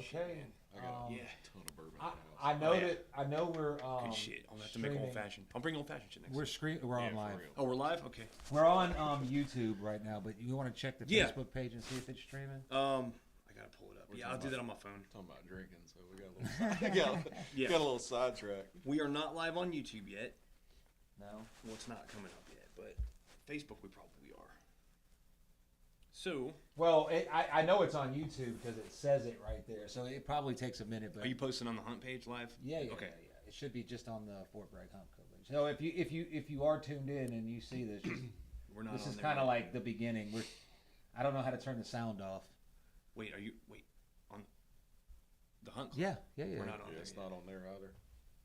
Okay. I got a Yeah. ton of bourbon. in the house. I know we're Good shit. I'll have to make old fashioned. I'll bring old fashioned shit next time. We're Yeah, on for live. real. Oh, we're live? Okay. We're on YouTube right now, but you want to check the Yeah. Facebook page and see if it's streaming? I gotta pull it up. We're Yeah, I'll talking do that about- on my phone. Talking about drinking, so we got a little, Yeah. got a little sidetrack. We are not live on YouTube yet. No. Well, it's not coming up yet, but Facebook we probably are. So, Well, I know it's on YouTube because it says it right there, so it probably takes a minute. But are you posting on the Hunt page live? Yeah. Okay. Yeah. It should be just on the Fort Bragg Hunt coverage. So if you are tuned in and you see this, We're not. this on is there kind of yet. like the beginning. I don't know how to turn the sound off. Wait, on the Hunt? Club? Yeah. We're not on Yeah, there. it's Yet. not on there either.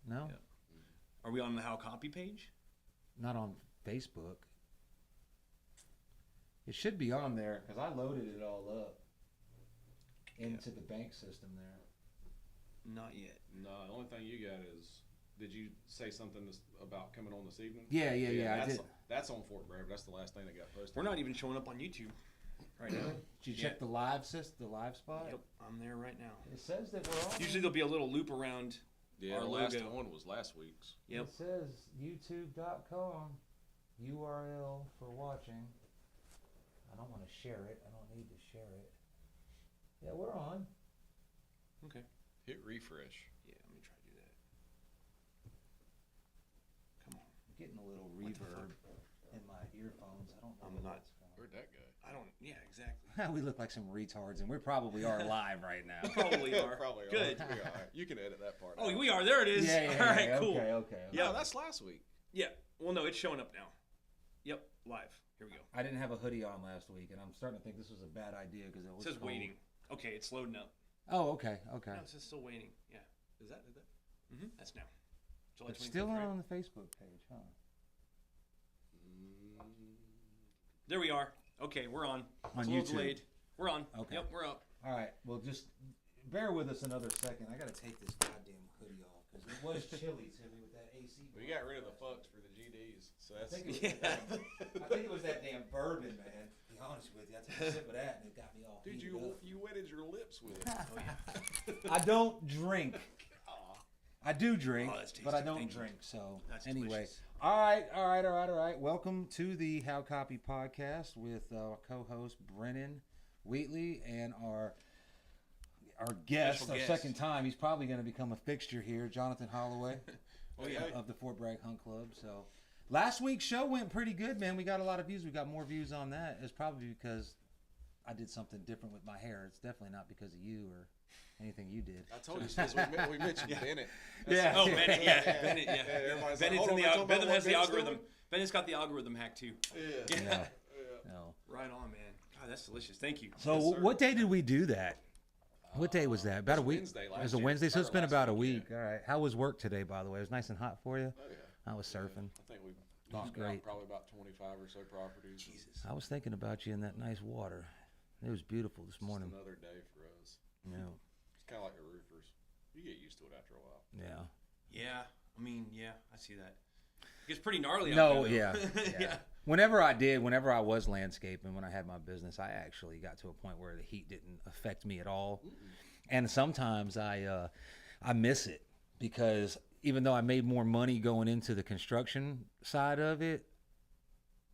No, Yeah. Are we on the How Copy page? not on Facebook. It should be on there because I loaded it all up into the bank system there. Not yet. No, the only thing you got is, did you say something about coming on this evening? Yeah. I that's, did. That's on Fort Bragg. That's the last thing that got posted. We're not even showing up on YouTube right now. Did you check the live spot? Yep, I'm there right now. It says that we're on. Usually there'll be a little loop around. Yeah, our the last logo. one was last week's. Yep. It says youtube.com URL for watching. I don't want to share it. I don't need to share it. Yeah, we're on. Okay. Hit refresh. Yeah, let me try to do that. Come on. I'm getting a little What the reverb in my earphones. I don't know. I'm what not- that's from. Where'd that go? I don't. Yeah, exactly. We look like some retards, and we probably are live right now. Probably are. Probably are. Good. We are. You can edit that part. Oh, out. we are. There it is. Yeah, All right, cool. Okay. Yeah. No, that's last week. Yeah. Well, no, it's showing up now. Yep, live. Here we go. I didn't have a hoodie on last week, and I'm starting to think this was a bad idea because it It was says cold. waiting. Okay, it's loading up. Oh, okay. No, it says still waiting. Yeah. Is that? Mm-hmm. That's now. July It's 25th, still right? not on the Facebook page, huh? There we are. Okay, we're on. On It's a little YouTube. delayed. We're on. Okay. Yep, we're up. All right. Well, just bear with us another second. I got to take this goddamn hoodie off because it was chilly to me with that AC. We got rid of the fucks for the GDs, so I that's. think, it was Yeah. I think it was that damn bourbon, man. To be honest with you, I took a sip of that and it got me all Dude, heated up. you wetted your lips with it. Oh, yeah. I don't drink. Aw. I do drink, Oh, that's tasty. but I don't Thank you. drink. So That's anyway, delicious. all right. Welcome to the How Copy podcast with our co-host Brennan Wheatley and our guest, Special our guest. second time. He's probably going to become a fixture here, Jonathan Holloway Oh, yeah. of the Fort Bragg Hunt Club. So last week's show went pretty good, man. We got a lot of views. We got more views on that. It's probably because I did something different with my hair. It's definitely not because of you or anything you did. I told you, because we mentioned Bennett. Yeah. Oh, Bennett, yeah. Bennett, yeah. Everybody's Bennett's like, in the hold on, Bennett has the Bennett's algorithm. doing? Bennett's got the algorithm hack too. Yeah. Yeah. Yeah. Yeah. No. Right on, man. God, that's delicious. Thank you. So Yes, sir. what day did we do that? What day was that? About a week. Wednesday It last was a year. Wednesday, so it's Or been last about a week, week. All right. How was work today, by the way? It was nice and hot for you. Oh, yeah. I was surfing. I think we was knocked out great. probably about 25 or so properties. Jesus. I was thinking about you in that nice water. It was beautiful this Just morning. another day for us. Yeah. It's kind of like the roofers. You get used to it after a while. Yeah. Yeah. I mean, yeah, I see that. It gets pretty gnarly No, out yeah, there. though. yeah. Whenever I was landscaping, when I had my business, I actually got to a point where the heat didn't affect me at all. And sometimes I miss it because even though I made more money going into the construction side of it,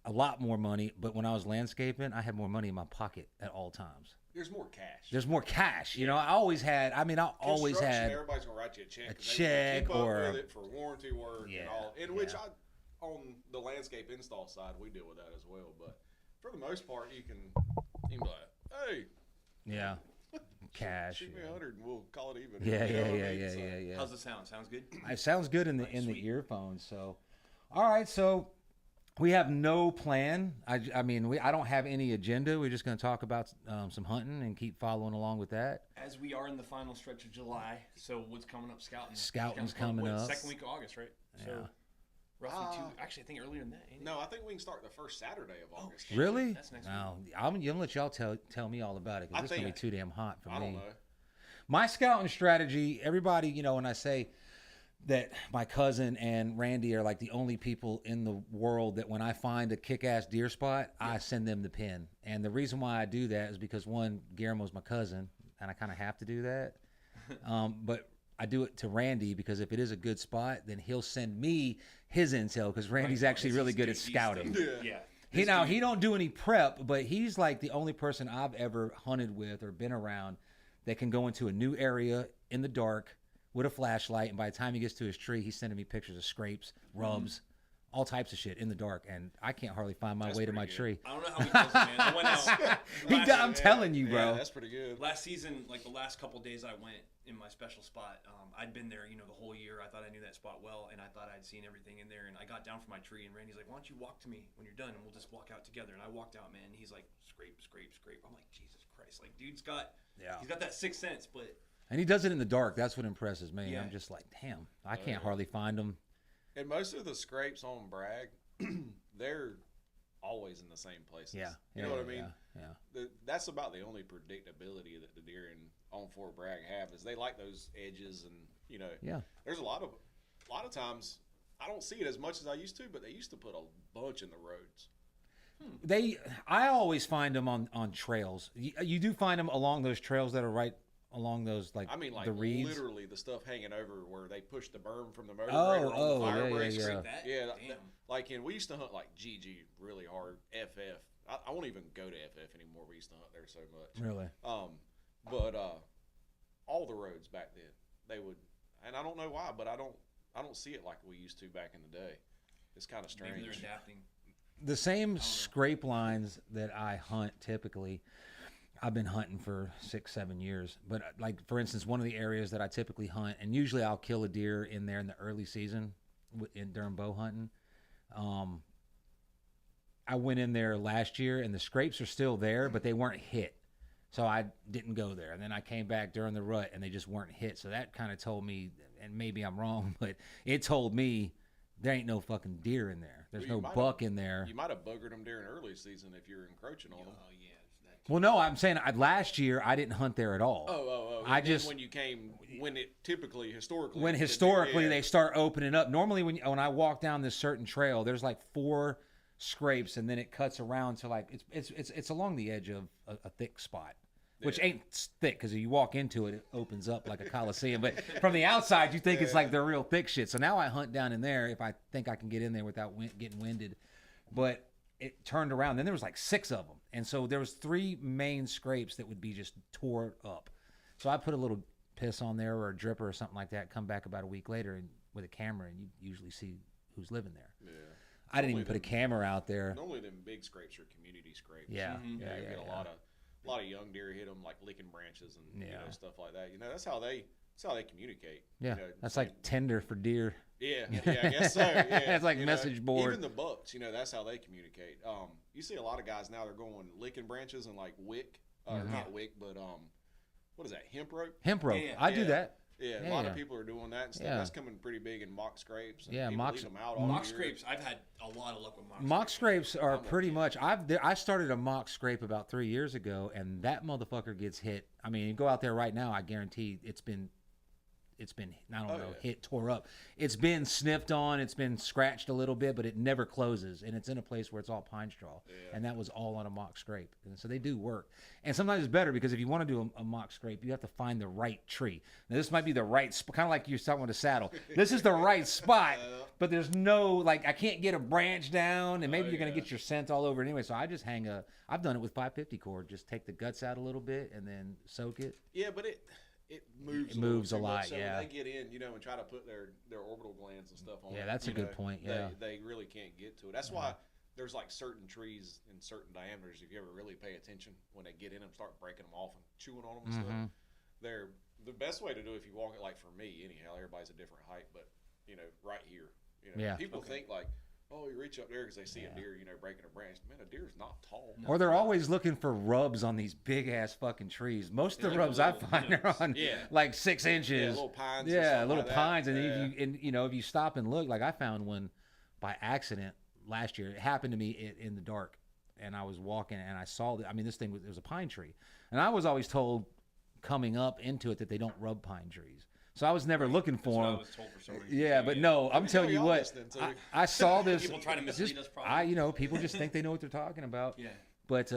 a lot more money, but when I was landscaping, I had more money in my pocket at all times. There's more cash. There's more cash. You know, I always had, I always Construction, had, Everybody's gonna write you a check. a 'cause they wanna check keep up or- with it for warranty work Yeah, and all. In which yeah. on the landscape install side, we deal with that as well. But for the most part, you can be like, hey, yeah, cash. shoot me yeah. 100 and we'll call it even. Yeah, You know yeah, what I yeah, mean? yeah, So, yeah. How's the sound? Sounds good? It sounds good in the Nice, sweet. earphones. So, all right. So we have no plan. I don't have any agenda. We're just going to talk about some hunting and keep following along with that. As we are in the final stretch of July, so what's coming up? Scouting. Scouting's Scouting's coming up. Second week of August, right? So Yeah. roughly actually, I think earlier than that. Ain't it? No, I think we can start the first Saturday of Oh, August. shit. Really? That's next No, I'm gonna let y'all tell me all about it I because it's gonna be think- too damn hot for I me. don't know. My scouting strategy. Everybody, when I say that my cousin and Randy are like the only people in the world that when I find a kick-ass deer spot, I send them the pin. And the reason why I do that is because one, Guillermo's my cousin, and I kind of have to do that. But I do it to Randy because if it is a good spot, then he'll send me his intel because Randy's actually This really is good good. at scouting. Yeah. He don't do any prep, but he's like the only person I've ever hunted with or been around that can go into a new area in the dark with a flashlight, and by the time he gets to his tree, he's sending me pictures of scrapes, rubs, all types of shit in the dark, and I can't hardly find my way to my tree. I don't know how he does it, man. I went out. I'm telling you, bro. Yeah, that's pretty good. Last season, like the last couple days I went in my special spot, I'd been there, the whole year. I thought I knew that spot well, and I thought I'd seen everything in there. And I got down from my tree, and Randy's like, "Why don't you walk to me when you're done, and we'll just walk out together." And I walked out, man. And he's like, "Scrape, scrape, scrape." I'm like, Jesus Christ! Like, dude's got, he's got that sixth sense, but. And he does it in the dark. That's what impresses me. Yeah. I'm just like, damn, I can't hardly find them. And most of the scrapes on Bragg, they're always in the same places. Yeah, You know what I mean? Yeah. That's about the only predictability that the deer in on Fort Bragg have is they like those edges, and Yeah. there's a lot of times I don't see it as much as I used to, but they used to put a bunch in the roads. I always find them on trails. You do find them along those trails that are right along those like Like the reeds. literally the stuff hanging over where they push the berm from the motor Oh, grader on the fire yeah, breaks. yeah. That? Yeah, Damn. like we used to hunt like GG really hard. FF. I won't even go to FF anymore. We used to hunt there so much. Really? But all the roads back then they would, and I don't know why, but I don't see it like we used to back in the day. It's kind of strange. Maybe they're adapting. The same scrape lines that I hunt typically, I've been hunting for 6-7 years. But like for instance, one of the areas that I typically hunt, and usually I'll kill a deer in there in the early season, during bow hunting. I went in there last year, and the scrapes are still there, but they weren't hit. So I didn't go there. And then I came back during the rut, and they just weren't hit. So that kind of told me, and maybe I'm wrong, but it told me there ain't no fucking deer in there. There's no buck in there. You might have buggered them during early season if you're encroaching on them. Oh, yeah. Well, no, I'm saying last year I didn't hunt there at all. Oh. I And just when you came, when it typically historically when the historically deer- they start opening up. Normally when I walk down this certain trail, there's like 4 scrapes, and then it cuts around to like it's along the edge of a thick spot, which ain't thick because if you walk into it, it opens up like a coliseum. But from the outside, you think it's like the real thick shit. So now I hunt down in there if I think I can get in there without getting winded. But it turned around. Then there was like 6 of them, and so there was 3 main scrapes that would be just tore up. So I put a little piss on there or a dripper or something like that. Come back about a week later and with a camera, and you usually see who's living there. Yeah. I didn't even put a camera out there. Normally, them big scrapes are community scrapes. Yeah, You yeah, get yeah. a lot of young deer hit them like licking branches and Yeah. stuff like that. That's how they communicate. Yeah, that's like Tinder for deer. Yeah, I guess so. Yeah, It's like message board. Even the bucks, that's how they communicate. You see a lot of guys now, they're going licking branches and like wick, or not wick, but what is that? Hemp rope. Hemp rope. Yeah, I do that. Yeah, a lot of people are doing that and stuff. Yeah. That's coming pretty big in mock scrapes. And Yeah, people mock- leave them out all Mock year. scrapes, I've had a lot of luck with Mock scrapes are I'm pretty okay. much. I started a mock scrape about 3 years ago, and that motherfucker gets hit. I mean, you go out there right now, I guarantee it's been I don't know, hit, tore up. It's been sniffed on, it's been scratched a little bit, but it never closes, and it's in a place where it's all pine straw. And that was all on a mock scrape, and so they do work. And sometimes it's better because if you want to do a mock scrape, you have to find the right tree. Now this might be the right spot, kind of like you're talking with a saddle. This is the right spot, but there's no like I can't get a branch down, and maybe you're gonna get your scent all over it anyway. So I just I've done it with 550 cord. Just take the guts out a little bit and then soak it. Yeah, but it moves. It moves a little too lot, much, so yeah. when they get in, and try to put their orbital glands and stuff on. Yeah, it, that's a good point, yeah. they really can't get to it. That's why there's like certain trees in certain diameters. If you ever really pay attention, when they get in them, start breaking them off and chewing on them and stuff. They're the best way to do it if you walk it. Like for me, anyhow, everybody's a different height, but right here. Yeah. People think like, oh, you reach up there because they see a deer, breaking a branch. Man, a deer's not tall. Or they're always looking for rubs on these big ass fucking trees. Most of the like rubs the I little find are on like 6 inches. Yeah, little pines. and Yeah, stuff little like that. pines. And Yeah. if you stop and look, like I found one by accident last year. It happened to me in the dark, and I was walking and I saw that. I mean, it was a pine tree, and I was always told coming up into it that they don't rub pine trees. So I was never looking That's for what I them. was told for some reason. Yeah, but no, I'm telling you y'all what. listening to? I saw this. People try to mislead just- us, probably. people just think they know what they're talking about. Yeah. But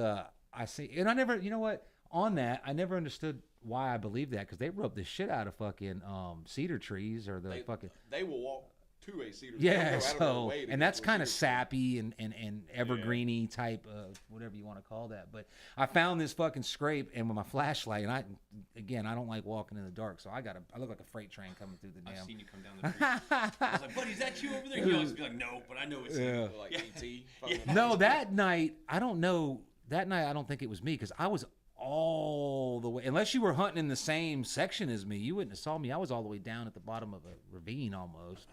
I see, and I never, you know what? On that, I never understood why I believe that, because they rub the shit out of fucking cedar trees or they will walk to a cedar. Yeah, so and that's kind of sappy and evergreeny type of whatever you want to call that. But I found this fucking scrape, and with my flashlight, and I don't like walking in the dark, so I look like a freight train coming through the damn. I've seen you come down the tree. I was like, buddy, is that you over there? You always be like, no, but I know it's you. Like E.T. No, that night I don't know. That night I don't think it was me, because I was all the way. Unless you were hunting in the same section as me, you wouldn't have saw me. I was all the way down at the bottom of a ravine almost.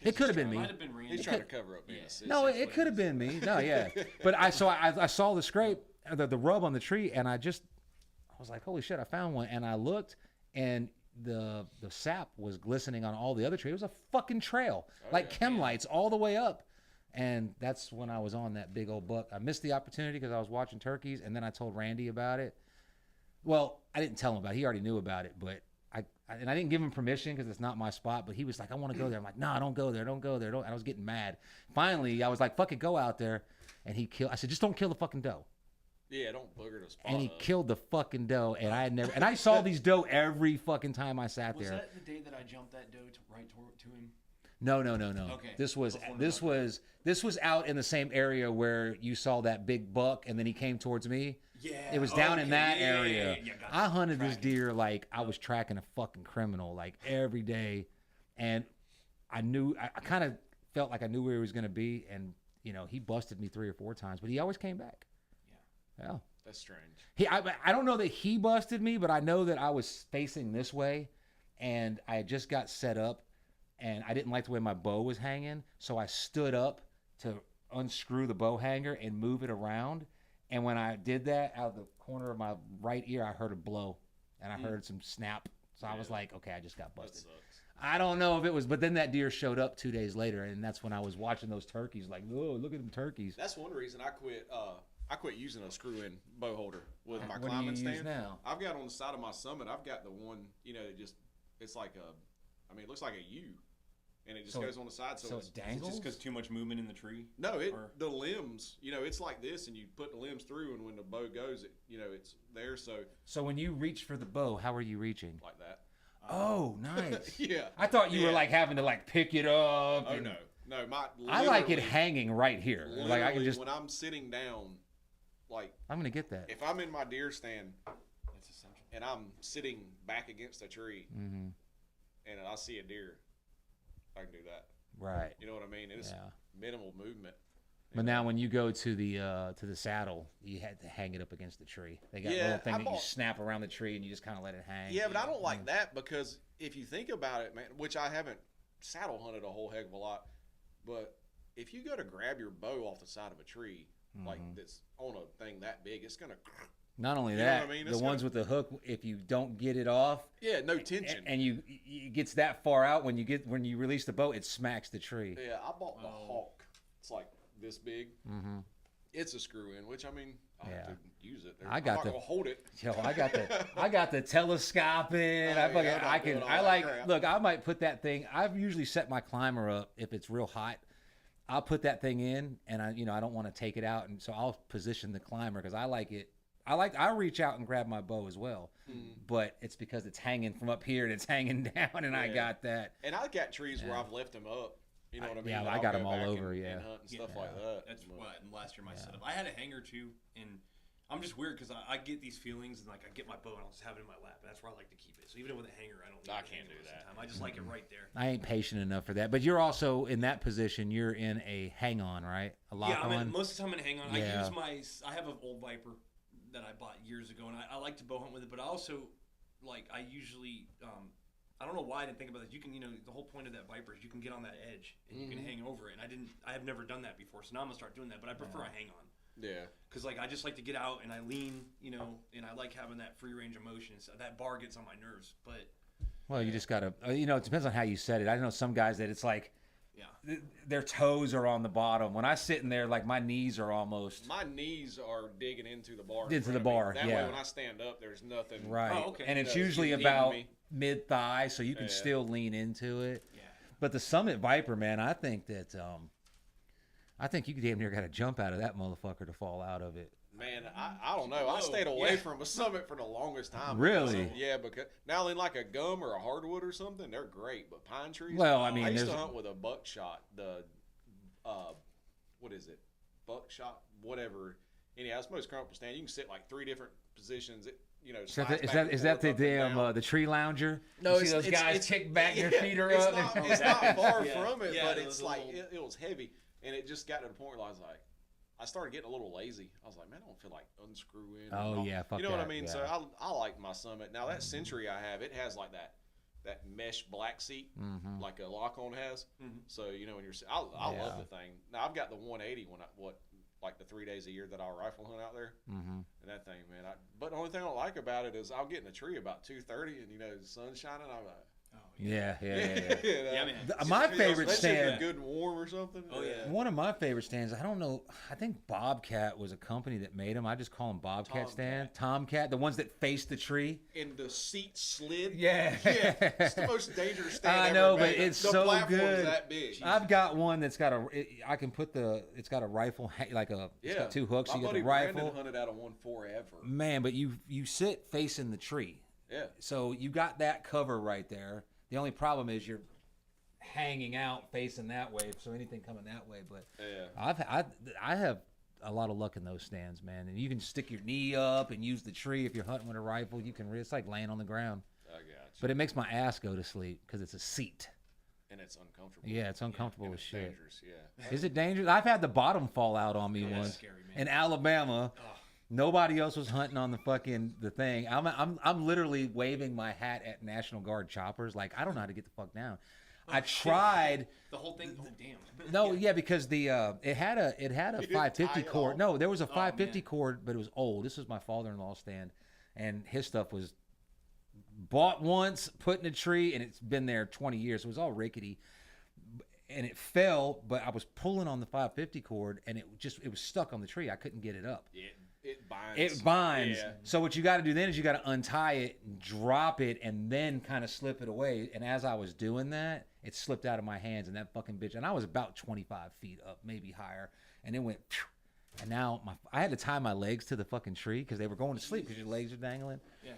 It could have been me. He's trying to cover up being a sissy. No, it could have been me. No, yeah. But I saw the scrape, the rub on the tree, and I was like, holy shit, I found one. And I looked, and the sap was glistening on all the other trees. It was a fucking trail, chem lights all the way up. And that's when I was on that big old buck. I missed the opportunity because I was watching turkeys, and then I told Randy about it. Well, I didn't tell him about it. He already knew about it, but I didn't give him permission because it's not my spot, but he was like, I want to go there. I'm like, no, don't go there. Don't go there. And I was getting mad. Finally, I was like, fuck it, go out there. And I said, just don't kill the fucking doe. Yeah, don't booger the spot. And he killed the fucking doe. And I saw these doe every fucking time I sat there. Was that the day that I jumped that doe right to him? No. Okay. This was out in the same area where you saw that big buck, and then he came towards me. Yeah. It was down in that area. Yeah, I hunted this deer like I was tracking a fucking criminal, like every day, and I kind of felt like I knew where he was going to be, and he busted me 3 or 4 times, but he always came back. Yeah. That's strange. I don't know that he busted me, but I know that I was facing this way, and I had just got set up, and I didn't like the way my bow was hanging, so I stood up to unscrew the bow hanger and move it around. And when I did that, out of the corner of my right ear, I heard a blow, and I heard some snap. So I was like, okay, I just got busted. That sucks. I don't know if it was, but then that deer showed up 2 days later, and that's when I was watching those turkeys, like, whoa, look at them turkeys. That's one reason I quit. I quit using a screw-in bow holder with my What do climbing you use stand. now? I've got on the side of my Summit. I've got the one, it's like it looks like a U. And it just goes on the side, so it dangles. Just because too much movement in the tree. No, the limbs. It's like this, and you put the limbs through, and when the bow goes, it's there. So when you reach for the bow, how are you reaching? Like that. Oh, nice. Yeah. I thought you were like having to like pick it up. Oh no. I like it hanging right here. Like I can just when I'm sitting down, like I'm gonna get that. If I'm in my deer stand, That's essential. and I'm sitting back against a tree, and I see a deer, I can do that. Right. You know what I mean? It's minimal movement. But now when you go to the saddle, you had to hang it up against the tree. They got a little thing that you snap around the tree and you just kind of let it hang. Yeah, but I don't like that because if you think about it, man, which I haven't saddle hunted a whole heck of a lot, but if you go to grab your bow off the side of a tree, like that's on a thing that big, it's going to... Not only that, I mean? The ones with the hook, if you don't get it off, no tension, and it gets that far out when you release the bow, it smacks the tree. Yeah, I bought the Hawk. It's like this big. It's a screw in, which I have to use it. I'm not gonna hold it. Yo, I got the telescoping. Look, I might put that thing. I've usually set my climber up if it's real hot. I'll put that thing in, and I don't want to take it out, and so I'll position the climber because I like it. I reach out and grab my bow as well, but it's because it's hanging from up here and it's hanging down, and I got that. And I got trees where I've left them up. You know what I mean? Yeah, I got them all over. And hunt and stuff like that. That's what last year my setup. I had a hanger too, and I'm just weird because I get these feelings and like I get my bow and I'll just have it in my lap, and that's where I like to keep it. So even with a hanger, I can't do that. I just like it right there. I ain't patient enough for that. But you're also in that position. You're in a hang on, right? A lock on. Most of the time in a hang on. Yeah. I have an old Viper that I bought years ago, and I like to bow hunt with it, but I also I usually I don't know why I didn't think about this. You can, the whole point of that Viper is you can get on that edge and you can hang over it. And I have never done that before, so now I'm gonna start doing that. But I prefer a hang on. Yeah. Because I just like to get out and I lean, and I like having that free range of motion. So that bar gets on my nerves, but. Well, you just gotta, it depends on how you set it. I know some guys that it's like. Yeah. Their toes are on the bottom. When I sit in there, like my knees are almost. My knees are digging into the bar. Into the bar. That way, when I stand up, there's nothing. Right. Oh, okay. And it's usually about mid thigh, so you can still lean into it. Yeah. But the Summit Viper, man, I think that you damn near got to jump out of that motherfucker to fall out of it. Man, I don't know. I stayed away from a summit for the longest time. Really? Because, yeah, because now in like a gum or a hardwood or something, they're great. But pine trees. Well, I mean, I used there's- to hunt with a buckshot. The what is it? Buckshot, whatever. Anyhow, it's most comfortable stand. You can sit like 3 different positions. It, you know, Is that slides the, is back that, and is that forth, the up and damn down. the tree lounger? No, You see those guys kick back, their feet are up. It's not far Yeah. from it, Yeah, but those it's like little- it was heavy, and it just got to the point where I was like, I started getting a little lazy. I was like, man, I don't feel like unscrewing. and Oh, all- yeah, fuck you know what I that, mean. yeah. So I like my Summit. Now that Century I have, it has like that mesh black seat, Mhm. like a lock on has. Mhm. So you know when you're, I Yeah. love the thing. Now I've got the 180 when like the 3 days a year that I'll rifle hunt out there. Mhm. And that thing, man. But the only thing I don't like about it is I'll get in a tree about 2:30, and you know the sun's shining. I'm like, Oh, Yeah. Yeah, man. My favorite that should stand. be good and warm or something. Oh, yeah. One of my favorite stands, I don't know, I think Bobcat was a company that made them. I just call them Bobcat stand. Tomcat, the ones that face the tree. And the seat slid. Yeah. Yeah, it's the most dangerous stand I ever know, but made. it's the so platform's good. that big. I've got one that's got I can put it's got a rifle, like it's got 2 hooks. My You got buddy the rifle. Brandon hunted out of one forever. Man, but you sit facing the tree. Yeah. So you got that cover right there. The only problem is you're hanging out facing that way, so anything coming that way. But Yeah. I have a lot of luck in those stands, man. And you can stick your knee up and use the tree if you're hunting with a rifle. It's like laying on the ground. I got you. But it makes my ass go to sleep because it's a seat. And it's uncomfortable. Yeah, it's uncomfortable And as it's shit. dangerous. Yeah. Is it dangerous? I've had the bottom fall out on me that's once scary, man. in Alabama. Nobody else was hunting on the thing. I'm literally waving my hat at National Guard choppers. Like, I don't know how to get the fuck down. I tried. The whole thing. Oh damn. No, yeah, because the it had a You didn't 550 tie it cord. off? No, there was a 550 man. cord, but it was old. This was my father-in-law's stand, and his stuff was bought once, put in a tree, and it's been there 20 years. It was all rickety, and it fell. But I was pulling on the 550 cord, and it was stuck on the tree. I couldn't get it up. It binds. It binds. Yeah. So what you got to do then is you got to untie it, drop it, and then kind of slip it away. And as I was doing that, it slipped out of my hands, and that fucking bitch. And I was about 25 feet up, maybe higher, and it went. Phew, and now I had to tie my legs to the fucking tree because they were going to sleep because your legs are dangling. Yeah.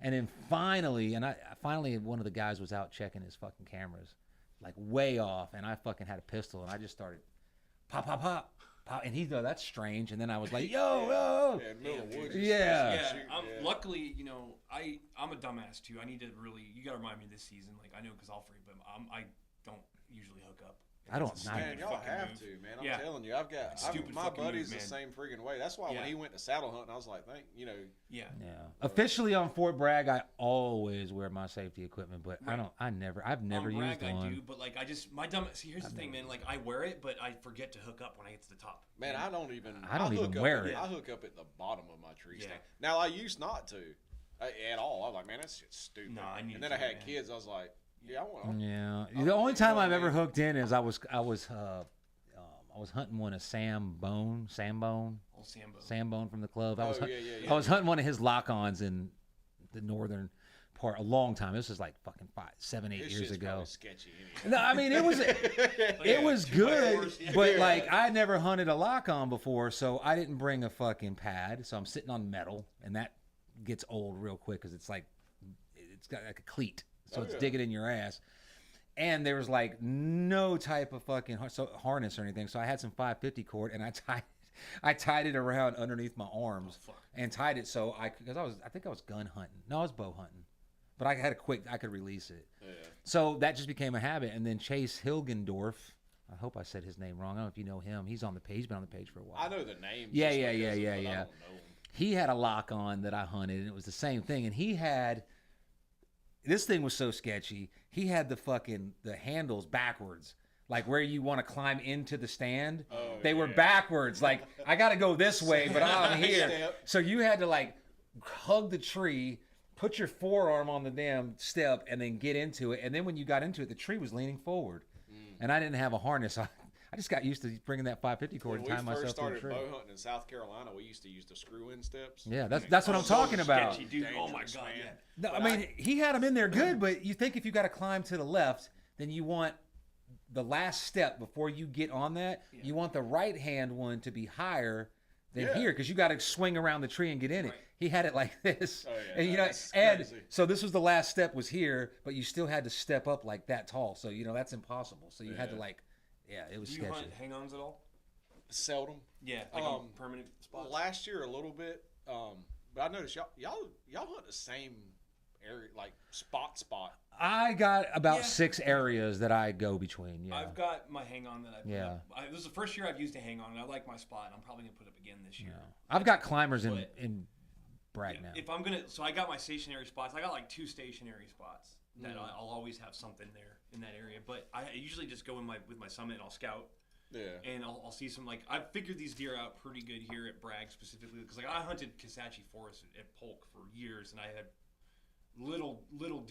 And then finally one of the guys was out checking his fucking cameras, like way off, and I fucking had a pistol, and I just started pop, pop, pop. And he thought that's strange, and then I was like, "Yo!" Yeah, middle of the woods. Yeah. Yeah, Shoot, yeah. luckily, I'm a dumbass too. I need to you got to remind me this season. Like I know because I'll free, but I don't usually hook up. I don't- It's a I- Man, stupid y'all fucking have move. to, man. I'm Yeah. telling you, Stupid my fucking buddy's move, the man. same friggin' way. That's why Yeah. when he went to saddle hunting, I was like, Yeah. Yeah. Officially on Fort Bragg, I always wear my safety equipment, but Right. I've never On used Bragg, I one. do, but like I just my dumb. See, here's the thing, man. Like I wear it, but I forget to hook up when I get to the top. man, I don't even even hook wear up, it. I hook up at the bottom of my tree Yeah. stand. Now I used not to at all. I was like, man, that's just stupid. No, I need and then to, I had man. kids. I was like, yeah, I want. Yeah. Oh, The only you time know I've what I ever mean? hooked in is I was hunting one of Sambone Old Sambo. from the club. I Oh, was yeah. I was hunting one of his lock-ons in the northern part a long time. This was like fucking 7, 8 This years shit's ago. probably sketchy. No, I mean it was it was good, but like I never hunted a lock-on before, so I didn't bring a fucking pad. So I'm sitting on metal, and that gets old real quick because it's got like a cleat, so it's digging in your ass. And there was like no type of fucking harness or anything, so I had some 550 cord, and I tied it around underneath my arms and tied it so I think I was gun hunting. No, I was bow hunting, but I could release it. Yeah. So that just became a habit. And then Chase Hilgendorf, I hope I said his name wrong. I don't know if you know him. He's on the page. He's been on the page for a while. I know the name. Yeah, just yeah, because yeah, of it, yeah, but I yeah. don't know 'em. He had a lock on that I hunted, and it was the same thing. And he had this thing was so sketchy. He had the handles backwards, like where you want to climb into the stand. Oh, they were yeah. backwards. Like I got to go this way, but I'm here. Step. So you had to like hug the tree, put your forearm on the damn step, and then get into it. And then when you got into it, the tree was leaning forward, and I didn't have a harness. I just got used to bringing that 550 cord When and we tying myself first to a started tree. bow hunting in South Carolina, we used to use the screw-in steps. Yeah, that's what I'm talking about. Sketchy, dude. Oh my Dangerous, god, man. yeah. No, I But mean, he had them in there good, but you think if you got to climb to the left, then you want the last step before you get on that. You want the right hand one to be higher than Yeah. here because you got to swing around the tree and get in it. Right. He had it like this, Oh, yeah, and that's and crazy. so this was the last step was here, but you still had to step up like that tall. So that's impossible. So you had to it was Do you sketchy. hunt hang-ons at all? Seldom. Yeah, like on permanent spots. Last year a little bit, but I noticed y'all hunt the same area, like spot. I got about 6 areas that I go between. Yeah, I've got my hang-on that I put Yeah. up. This is the first year I've used a hang-on, and I like my spot. And I'm probably gonna put it up again this year. I've got climbers But- in Bragg now. If I'm gonna, so I got my stationary spots. I got like 2 stationary spots that I'll always have something there in that area. But I usually just go with my summit and I'll scout. Yeah. And I'll see some, like, I figured these deer out pretty good here at Bragg specifically because, like, I hunted Kisatchie Forest at Polk for years, and I had little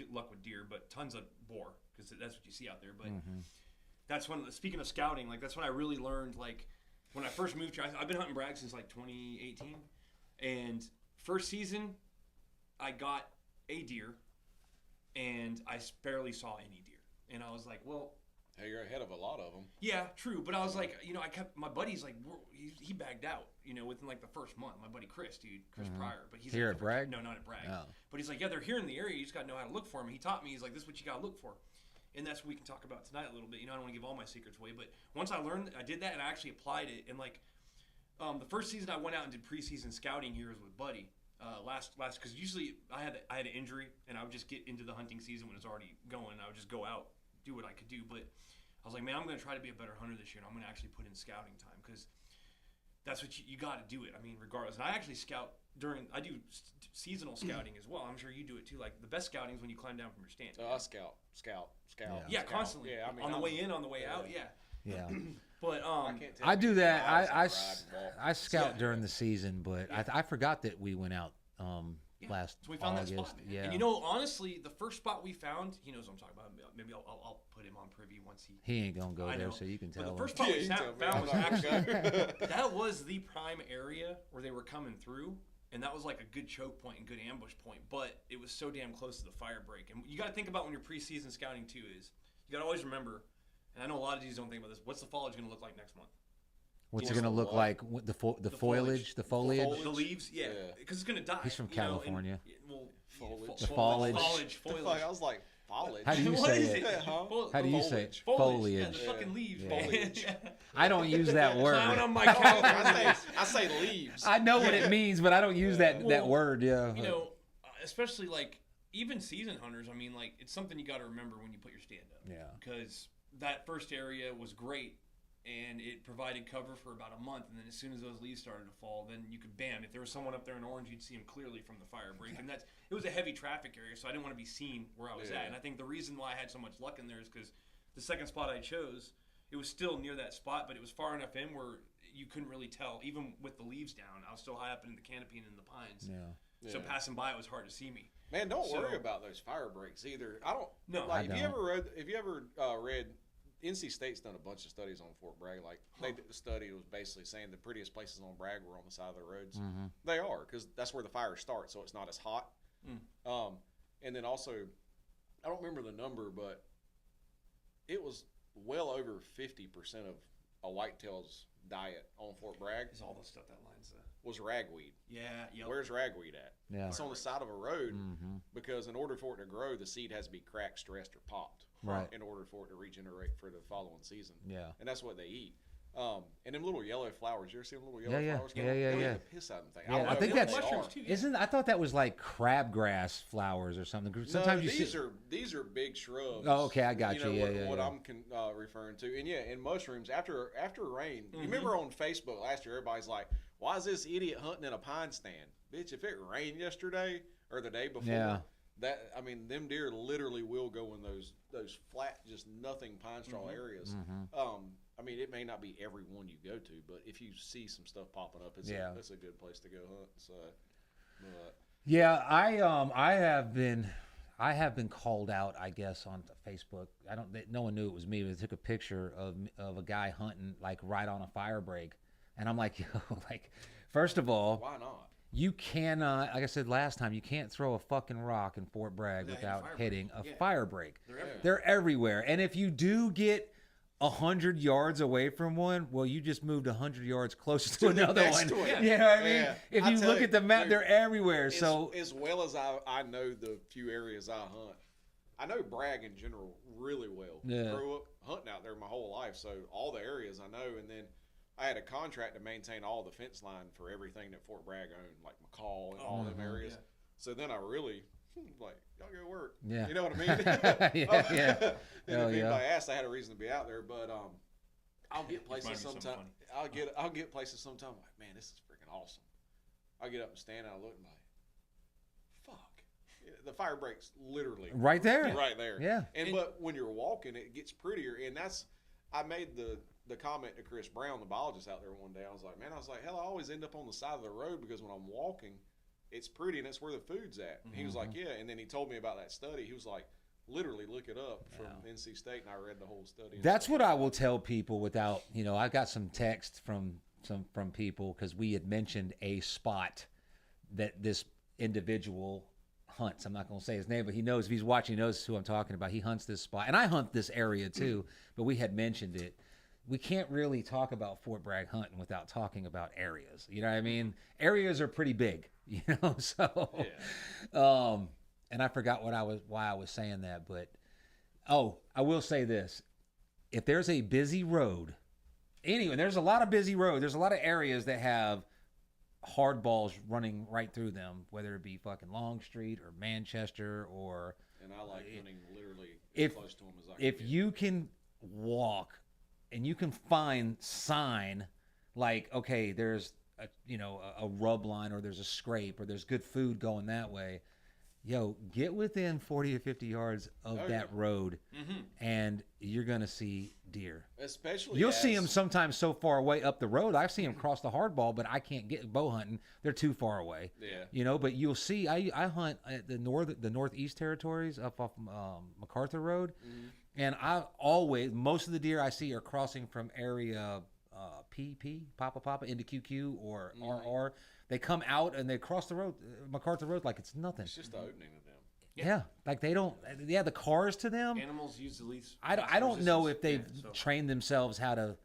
luck with deer, but tons of boar because that's what you see out there. But that's when, speaking of scouting, like, that's when I really learned, like, when I first moved here. I've been hunting Bragg since like 2018, and first season I got a deer, and I barely saw any deer, and I was like, well. Hey, you're ahead of a lot of them. Yeah, true. But I was like, I kept my buddies like he bagged out, within like the first month. My buddy Chris Pryor, but he's Here like, at Bragg? No, not at Bragg. Oh. But he's like, yeah, they're here in the area. You just got to know how to look for them. He taught me. He's like, this is what you got to look for, and that's what we can talk about tonight a little bit. I don't want to give all my secrets away, but once I learned, I did that, and I actually applied it. And like, the first season I went out and did preseason scouting here was with Buddy. Last because usually I had an injury, and I would just get into the hunting season when it's already going. I would just go out, do what I could do, but. I was like, man, I'm going to try to be a better hunter this year, and I'm going to actually put in scouting time because that's what you got to do it. I mean, regardless. And I actually scout I do seasonal scouting as well. I'm sure you do it too. Like, the best scouting is when you climb down from your stand. I scout. Yeah, constantly. Yeah, I mean, on the way in, on the way out, yeah. Yeah. But I can't tell I you do that. how I it's like I scout Yeah. during the season, but I forgot that we went out last so we found August. that spot, man. Yeah. And honestly, the first spot we found, he knows what I'm talking about. Maybe I'll put him on privy once He ain't gonna go I there, know. so you can But tell the first him. spot we you tell me. found was I'm not actually gonna go. that was the prime area where they were coming through, and that was like a good choke point and good ambush point. But it was so damn close to the fire break. And you got to think about when you're preseason scouting too is you got to always remember. And I know a lot of these don't think about this. What's the foliage going to look like next month? What's it What's gonna the look what? like? With the foliage, the foliage. The leaves, yeah, Yeah. because it's going to die. He's from and- California. well, Foliage. The foliage. Foliage. The fuck? I was like, foliage. How do you What say is it? Huh? How do you say it? Foliage. Yeah, the Foliage. fucking leaves. Yeah. man. Foliage. I don't use that Clown word. on my Oh, California. I say leaves. I know what it means, but I don't use that Well, word. Yeah. Especially like even season hunters. I mean, like it's something you got to remember when you put your stand up. Yeah. Because that first area was great, and it provided cover for about a month. And then as soon as those leaves started to fall, then you could bam. If there was someone up there in orange, you'd see him clearly from the fire break. And it was a heavy traffic area, so I didn't want to be seen where I was Yeah. at. And I think the reason why I had so much luck in there is because the second spot I chose, it was still near that spot, but it was far enough in where you couldn't really tell. Even with the leaves down, I was still high up in the canopy and in the pines. Yeah. So Yeah. passing by, it was hard to see me. Man, don't So- worry about those fire breaks either. I don't. No, like I if don't. you ever read, NC State's done a bunch of studies on Fort Bragg. Like they did the study was basically saying the prettiest places on Bragg were on the side of the roads. Mm-hmm. They are because that's where the fires start, so it's not as hot. And then also, I don't remember the number, but it was well over 50% of a whitetail's diet on Fort Bragg It's all the stuff that lines the. was ragweed. Yeah, yep. Where's ragweed at? Yeah. It's on the side of a road Mm-hmm. because in order for it to grow, the seed has to be cracked, stressed, or popped. Right. In order for it to regenerate for the following season. Yeah. And that's what they eat. And them little yellow flowers. You ever see them little Yeah, yellow yeah. flowers? Yeah, They yeah, eat yeah. the piss out of them things. Yeah, I don't think know what that's- they mushrooms are. too. Yeah. Isn't I thought that was like crabgrass flowers or something. Sometimes No, you these see. are big shrubs. Oh, okay, I got you. know Yeah, what, yeah, what yeah. I'm referring to, and yeah, in mushrooms after rain. Mm-hmm. You remember on Facebook last year, everybody's like, "Why is this idiot hunting in a pine stand, bitch? If it rained yesterday or the day before, Yeah. them deer literally will go in those flat, just nothing pine straw Mm-hmm. areas. Mm-hmm. It may not be every one you go to, but if you see some stuff popping up, it's a good place to go hunt. So, but, Yeah, I have been called out, I guess, on Facebook. No one knew it was me, but they took a picture of a guy hunting like right on a fire break, and I'm like, yo, like, first of all, why not? you cannot, like I said last time, you can't throw a fucking rock in Fort Bragg Without without hitting hitting a Yeah. fire break. They're everywhere. They're everywhere, and if you do get 100 yards away from one, well, you just moved 100 yards closer to the another next one. one. You know what I mean? Yeah. If I you tell look you, at the map, dude, they're everywhere. So as well as I know the few areas I hunt, I know Bragg in general really well. Yeah. Grew up hunting out there my whole life, so all the areas I know. And then I had a contract to maintain all the fence line for everything that Fort Bragg owned, like McCall and all them areas. Yeah. So then I really like, y'all go work. Yeah. You know what I mean? Yeah. And Hell if yeah. anybody asked, I had a reason to be out there. But I'll get Remind places me of something sometime. I'll get places sometime. Like, man, this is freaking awesome. I get up and stand and I look and I'm like, fuck. Yeah, the fire break's literally right there. right there. Yeah. But when you're walking, it gets prettier. And that's, I made the comment to Chris Brown, the biologist out there one day. I was like, hell, I always end up on the side of the road because when I'm walking, it's pretty and it's where the food's at. And he was like, yeah. And then he told me about that study. He was like, literally look it up from NC State, and I read the whole study. That's what I will tell people without, I got some text from people because we had mentioned a spot that this individual hunts. I'm not going to say his name, but he knows, if he's watching, he knows who I'm talking about. He hunts this spot, and I hunt this area too, but we had mentioned it. We can't really talk about Fort Bragg hunting without talking about areas. You know what I mean? Areas are pretty big, so, and I forgot why I was saying that, but, I will say this. If there's a busy road, anyway, there's a lot of busy roads. There's a lot of areas that have hardballs running right through them, whether it be fucking Long Street or Manchester or. And I like hunting literally as close to them as I can. If you can walk and you can find sign like, okay, there's a rub line or there's a scrape or there's good food going that way, get within 40 or 50 yards of that road, and you're going to see deer. Especially You'll see them sometimes so far away up the road. I've seen them cross the hardball, but I can't get bow hunting. They're too far away. Yeah. But you'll see, I hunt at the northeast territories up off MacArthur Road, and most of the deer I see are crossing from area PP, Papa, into QQ or RR. They come out and they cross the road, MacArthur Road, like it's nothing. It's just the opening to them. Yeah, like they don't. Yeah, the cars to them. Animals use the least. I don't know if they've trained themselves how to.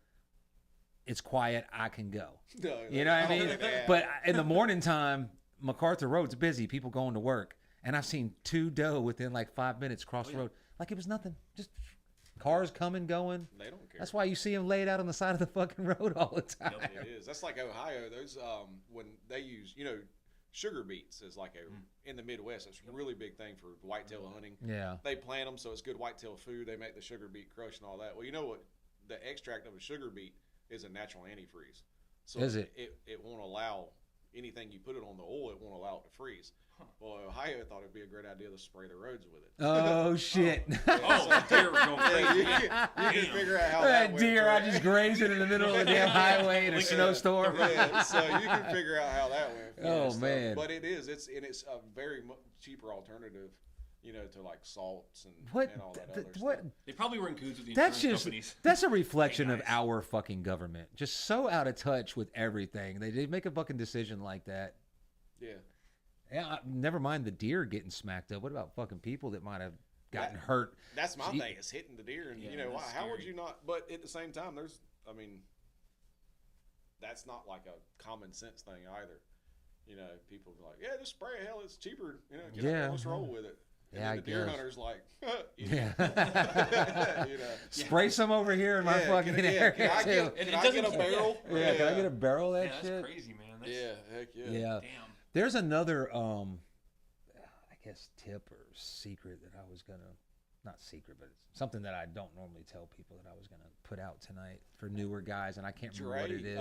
It's quiet. I can go. No, you know what I mean? But in the morning time, MacArthur Road's busy. People going to work, and I've seen 2 doe within like 5 minutes cross the road, like it was nothing. Just cars coming, going. They don't care. That's why you see them laid out on the side of the fucking road all the time. It is. That's like Ohio. Those when they use sugar beets is like in the Midwest. It's a really big thing for whitetail hunting. Yeah. They plant them so it's good whitetail food. They make the sugar beet crush and all that. Well, you know what? The extract of a sugar beet is a natural antifreeze. So is it? It won't allow anything you put it on the oil. It won't allow it to freeze. Well, Ohio thought it'd be a great idea to spray the roads with it. Oh shit! Deer was going crazy. You can figure out how that went. Deer, I just grazed it in the middle of the damn highway in a snowstorm. Yeah, so you can figure out how that went. Oh man! But it's a very cheaper alternative, to like salts and all that other stuff. They probably were in cahoots with the insurance companies. That's a reflection of our fucking government. Just so out of touch with everything. They make a fucking decision like that. Yeah. Yeah, never mind the deer getting smacked up. What about fucking people that might have gotten hurt? That's my thing. Is hitting the deer, and how would scary. you not? But at the same time, that's not like a common sense thing either. People be like, yeah, just spray it. Hell, it's cheaper. Get up there, let's roll with it. And then the deer hunter's like, spray some over here in my fucking area can I get a barrel? Yeah, can I get a barrel of that shit? That's crazy, man. Heck yeah. Yeah. Damn. There's another, I guess, tip or secret that I was going to, not secret, but it's something that I don't normally tell people that I was going to put out tonight for newer guys, and I can't remember what it is.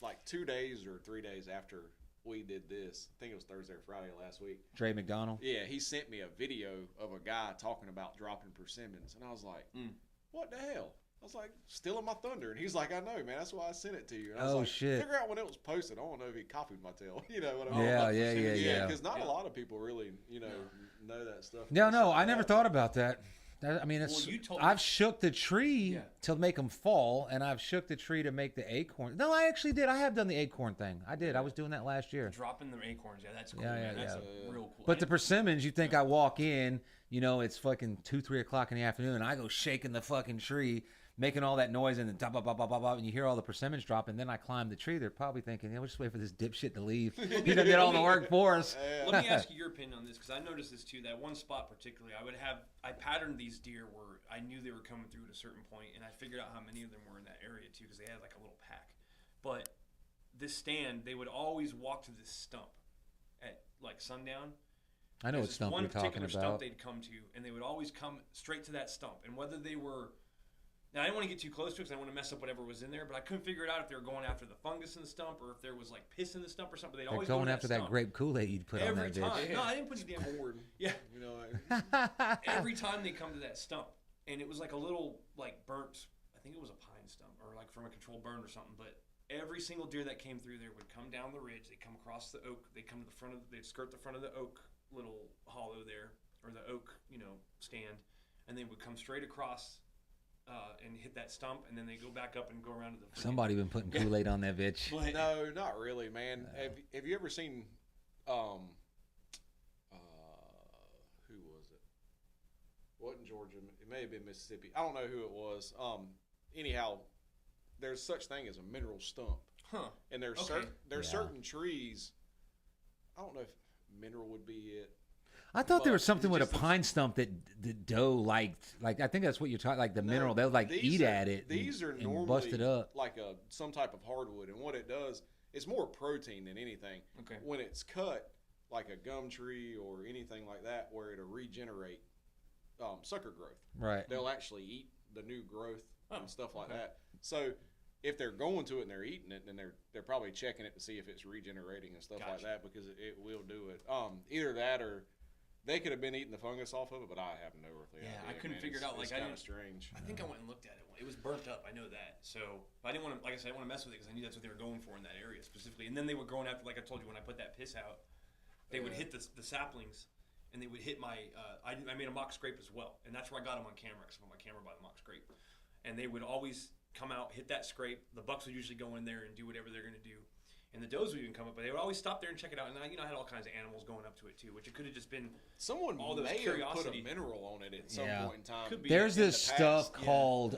Like 2 days or 3 days after we did this, I think it was Thursday or Friday last week. Dre McDonald? Yeah, he sent me a video of a guy talking about dropping persimmons, and I was like, what the hell? I was like, stealing my thunder. And he's like, I know, man. That's why I sent it to you. And I was like, shit. Figure out when it was posted. I don't know if he copied my tail. You know what I mean? Yeah. Because not a lot of people really, know that stuff. No, I never thought about that. I mean, I've shook the tree to make them fall, and I've shook the tree to make the acorn. No, I actually did. I have done the acorn thing. I did. I was doing that last year. Dropping the acorns. Yeah, that's cool, Yeah, man. yeah, That's yeah. a real cool. But the persimmons, you think I walk in, You know, it's fucking 2, 3 o'clock in the afternoon, and I go shaking the fucking tree, making all that noise, and then bop, bop, bop, bop, bop, bop, and you hear all the persimmons drop, and then I climb the tree. They're probably thinking, we'll just wait for this dipshit to leave. He done did all the work for us. Let me ask you your opinion on this, because I noticed this too. That one spot particularly, I patterned these deer where I knew they were coming through at a certain point, and I figured out how many of them were in that area too, because they had like a little pack. But this stand, they would always walk to this stump at like sundown. I know what stump you're talking one particular about. stump they'd come to, and they would always come straight to that stump. And whether they were, now I didn't want to get too close to it because I didn't want to mess up whatever was in there, but I couldn't figure it out if they were going after the fungus in the stump or if there was like piss in the stump or something. They'd always going go to after that grape Kool-Aid you'd put every on that time. bitch. No, I didn't put any damn Corn. Yeah. You know, Every time they come to that stump, and it was like a little like burnt, I think it was a pine stump or like from a controlled burn or something, but every single deer that came through there would come down the ridge. They'd come across the oak. They'd come to the front of. They'd skirt the front of the oak little hollow there, or the oak, stand, and they would come straight across and hit that stump, and then they go back up and go around to the. Somebody been putting Kool-Aid on that bitch. no, not really, man. Have you ever seen? Who was it? Wasn't Georgia? It may have been Mississippi. I don't know who it was. Anyhow, there's such thing as a mineral stump. Huh. And there's certain trees. I don't know if mineral would be it. I thought there was something with a pine stump that the doe liked. Like, I think that's what you're talking. Like the mineral, they'll like eat at it. These are and normally bust it up. like some type of hardwood, and what it does, it's more protein than anything. Okay. When it's cut, like a gum tree or anything like that, where it'll regenerate sucker growth. Right. They'll actually eat the new growth and stuff like that. So if they're going to it and they're eating it, then they're probably checking it to see if it's regenerating and stuff like that, because it will do it. Either that or they could have been eating the fungus off of it, but I have no earthly idea. I couldn't figure it out. It's Like, kind of strange. I think I went and looked at it. It was burnt up. I know that. So I didn't want to, like I said, I didn't want to mess with it because I knew that's what they were going for in that area specifically. And then they were going after, like I told you, when I put that piss out, they would hit the saplings, and they would hit my. I made a mock scrape as well, and that's where I got them on camera because I put my camera by the mock scrape, and they would always come out, hit that scrape. The bucks would usually go in there and do whatever they're going to do. And the does would even come up, but they would always stop there and check it out. And I had all kinds of animals going up to it too, which it could have just been someone all those may have put a curiosity. mineral on it at some point in time. Could be. There's in this the stuff past. called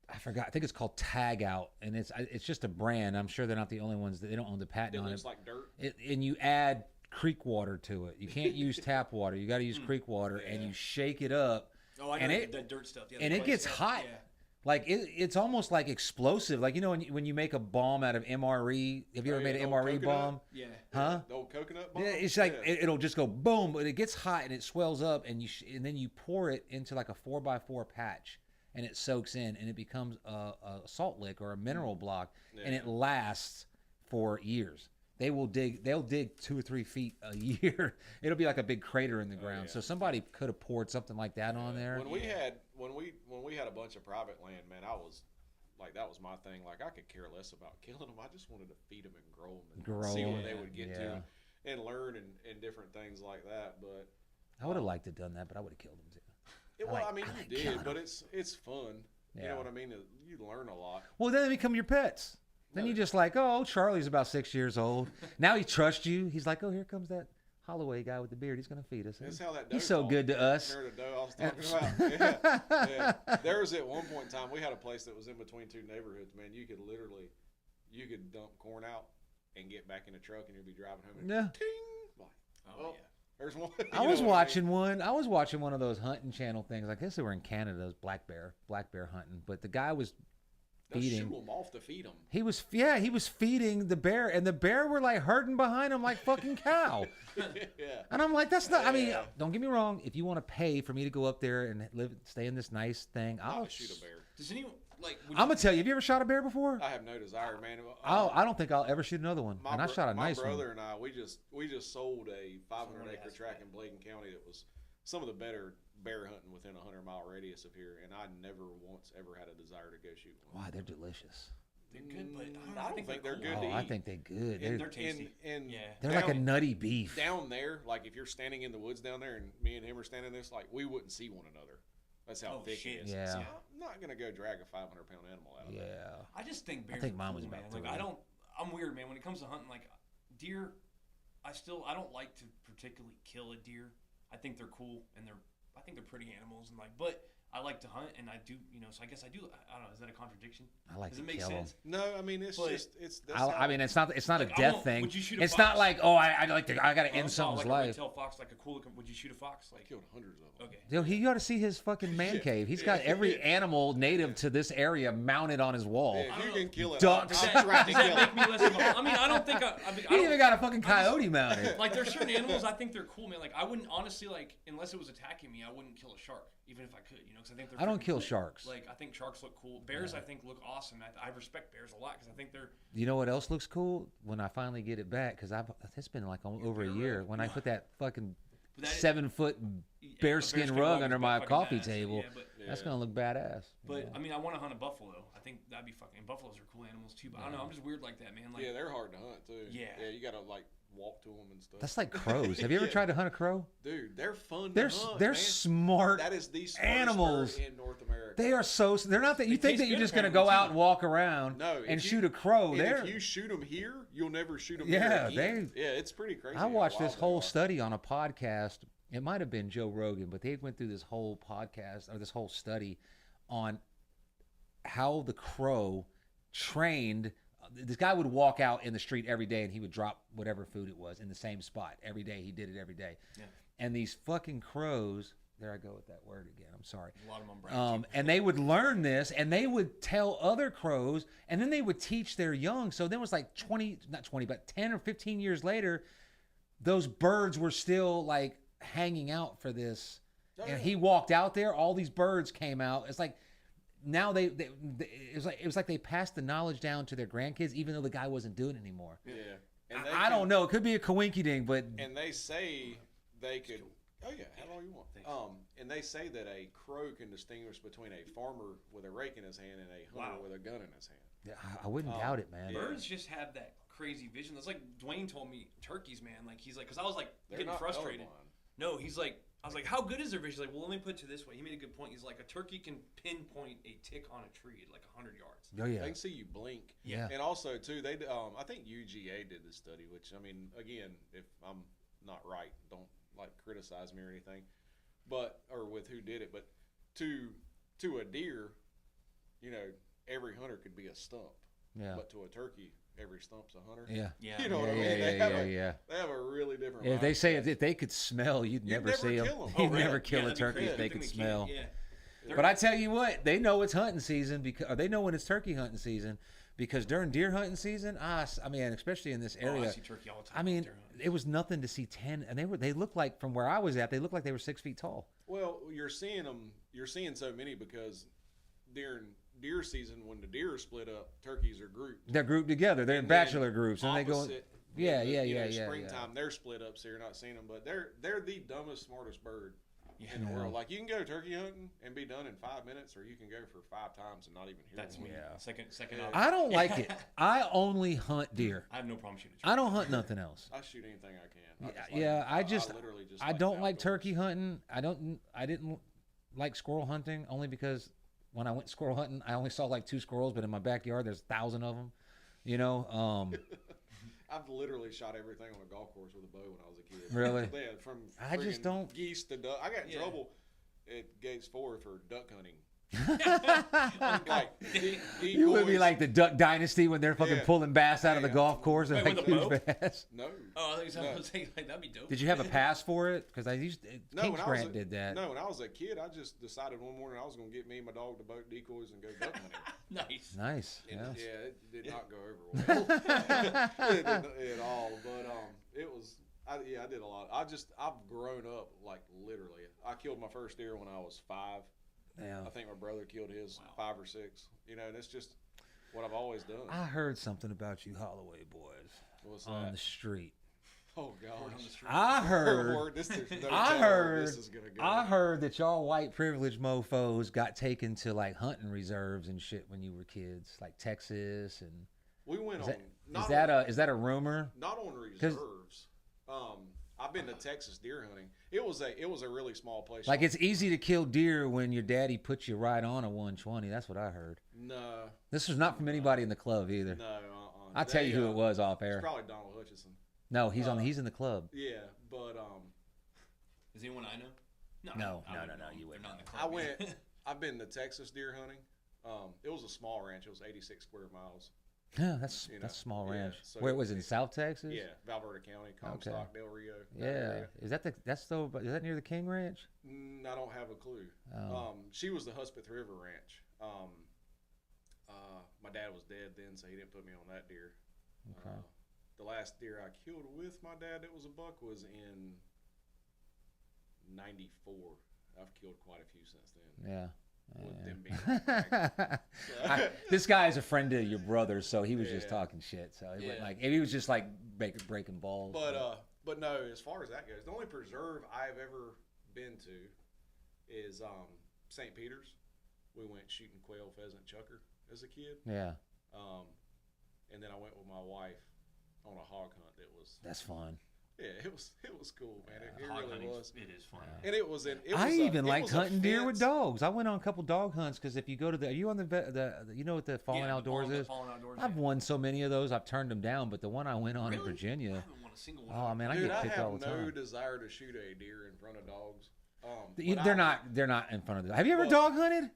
I forgot. I think it's called Tag Out, and it's just a brand. I'm sure they're not the only ones that they don't own the patent It on looks it. like dirt. And you add creek water to it. You can't use tap water. You got to use creek water, and you shake it up. Oh, I know and the dirt stuff. Yeah, and the it clay gets stuff. hot. Yeah. Like it's almost like explosive. Like when you make a bomb out of MRE. Have you ever made an MRE bomb? Yeah. Huh? The old coconut bomb? Yeah, it's like it'll just go boom, but it gets hot and it swells up, and and then you pour it into like a 4x4 patch, and it soaks in, and it becomes a salt lick or a mineral block, and it lasts for years. They'll dig 2 or 3 feet a year. It'll be like a big crater in the ground. So somebody could have poured something like that on there. When we had a bunch of private land, man, I was like, that was my thing. Like, I could care less about killing them. I just wanted to feed them and grow them and see where they would get to and learn and different things like that. But I would have liked to have done that, but I would have killed them too. You did, but it's fun. Yeah. You know what I mean? You learn a lot. Well, then they become your pets. Then you just like, oh, Charlie's about 6 years old. Now he trusts you. He's like, oh, here comes that Holloway guy with the beard. He's going to feed us. That's how that He's so good to us. The doe I was talking about. Yeah. There was at one point in time, we had a place that was in between two neighborhoods, man. You could dump corn out and get back in the truck and you'd be driving home and ting! Like, Oh, yeah. There's one. I was watching one of those hunting channel things. I guess they were in Canada, those black bear hunting. But the guy was They'll feeding. shoot them off to feed them. He was feeding the bear, and the bear were like herding behind him like fucking cow. Yeah. And I'm like, that's not. I mean, don't get me wrong. If you want to pay for me to go up there and stay in this nice thing, I'll shoot a bear. Does anyone I'm gonna tell you. Have you ever shot a bear before? I have no desire, man. I don't think I'll ever shoot another one. And I shot a nice one. My brother and I, we just sold a 500-acre tract in Bladen County that was some of the better bear hunting within a 100-mile radius of here, and I never once ever had a desire to go shoot one. Why, they're delicious. They're good, but I don't think they're good Oh, to eat. I think they're good. And they're tasty. They're like a nutty beef. Down there, like if you're standing in the woods down there and me and him are standing this, like we wouldn't see one another. That's how thick it is. Yeah. So I'm not going to go drag a 500-pound animal out of there. I just think bears think are mine cool, was man. about Like, 3. I'm weird, man. When it comes to hunting, like deer, I don't like to particularly kill a deer. I think they're cool and I think they're pretty animals and but I like to hunt and I do, so I guess I do. I don't know. Is that a contradiction? I like Does to it make kill 'em. sense? No, I mean it's But- just it's. That's I mean, it's not a Like, I death won't- thing. would you shoot a It's fox? not like, oh, I gotta end I'm someone's talking like a life. red-tailed fox, like a cool. Would you shoot a fox? I Like, killed hundreds of them. okay. Dude, you ought to see his fucking man Yeah. cave. He's got every animal native to this area mounted on his wall. Yeah, if you can kill it, Ducks. I'm trying to Does kill that it. make me less of a? I mean, I don't think I He don't- even got a fucking coyote mounted. like there's certain animals I think they're cool, man. Like I wouldn't honestly unless it was attacking me, I wouldn't kill a shark, even if I could, because I think they're. I don't freaking kill cool. sharks. Like I think sharks look cool. Bears I think look awesome. I respect bears a lot because I think they're. You know what else looks cool? When I finally get it back, because it's been like over a bear year. rug. When I put that fucking But that- 7-foot bearskin rug under is my fucking coffee badass. table, Yeah, but that's gonna look badass. but I mean, I want to hunt a buffalo. I think that'd be fucking. Buffaloes are cool animals too. But I don't know. I'm just weird like that, man. Like Yeah, they're hard to hunt too. Yeah. Yeah, you gotta walk to them and stuff. That's like crows. Have you ever Yeah. tried to hunt a crow? Dude, they're fun. They're to hunt, they're man. smart. That is the smartest animals. bird in North America. They are so. They're not that you They think that taste you're good just gonna apparently, go out too. and walk around No, and if you- shoot a crow. And They're. if you shoot them here, you'll never shoot them Yeah, here again. Yeah, it's pretty crazy. I how watched wild this they whole are. study on a podcast. It might have been Joe Rogan, but they went through this whole podcast or this whole study on how the crow trained. This guy would walk out in the street every day and he would drop whatever food it was in the same spot every day. He did it every day. Yeah. And these fucking crows, there I go with that word again. I'm sorry. a lot of them. Bragg, too. And they would learn this and they would tell other crows and then they would teach their young. So then it was like 10 or 15 years later, those birds were still like hanging out for this. Oh, And yeah. he walked out there, all these birds came out. It's like now it was like they passed the knowledge down to their grandkids, even though the guy wasn't doing it anymore. Yeah. And I don't know. It could be a coinky ding, but And they say they could. Oh yeah, have all you want. And they say that a crow can distinguish between a farmer with a rake in his hand and a hunter Wow. with a gun in his hand. yeah, I wouldn't doubt it, man. yeah. Birds just have that crazy vision. That's like Dwayne told me. Turkeys, man. Like he's like, because I was like They're getting not frustrated. colorblind. No, he's like, I was like, how good is their vision? He's like, well, let me put it to this way. He made a good point. He's like, a turkey can pinpoint a tick on a tree at like 100 yards. Oh yeah, They can see you blink. yeah. And also too, they I think UGA did this study, which I mean, again, if I'm not right, don't criticize me or anything, but or with who did it, but to a deer, every hunter could be a stump, Yeah. but to a turkey, every stump's a hunter. Yeah. Yeah. You know what I Yeah, mean? yeah, They have yeah, a- yeah. They have a really different. Yeah, they say mindset. if they could smell, you'd never never see them. kill 'em. You'd Oh, really? never kill a that'd be turkey crazy. if they Good could thing can't- smell. Yeah. But I tell you what, they know it's hunting season or they know when it's turkey hunting season because during deer hunting season, I mean, especially in this Oh, area, I see turkey all the time. I mean, out there hunting. it was nothing to see 10, and they looked like from where I was at, they looked like they were 6 feet tall. Well, you're seeing them. You're seeing so many because during deer season, when the deer are split up, turkeys are grouped. They're grouped together. They're in And then bachelor groups, and they go. opposite, Yeah, in the, yeah, you know, yeah, yeah, Springtime, they're split up, so you're not seeing them. But they're the dumbest, smartest bird Yeah. in the Yeah. world. Like you can go turkey hunting and be done in 5 minutes, or you can go for 5 times and not even hear That's one. me. Yeah. Second Yeah. option. I don't like it. I only hunt deer. I have no problem shooting. I don't hunt nothing else. I shoot anything I can. I just literally just I don't like outdoors. turkey hunting. I didn't like squirrel hunting only because when I went squirrel hunting, I only saw like 2 squirrels, but in my backyard there's 1,000 of them. I've literally shot everything on a golf course with a bow when I was a kid. Really? Yeah, from I just friggin' don't- geese to duck. I got in Yeah. trouble at Gates 4 for duck hunting. Like You would be decoys. like the Duck Dynasty when they're fucking Yeah. pulling bass out of the Yeah. golf course and Wait, like with a huge bow? bass. No. Oh, I think No. someone was saying like that'd be dope. Did you have a pass for it? Because I used No, Kings when I was Grant a, did that. No, when I was a kid, I just decided one morning I was going to get me and my dog to boat decoys and go duck hunting. Nice. Nice. And, Yes. yeah, it did not go over well it didn't at all. But it was. I did a lot. I've grown up like literally. I killed my first deer when I was 5. Yeah. I think my brother killed his Wow. 5 or 6. And it's just what I've always done. I heard something about you Holloway boys What's on that? the street. Oh Word on the gosh. street. I heard. Word, there's no I telling where heard. this is gonna go. I heard that y'all white privileged mofo's got taken to like hunting reserves and shit when you were kids, like Texas and. We went Is on. that, not is that on, is that a rumor? not on reserves. I've been to Texas deer hunting. It was a really small place. Like it's easy to kill deer when your daddy puts you right on a 120. That's what I heard. No, This was not from anybody in the club either. no. I'll tell you who it was off It's air. probably Donald Hutchison. No, he's in the club. Yeah, but Is anyone I know? No, I wouldn't no, know 'em. you They're wouldn't not in the know club. I went. I've been to Texas deer hunting. It was a small ranch. It was 86 square miles. Yeah, that's You know, that's a small yeah, ranch. so Where was it, in South Texas? Yeah, Valverde County, Comstock, Del Rio. that Yeah. area. Is that near the King Ranch? I don't have a clue. Oh. She was the Hudspeth River Ranch. My dad was dead then, so he didn't put me on that deer. Okay. The last deer I killed with my dad that was a buck was in '94. I've killed quite a few since then. Yeah. With them being This guy is a friend of your brother, so he was just Yeah. talking shit. So he wasn't Yeah. like, he was just like breaking balls. But no, as far as that goes, the only preserve I've ever been to is St. Peter's. We went shooting quail, pheasant, chucker as a kid. Yeah, And then I went with my wife on a hog hunt. that's fun. Yeah, it was cool, man. It Hog really hunting's- was. It is fun. And it was in. I even liked hunting deer with fence. dogs. I went on a couple dog hunts because if you go to are you on the you know what the Fallen Yeah, Outdoors is? Fallen Outdoors, I've yeah. won so many of those. I've turned them down, but the one I went on in Really? I Virginia. haven't won a single one. Oh man, I Dude, get I picked all have the no time. desire to shoot a deer in front of dogs. They're not in front of them. Have you ever Well, dog hunted?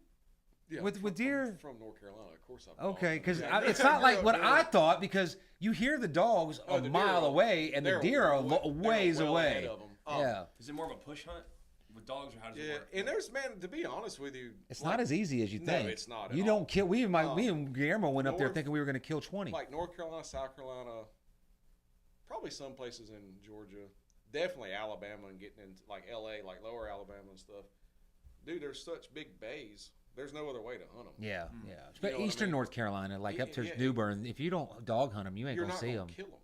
Yeah, with deer? from North Carolina, of course. Okay, because Yeah. it's not like what I thought, because you hear the dogs Oh, a the deer mile are- away and the they're deer are they're ways well ahead away. of 'em. Yeah, Is it more of a push hunt with dogs, or how does it Yeah, work? and there's, man, to be honest with you, it's like, not as easy as you No, think. it's not at You all. don't kill. Me and Guillermo went up there North- thinking we were going to kill 20. like North Carolina, South Carolina, probably some places in Georgia, definitely Alabama, and getting into like LA, like lower Alabama and stuff. Dude, there's such big bays. There's no other way to hunt them. Yeah, yeah. know But what I Eastern mean? North Carolina, like up to Yeah. New Bern, if you don't dog hunt them, you ain't You're gonna not see gonna them. kill them.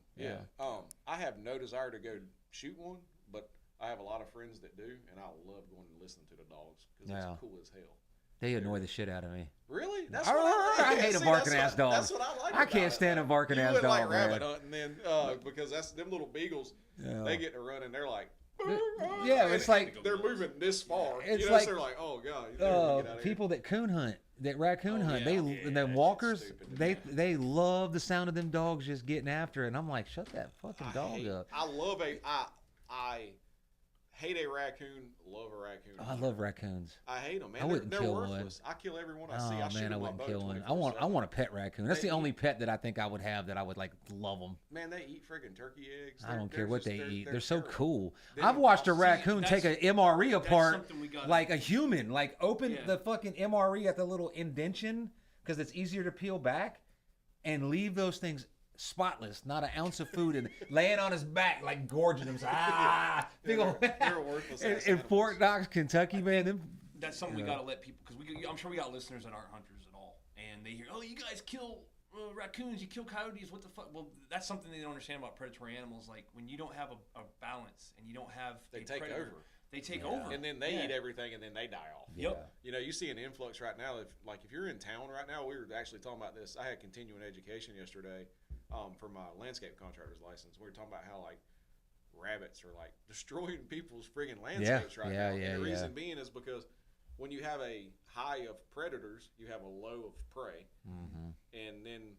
Yeah. I have no desire to go shoot one, but I have a lot of friends that do, and I love going and listening to the dogs because Yeah. it's cool as hell. They annoy the shit out of me. Really? That's I what I like. hate a See, barking that's ass what- dog. That's what I like. I about can't it. stand a barking You ass wouldn't dog, like rabbit man. hunting then, because that's them little beagles. Yeah. They get to run and they're like, Yeah, it's like they're moving this far. It's you know, like, so they're like, oh god, you never get out of here. people that coon hunt, that raccoon Oh, hunt, yeah. and then Yeah, walkers, it's stupid. they love the sound of them dogs just getting after it. And I'm like, shut that fucking dog up. I hate a raccoon. Love a raccoon. Oh, I love raccoons. I hate them, man. I wouldn't they're kill worthless. I kill every one I see. Oh I shoot man, I them wouldn't on kill boat one. I want 24/7. a pet raccoon. That's They the only eat- pet that I think I would have that I would like love them. Man, they eat friggin' turkey eggs. I don't care what they eat. They're so terrible. cool. They I've don't watched a cost- raccoon take that's- an MRE that's apart something we gotta- like a human. Like open Yeah. the fucking MRE at the little indention because it's easier to peel back and leave those things spotless, not an ounce of food, and laying on his back like gorging him. Big old. They're worthless ass in animals. Fort Knox, Kentucky, man. Them, That's something Yeah. we got to let people, because I'm sure we got listeners that aren't hunters at all, and they hear, oh, you guys kill raccoons, you kill coyotes, what the fuck? Well, that's something they don't understand about predatory animals. Like when you don't have a balance and you don't have They a take predator, over. They take Yeah. over, And then they Yeah. eat everything, and then they die off. Yep. You know, you see an influx right now. If you're in town right now, we were actually talking about this. I had continuing education yesterday for my landscape contractor's license. We were talking about how like rabbits are like destroying people's friggin' landscapes right now. yeah, And the yeah. reason being is because when you have a high of predators, you have a low of prey, Mhm. and then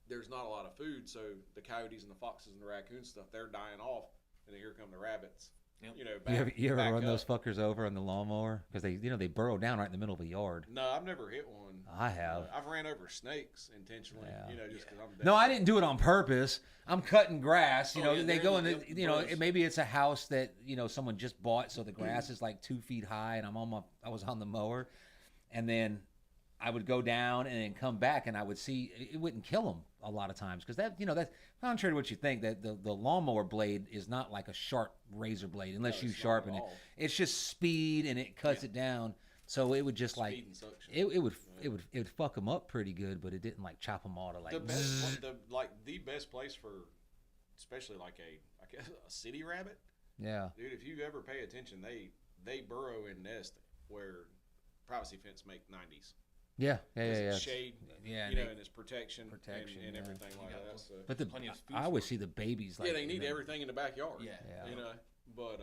there's not a lot of food. So the coyotes and the foxes and the raccoons stuff, they're dying off, and then here come the rabbits. Yep. You know, You ever back run up. those fuckers over on the lawnmower because they burrow down right in the middle of a yard? No, I've never hit one. I have. I've ran over snakes intentionally. Yeah. You know, just because I'm. No, I didn't do it on purpose. I'm cutting grass. You Oh, know, yeah, they they're go in in the the, you know, brush. maybe it's a house that, you know, someone just bought. So the grass is like 2 feet high and I was on the mower, and then I would go down and then come back and I would see it wouldn't kill them a lot of times. Cause that's contrary to what you think, that the lawnmower blade is not like a sharp razor blade unless No, you it's not sharpen at it. all. It's just speed and it cuts it down. So it would just like, Speed and suction. it would fuck them up pretty good, but it didn't like chop them all to like, the best, the best place for, especially like I guess a city rabbit, yeah. dude. If you ever pay attention, they burrow and nest where privacy fence make 90s. Yeah. It's shade, Yeah, you know, and and it's protection, and yeah. everything like got that. So. but Plenty of food I always sources. see the babies like Yeah, they need you know, everything in the backyard. Yeah. Yeah. You know, but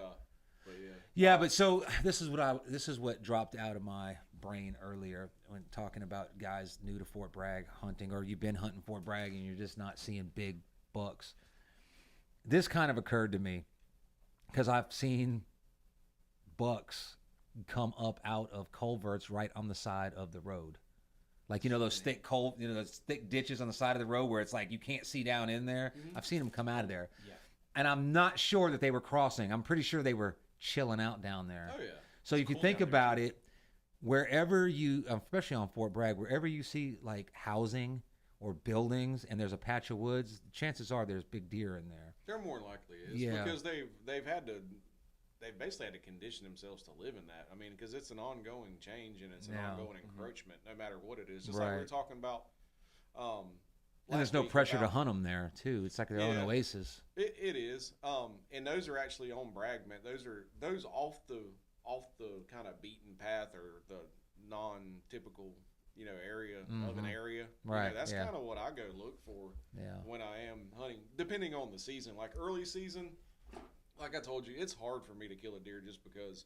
yeah. Yeah, but so this is what dropped out of my brain earlier when talking about guys new to Fort Bragg hunting, or you've been hunting Fort Bragg and you're just not seeing big bucks. This kind of occurred to me because I've seen bucks come up out of culverts right on the side of the road. Like, those thick those thick ditches on the side of the road where it's like you can't see down in there. I've seen them come out of there. Yeah. And I'm not sure that they were crossing. I'm pretty sure they were chilling out down there. Oh, yeah. So if you cool think down there, about too. it, wherever you, especially on Fort Bragg, wherever you see like housing or buildings and there's a patch of woods, chances are there's big deer in there. There more likely is. Yeah. Because they've basically had to condition themselves to live in that. I mean, because it's an ongoing change and it's an ongoing encroachment, no matter what it is. Just like we were talking about. And there's no pressure to hunt them there, too. It's like their own oasis. It is. And those are actually on Bragg, man. Those off the kind of beaten path or the non-typical, area of an area. Right. That's kind of what I go look for when I am hunting, depending on the season. Like early season, like I told you, it's hard for me to kill a deer just because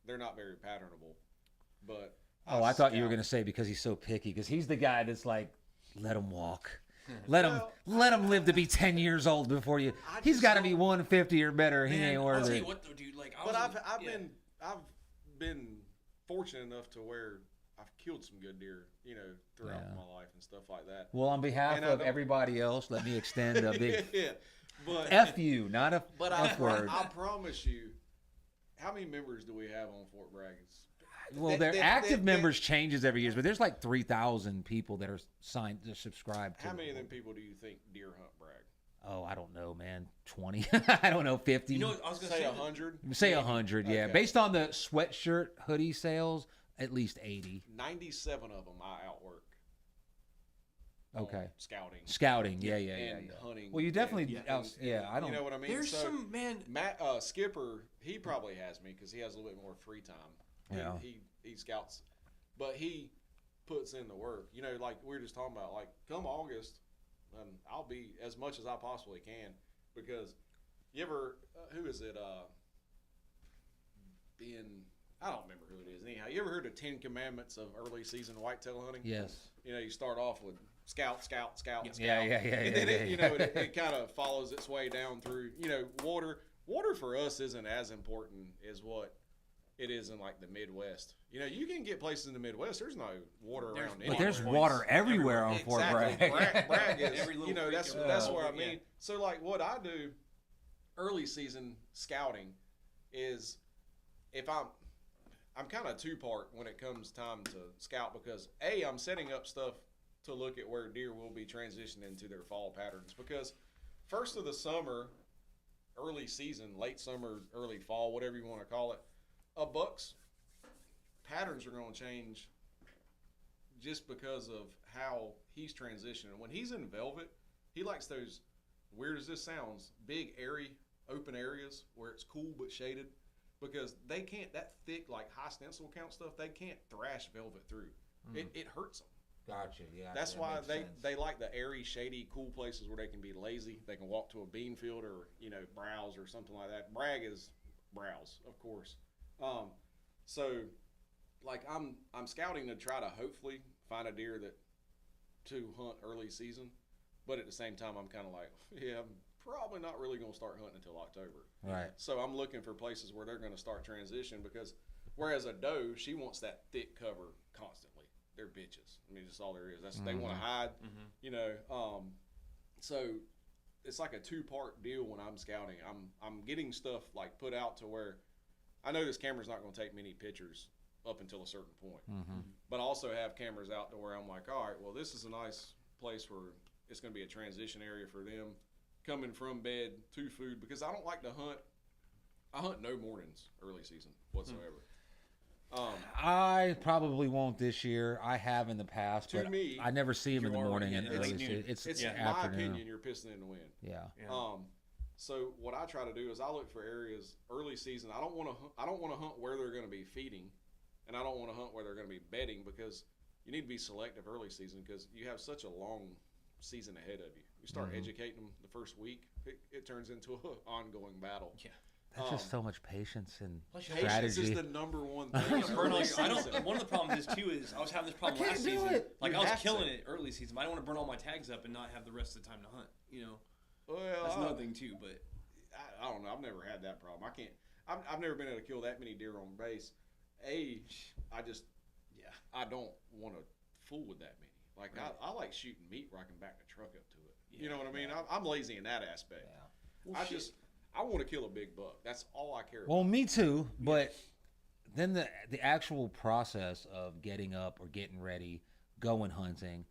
they're not very patternable. But I thought you were going to say because he's so picky, because he's the guy that's like, let him walk. Let him live to be 10 years old before you. He's got to be 150 or better. He ain't worth it. I'll tell you what, though, dude. Like, I've been fortunate enough to where I've killed some good deer, throughout my life and stuff like that. Well, on behalf of everybody else, let me extend a big but F you, not a F word. I promise you, how many members do we have on Fort Bragg? Well, their active members changes every year, but there's like 3,000 people that are signed to subscribe to. How many of them people do you think deer hunt Bragg? Oh, I don't know, man. 20. I don't know, 50. You know what I was going to say? 100? Say 100, yeah. Okay. Based on the sweatshirt hoodie sales, at least 80. 97 of them I outwork. Okay. Scouting, yeah. hunting. Well, you definitely, and I don't. You know what I mean? There's some man. Matt Skipper, he probably has me because he has a little bit more free time. Yeah. He scouts, but he puts in the work. Like we were just talking about, like come August, I'll be as much as I possibly can because you ever who is it? Ben. I don't remember who it is. Anyhow, you ever heard of 10 Commandments of early season whitetail hunting? Yes. You start off with scout. Yeah. And then it kind of follows its way down through, water. Water for us isn't as important as what it is in like the Midwest. You can get places in the Midwest. There's no water around anywhere. But there's water everywhere on Fort Bragg. Bragg is, Every little that's what I mean. So like what I do early season scouting is if I'm kind of two-part when it comes time to scout because I'm setting up stuff to look at where deer will be transitioning into their fall patterns because first of the summer, early season, late summer, early fall, whatever you want to call it, a buck's patterns are going to change just because of how he's transitioning. When he's in velvet, he likes those, weird as this sounds, big, airy, open areas where it's cool but shaded. Because they can't, that thick, like high stencil count stuff, they can't thrash velvet through. It hurts them. Gotcha, yeah. That's why they like the airy, shady, cool places where they can be lazy. They can walk to a bean field or, browse or something like that. Bragg is browse, of course. So, like, I'm scouting to try to hopefully find a deer to hunt early season. But at the same time, I'm kind of like, I'm probably not really going to start hunting until October. Right. So I'm looking for places where they're going to start transition because whereas a doe, she wants that thick cover constantly. They're bitches. I mean, that's all there is. They want to hide, so it's like a two-part deal when I'm scouting. I'm getting stuff like put out to where I know this camera's not going to take many pictures up until a certain point. But I also have cameras out to where I'm like, all right, well, this is a nice place where it's going to be a transition area for them coming from bed to food because I don't like to hunt. I hunt no mornings early season whatsoever. I probably won't this year. I have in the past, but me, I never see him in the morning and early season. It's in my afternoon. opinion, you're pissing in the wind. Yeah. So what I try to do is I look for areas early season. I don't want to hunt where they're going to be feeding, and I don't want to hunt where they're going to be bedding because you need to be selective early season because you have such a long season ahead of you. You start educating them the first week, it turns into an ongoing battle. Yeah. That's just so much patience and Patience strategy. is the number one thing. One of the problems is too is I was having this problem last season. Like I was killing it early season, but I don't want to burn all my tags up and not have the rest of the time to hunt. Well, that's another thing too. But I don't know. I've never had that problem. I can't. I've never been able to kill that many deer on base. I don't want to fool with that many. Like Right. I like shooting meat where I can back the truck up to it. Yeah. You know what I mean? I'm lazy in that aspect. Yeah. Well, I want to kill a big buck. That's all I care Well, about. me too. But then the actual process of getting up or getting ready, going hunting,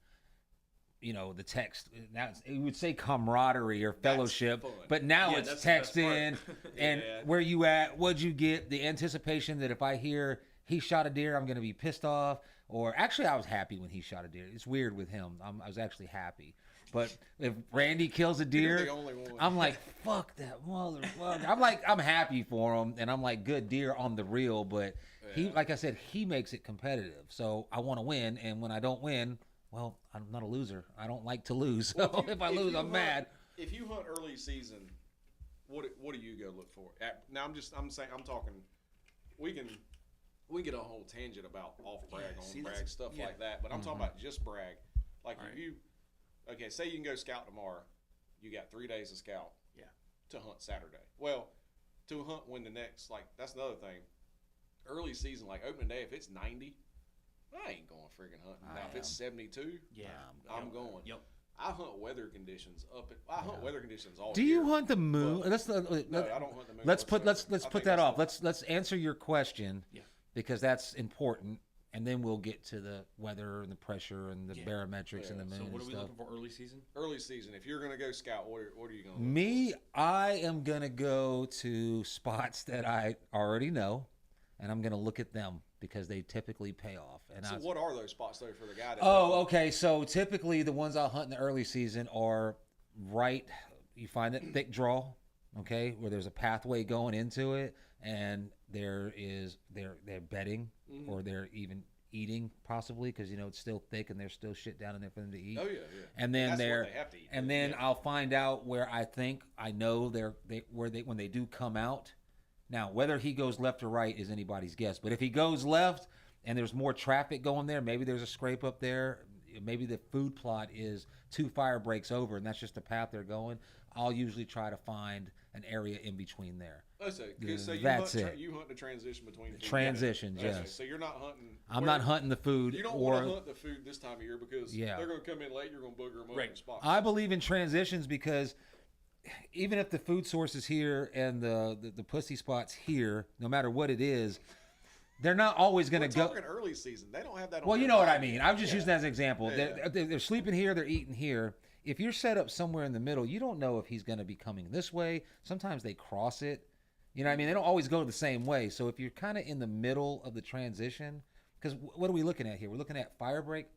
the text. Now it would say camaraderie or fellowship, fun. but now Yeah, it's that's the best texting part. and Yeah. where you at, what'd you get, the anticipation that if I hear he shot a deer, I'm gonna be pissed off. Or actually, I was happy when he shot a deer. It's weird with him. I was actually happy. But if Randy kills a You're deer, the only one. I'm like, fuck that motherfucker. I'm happy for him, and I'm like, good deer on the reel. But he, Yeah. like I said, he makes it competitive. So I want to win, and when I don't win, well, I'm not a loser. I don't like to lose. So Well, if I lose, you I'm hunt- mad. If you hunt early season, what do you go look for? Now I'm talking. We can get a whole tangent about off Bragg, Yeah, on see, Bragg, that's- stuff yeah. like that. But I'm talking about just Bragg. Like All if right. you, okay, say you can go scout tomorrow, you got 3 days to scout. Yeah. To hunt Saturday. Well, to hunt when the next, like that's another thing. Early season, like opening day, if it's 90, I ain't going friggin' hunting. Now if it's 72, Yeah. I'm going. Yep. I hunt weather conditions I hunt weather conditions all Do year. you hunt the moon? But- Let's No, I don't hunt the moon. let's put whatsoever. I put think that that's off. the- Let's answer your question. Yeah. Because that's important, and then we'll get to the weather and the pressure and the Yeah. barometrics and the Yeah. moon So what and are we stuff. looking for early season? early season. If you're gonna go scout, what are you gonna? Look Me, I am gonna go to spots that I already know, and I'm gonna look at them because they typically pay off. And for? So what are those spots though for the guy? That oh, okay. So typically the ones I'll hunt in the early season are right. You find that thick draw, okay, where there's a pathway going into it, and they're bedding Mhm. or they're even eating possibly because it's still thick and there's still shit down in there for them to eat. Oh yeah, yeah. And then That's they're what they have to eat. and then Yeah. I'll find out where I think I know when they do come out. Now, whether he goes left or right is anybody's guess. But if he goes left and there's more traffic going there, maybe there's a scrape up there. Maybe the food plot is 2 fire breaks over, and that's just the path they're going. I'll usually try to find an area in between there. Oh, so That's you hunt, it. You hunt the transition between food. Transitions, Okay, yes. So you're not hunting. I'm not hunting the food. You don't or want to hunt the food this time of year because Yeah. they're going to come in late. You're going to booger them up Right. in spots. I believe in transitions because even if the food source is here and the pussy spot's here, no matter what it is, they're not always going We're to go. talking early season. They don't have that. On Well, you their know what I diet. mean. I'm just Yeah. using that as an example. Yeah. They're sleeping here, they're eating here. If you're set up somewhere in the middle, you don't know if he's going to be coming this way. Sometimes they cross it. You know what I mean? They don't always go the same way. So if you're kind of in the middle of the transition, because what are we looking at here? We're looking at fire break,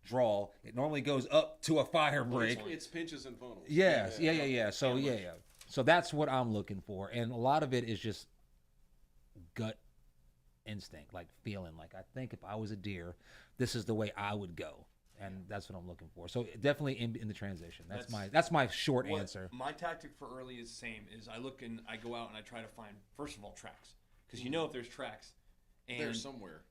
draw. It normally goes up to a fire Well, break. It's pinches and funnels. Yes, yeah. So yeah. So that's what I'm looking for, and a lot of it is just gut instinct, like feeling. Like I think if I was a deer, this is the way I would go, and that's what I'm looking for. So definitely in the transition. That's my short answer. My tactic for early is the same. Is I look and I go out and I try to find first of all tracks because you know if there's tracks. And They're somewhere.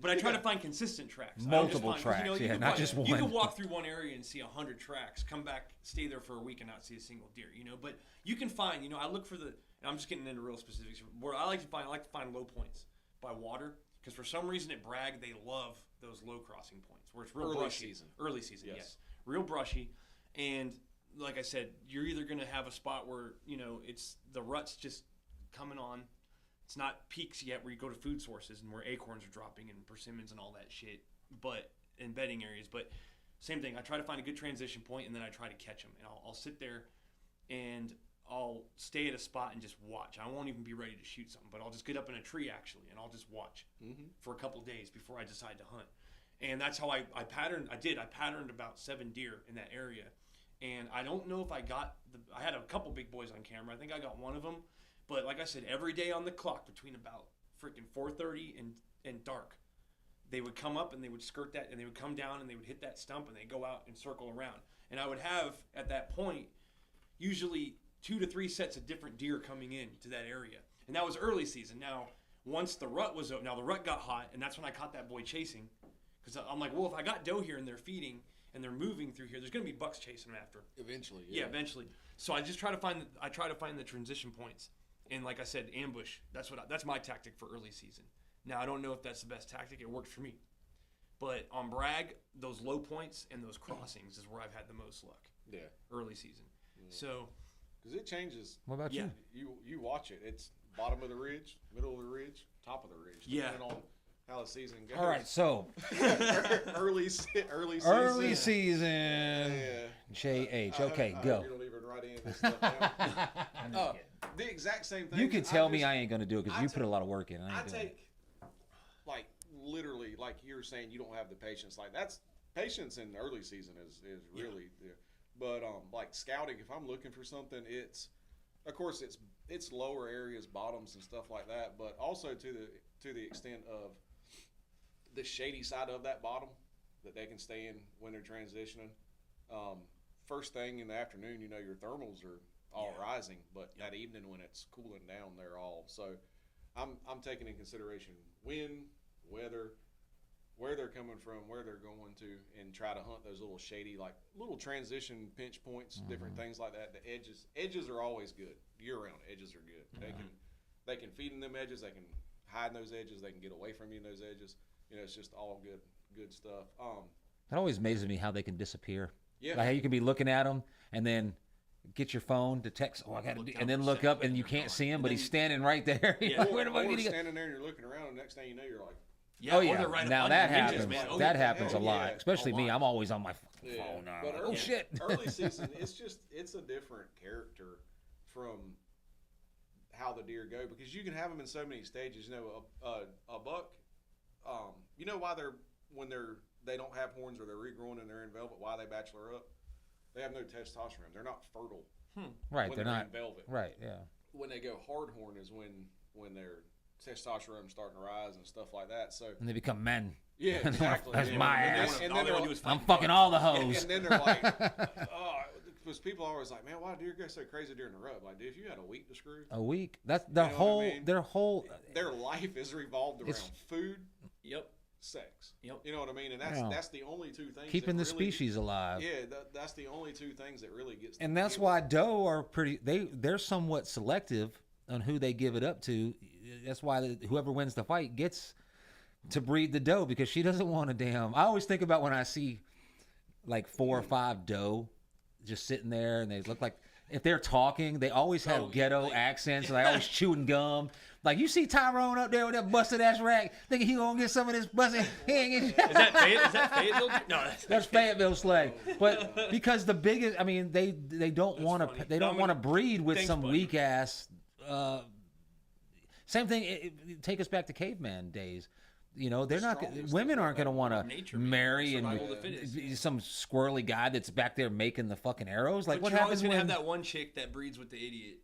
But I try to find consistent tracks. Multiple I don't just find- 'cause, tracks, you yeah, can not find- just You one. can walk through one area and see 100 tracks, come back, stay there for a week and not see a single deer. But you can find. I look for and I'm just getting into real specifics. Where I like to find low points by water because for some reason at Bragg they love those low crossing points where it's real Early brushy. season. Early season, Yes. yes, real brushy, and like I said, you're either going to have a spot where it's the rut's just coming on. It's not peaks yet where you go to food sources and where acorns are dropping and persimmons and all that shit, but in bedding areas. But same thing, I try to find a good transition point and then I try to catch them. And I'll sit there and I'll stay at a spot and just watch. I won't even be ready to shoot something, but I'll just get up in a tree actually and I'll just watch for a couple of days before I decide to hunt. And that's how I patterned. I patterned about 7 deer in that area. And I don't know if I had a couple big boys on camera. I think I got one of them. But like I said, every day on the clock between about freaking 4:30 and dark, they would come up and they would skirt that and they would come down and they would hit that stump and they'd go out and circle around. And I would have, at that point, usually 2 to 3 sets of different deer coming in to that area. And that was early season. Now, once the rut was over, now the rut got hot and that's when I caught that boy chasing. Because I'm like, well, if I got doe here and they're feeding and they're moving through here, there's going to be bucks chasing them after. Eventually. Yeah, eventually. So I just try to find the transition points. And like I said, ambush. That's my tactic for early season. Now I don't know if that's the best tactic. It worked for me, but on Bragg, those low points and those crossings is where I've had the most luck. Yeah. Early season. So. Because it changes. What about you? You watch it. It's bottom of the ridge, middle of the ridge, top of the ridge. Depending on how the season goes. All right, so early season. Early season. Yeah. JH. I Okay, hope go. You don't even write any of this stuff down. The exact same thing. You can tell me I ain't gonna do it because you put a lot of work in. I take, like, literally, like you were saying, you don't have the patience. Like, that's patience in the early season is really there. But like scouting, if I'm looking for something, of course it's lower areas, bottoms and stuff like that, but also to the extent of the shady side of that bottom that they can stay in when they're transitioning. First thing in the afternoon, your thermals are all rising, but that evening when it's cooling down, they're all. So I'm taking in consideration wind, weather, where they're coming from, where they're going to, and try to hunt those little shady, like little transition pinch points, different things like that. The edges are always good year round. Edges are good. They can feed in them edges. They can hide in those edges. They can get away from you in those edges. It's just all good stuff. That always amazes me how they can disappear. Yeah. Like how you can be looking at them and then get your phone to text. Oh, I got to, and then look up and you can't see him, but he's standing right there. Where the fuck did he go? Standing there and you're looking around, and the next thing you know, you're like. Yeah, Right now that happens. That happens a lot, especially a me. lot. I'm always on my phone now. But Oh shit! Early season, it's a different character from how the deer go because you can have them in so many stages. A buck. Why they don't have horns or they're regrowing and they're in velvet. Why they bachelor up? They have no testosterone. They're not fertile. Right, when they're not in velvet. Right, yeah. When they go hard horn is when their testosterone starting to rise and stuff like that. So and they become men. Yeah, exactly. That's my ass. And then I'm fucking all the hoes. And then they're like, because people are always like, man, why do deer go so crazy during the rut? Like, dude, if you had a week to screw. A week? That's their whole. Their life is revolved around food. Yep. Sex. Yep. You know what I mean? And that's the only two things. Keeping the species alive. Yeah, that's the only two things that really gets. And that's why doe are pretty. They're somewhat selective on who they give it up to. That's why whoever wins the fight gets to breed the doe because she doesn't want a damn. I always think about when I see like 4 or 5 doe just sitting there and they look like if they're talking, they always have ghetto accents. And they always chewing gum. Like you see Tyrone up there with that busted ass rack, thinking he gonna get some of this busted. He ain't get. Is that Fayetteville? No, that's Fayetteville slag. But because the biggest, I mean, they don't want to breed with some weak ass. Same thing. Take us back to caveman days. They're not. Women aren't going to want to marry and some squirrely guy that's back there making the fucking arrows. Like, but what you're happens always when have that one chick that breeds with the idiot?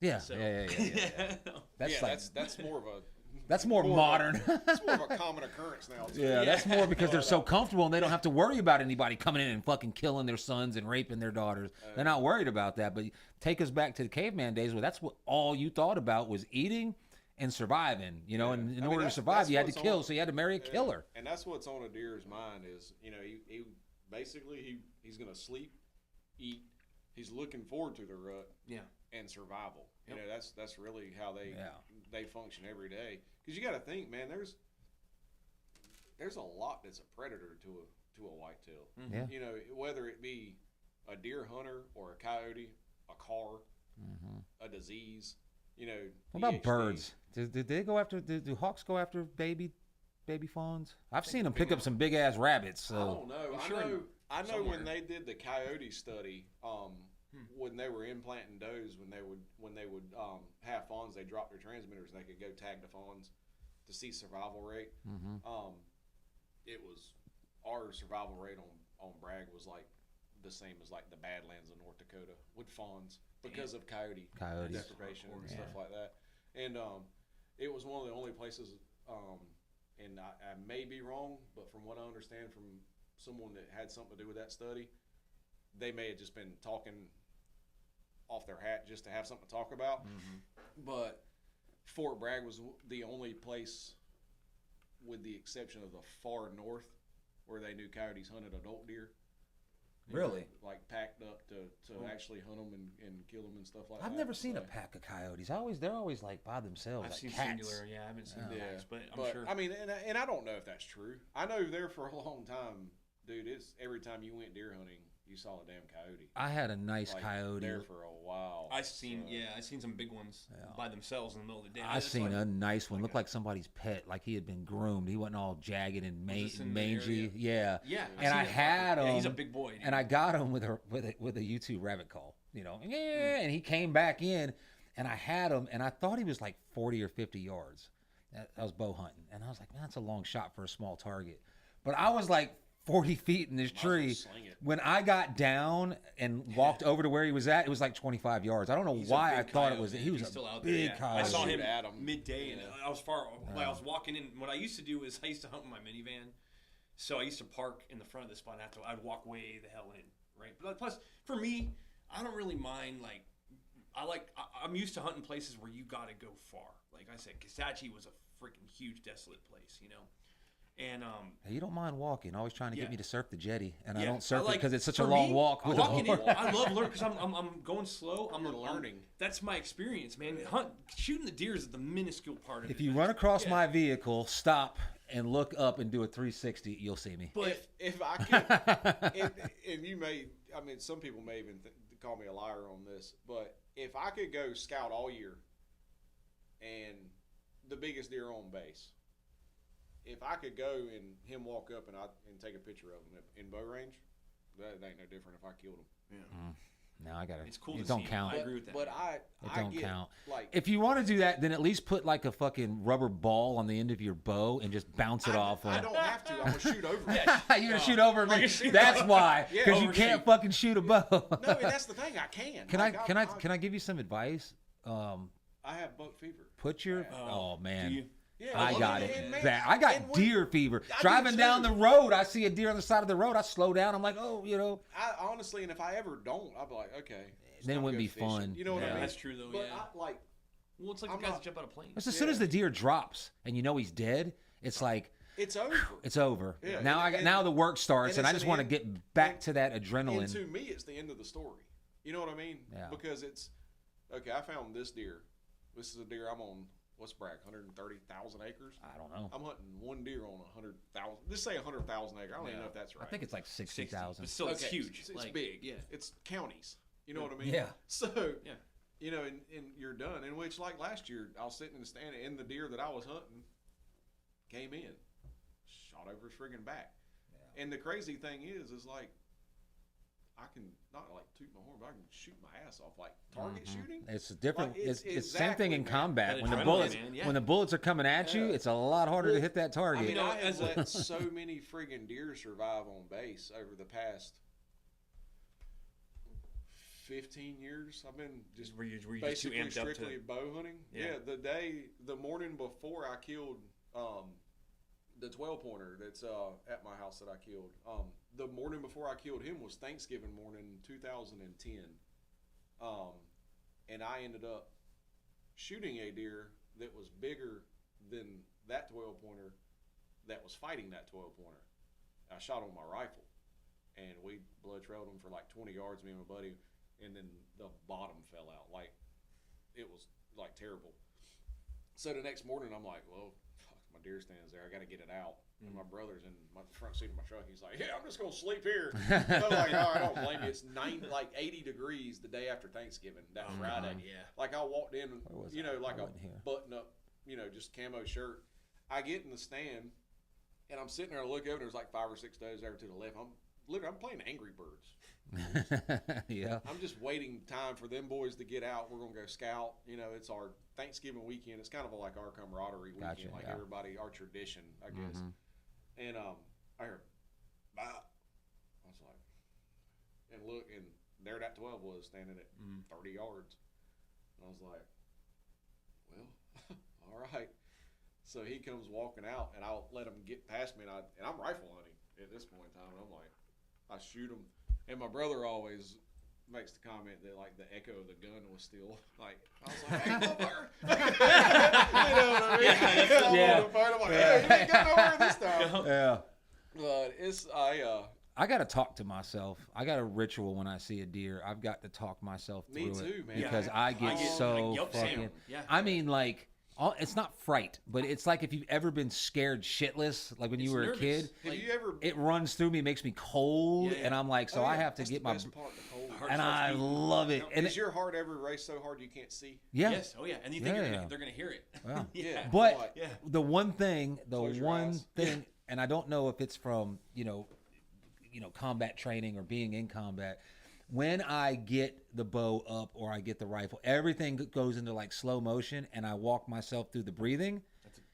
Yeah, so. yeah. That's more of a. That's more modern. That's more of a common occurrence now. Too. Yeah, that's more because they're so comfortable and they don't have to worry about anybody coming in and fucking killing their sons and raping their daughters. They're not worried about that. But take us back to the caveman days where that's what all you thought about was eating and surviving. And in order to survive, you had to kill, so you had to marry a killer. And that's what's on a deer's mind is, he basically he's going to sleep, eat. He's looking forward to the rut. Yeah. And survival. That's really how they function every day. Because you got to think, man, there's a lot that's a predator to a whitetail. Mm-hmm. Yeah. Whether it be a deer hunter or a coyote, a car, a disease. What about birds? Do they go after? Do hawks go after baby fawns? I've seen them pick up some big ass rabbits. So. I don't know. I know when they did the coyote study. When they were implanting does, when they would have fawns, they dropped their transmitters and they could go tag the fawns to see survival rate. It was our survival rate on Bragg was like the same as like the Badlands of North Dakota with fawns because of coyotes deprivation and stuff like that. And it was one of the only places, and I may be wrong, but from what I understand from someone that had something to do with that study, they may have just been talking off their hat just to have something to talk about. But Fort Bragg was the only place, with the exception of the far north, where they knew coyotes hunted adult deer. Really? Like packed up to actually hunt them and kill them and stuff like that. I've never seen a So, pack of coyotes. They're always like by themselves. I've like seen cats. singular. Yeah, I haven't seen Yeah, packs, but I'm sure. I mean, and I don't know if that's true. I know there for a long time, dude. It's every time you went deer hunting, you saw a damn coyote. I had a nice Like, coyote. there for a while. I seen so. some big ones Yeah. by themselves in the middle of the day. I It's seen like- a nice one. like Looked like somebody's pet. Like he had been groomed. He wasn't all jagged and this in the mangy. area? Yeah. Yeah, And seen I that had fucker. Yeah, he's a him, big boy. Dude. And I got him with a YouTube rabbit call. And he came back in, and I had him, and I thought he was like 40 or 50 yards. I was bow hunting, and I was like, man, that's a long shot for a small target. But I was like 40 feet in this Might as well tree. sling it. When I got down and walked over to where he was at, it was like 25 yards. I don't know He's a why I big thought it coyote, was. man. He was He's a still out there, big yeah. coyote. I saw Shoot him at him. midday, and Yeah. I was far. Like I was walking in. What I used to do is I used to hunt with my minivan, so I used to park in the front of the spot. And I'd walk way the hell in, right? But plus, for me, I don't really mind. Like, I'm used to hunting places where you got to go far. Like I said, Kisatchie was a freaking huge, desolate place, And Hey, you don't mind walking. Always trying to get Yeah. me to surf the jetty, and I Yeah, don't surf it like- because it's such a for long me, walk. With a walking in, board. I love learning because I'm going slow. I'm You're learning. That's my experience, man. Shooting the deer is the minuscule part of it. If you run across Yeah. my vehicle, stop and look up and do a 360. You'll see me. But If I could, and you may, I mean, some people may even call me a liar on this, but if I could go scout all year and the biggest deer on base, if I could go and him walk up and take a picture of him in bow range, that ain't no different if I killed him. No, I gotta. It's cool It to don't see 'em. count. I agree with that. But It I don't get, count. like, If you want to do that, then at least put like a fucking rubber ball on the end of your bow and just bounce it off. I him. don't have to. I'm gonna shoot over it. You're gonna shoot over me. shoot That's off. why, Yeah, because you overshoot. can't fucking shoot a bow. No, and that's the thing. I can. Can I give you some advice? I have buck fever. Put your oh man. do you? Yeah, I well, got and it. man, Bad. I got and when- deer fever. I do Driving down too. the road, I see a deer on the side of the road. I slow down. I'm like, oh, I honestly, and if I ever don't, I'll be like, okay. it's Then it time to wouldn't go be fishing. fun. You know what Yeah. I mean? That's true though. But Yeah. Well, it's like I'm the guys not- that jump out of planes. as soon as the deer drops and you know he's dead, it's like it's over. it's over. Yeah, Now and- now the work starts, and and I it's just an want to end- get back and- to that And adrenaline. to me, it's the end of the story. You know what I mean? Yeah. Because it's okay. I found this deer. This is a deer I'm on. What's Bragg? 130,000 acres. I don't know. I'm hunting one deer on 100,000. Just say 100,000 acre. I don't even Yeah. know if that's right. I think it's like 60,000. But still, it's Okay, huge. It's Like, big. Yeah. It's counties. You know what I mean? Yeah. So Yeah. you know, and you're done. In which, like last year, I was sitting in the stand, and the deer that I was hunting came in, shot over his friggin' back. Yeah. And the crazy thing is like I can not like toot my horn, but I can shoot my ass off. Like target shooting. It's different. Like, it's it's the same thing in exactly, man. combat. That When the adrenaline, bullets man, yeah. when the bullets are coming at you, Yeah. it's a lot harder to Well, hit that target. I mean, You know, I have as a- let so many friggin' deer survive on base over the past 15 years. I've been just Were you just too basically amped up strictly to? bow hunting. Yeah. The morning before I killed the 12-pointer that's at my house that I killed. The morning before I killed him was Thanksgiving morning 2010. And I ended up shooting a deer that was bigger than that 12-pointer that was fighting that 12-pointer. I shot on my rifle, and we blood trailed him for like 20 yards, me and my buddy, and then the bottom fell out. Like, it was like terrible. So the next morning, I'm like, well, fuck, my deer stands there. I got to get it out. And my brother's in my front seat of my truck. He's like, yeah, I'm just going to sleep here. I'm like, all right, I don't blame you. It's 80 degrees the day after Thanksgiving, that Friday. Yeah. Like, I walked in, Where was you I? know, like I a wasn't here. button up, you know, just camo shirt. I get in the stand, and I'm sitting there, I look over, and there's like 5 or 6 does over to the left. I'm playing Angry Birds. Yeah. I'm just waiting time for them boys to get out. We're gonna go scout. You know, it's our Thanksgiving weekend. It's kind of like our camaraderie weekend, Gotcha, like yeah. everybody, our tradition, I guess. Mhm. And I heard, bah. I was like, and look, and there that 12 was standing at 30 yards. And I was like, well, all right. So he comes walking out, and I'll let him get past me, and I'm rifle hunting at this point in time. And I'm like, I shoot him, and my brother always makes the comment that like the echo of the gun was still like, I was like, hey, motherfucker. You know what I mean? Yeah. I'm on the phone, I'm like, hey, you ain't got nowhere this time. Yeah. But it's I got to talk to myself. I got a ritual when I see a deer. I've got to talk myself through Me it too, man. because Yeah. I get so yup, same. fucking. Yeah. I mean, like, it's not fright, but it's like if you've ever been scared shitless, like when you It's were nervous. a kid. Have Like, you ever? It runs through me, makes me cold, Yeah, yeah. and I'm like, so Oh, I yeah, have to that's get the my. best part, the cold. Heart And starts I beating. love it. And Does your heart ever race so hard you can't see? yeah, Yes. Oh yeah. And you think Yeah. they're gonna hear it. Wow. Yeah. But Like, Yeah. the one thing, Close your eyes. and I don't know if it's from combat training or being in combat. When I get the bow up or I get the rifle, everything goes into like slow motion, and I walk myself through the breathing,